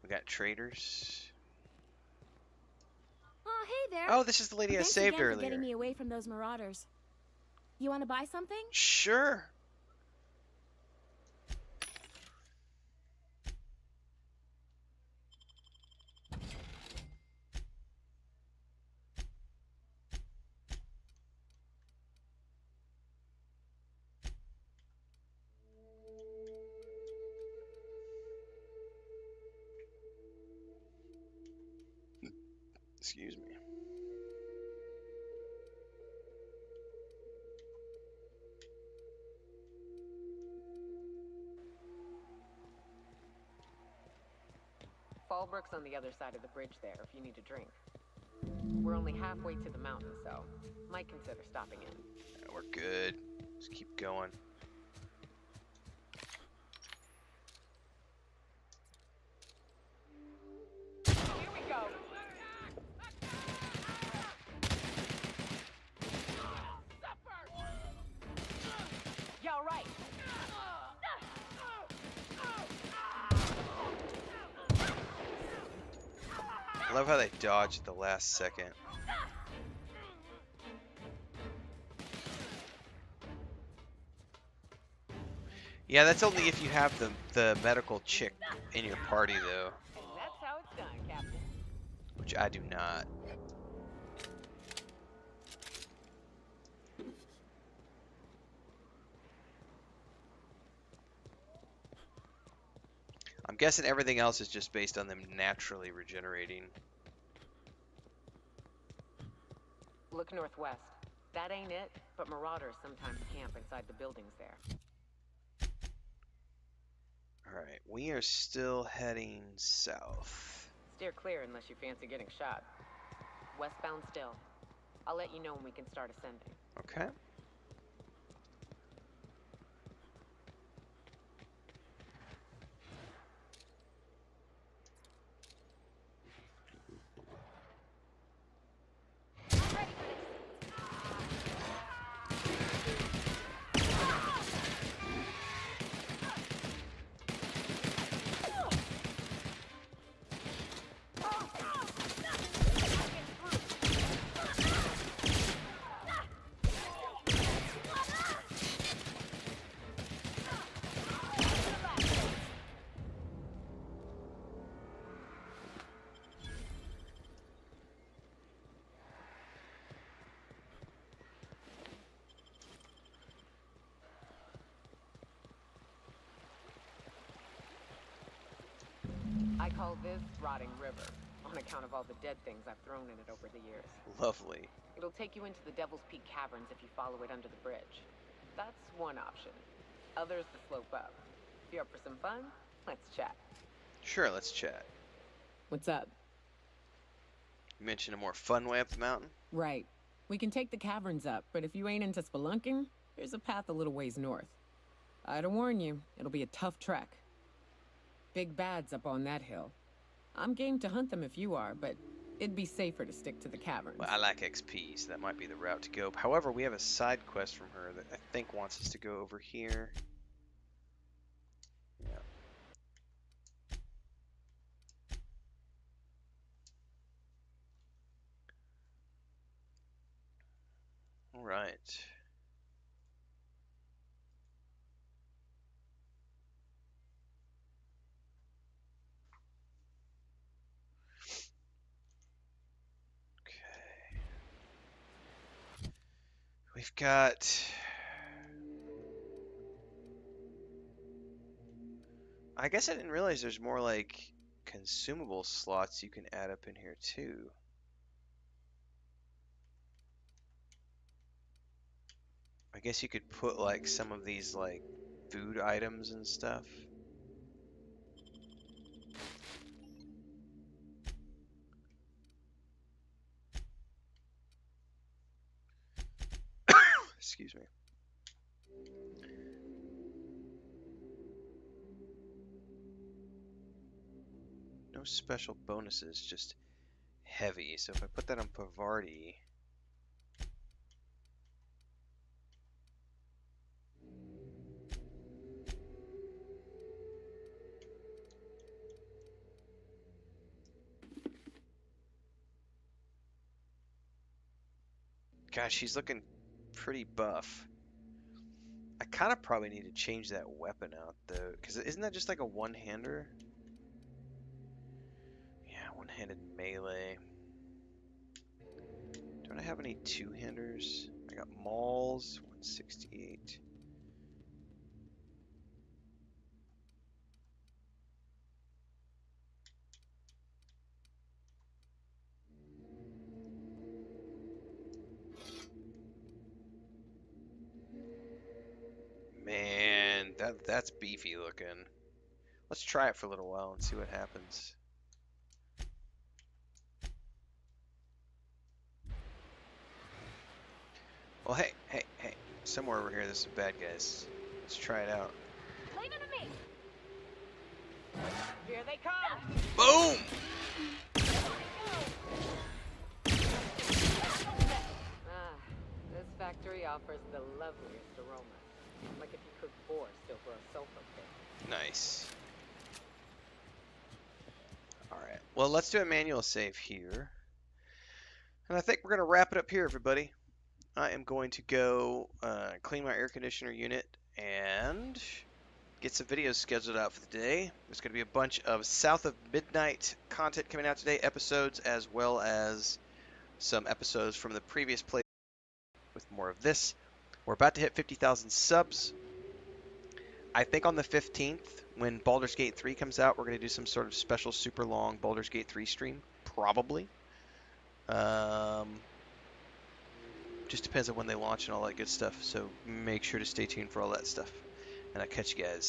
We got traders. Oh, hey there. Oh, this is the lady I Thanks saved again for earlier. getting me away from those marauders. You want to buy something? Sure. Excuse me. Fallbrook's on the other side of the bridge there if you need a drink. We're only halfway to the mountain, so might consider stopping in. Yeah, we're good. Just keep going. Here we go. Yeah, all right. I love how they dodge at the last second. Yeah, that's only if you have the medical chick in your party, though. And that's how it's done, Captain. Which I do not. I'm guessing everything else is just based on them naturally regenerating. Look northwest. That ain't it, but marauders sometimes camp inside the buildings there. Alright, we are still heading south. Steer clear unless you fancy getting shot. Westbound still. I'll let you know when we can start ascending. Okay. I call this Rotting River, on account of all the dead things I've thrown in it over the years. Lovely. It'll take you into the Devil's Peak Caverns if you follow it under the bridge. That's one option. Others the slope up. If you're up for some fun, let's chat. Sure, let's chat. What's up? You mentioned a more fun way up the mountain? Right. We can take the caverns up, but if you ain't into spelunking, there's a path a little ways north. I'd warn you, it'll be a tough trek. Big bad's up on that hill. I'm game to hunt them if you are, but it'd be safer to stick to the caverns. Well, I like XP, so that might be the route to go. However, we have a side quest from her that I think wants us to go over here. Yeah. All right. We've got... I guess I didn't realize there's more like consumable slots you can add up in here too. I guess you could put like some of these like food items and stuff. Excuse me. No special bonuses, just heavy. So if I put that on Pavarti, gosh, she's looking pretty buff. I kind of probably need to change that weapon out though, because isn't that just like a one-hander? Yeah, one-handed melee. Don't I have any two-handers? I got Mauls, 168. Man, that's beefy looking. Let's try it for a little while and see what happens. Well, hey. Somewhere over here there's some bad guys. Let's try it out. Leave it to me. Here they come. Boom! This factory offers the loveliest aroma. Like if you cook borscht over a sulfur pit. Nice. Alright, well, let's do a manual save here. And I think we're going to wrap it up here, everybody. I am going to go clean my air conditioner unit and get some videos scheduled out for the day. There's going to be a bunch of South of Midnight content coming out today, episodes, as well as some episodes from the previous play with more of this. We're about to hit 50,000 subs. I think on the 15th, when Baldur's Gate 3 comes out, we're going to do some sort of special super long Baldur's Gate 3 stream. Probably. Just depends on when they launch and all that good stuff. So make sure to stay tuned for all that stuff. And I'll catch you guys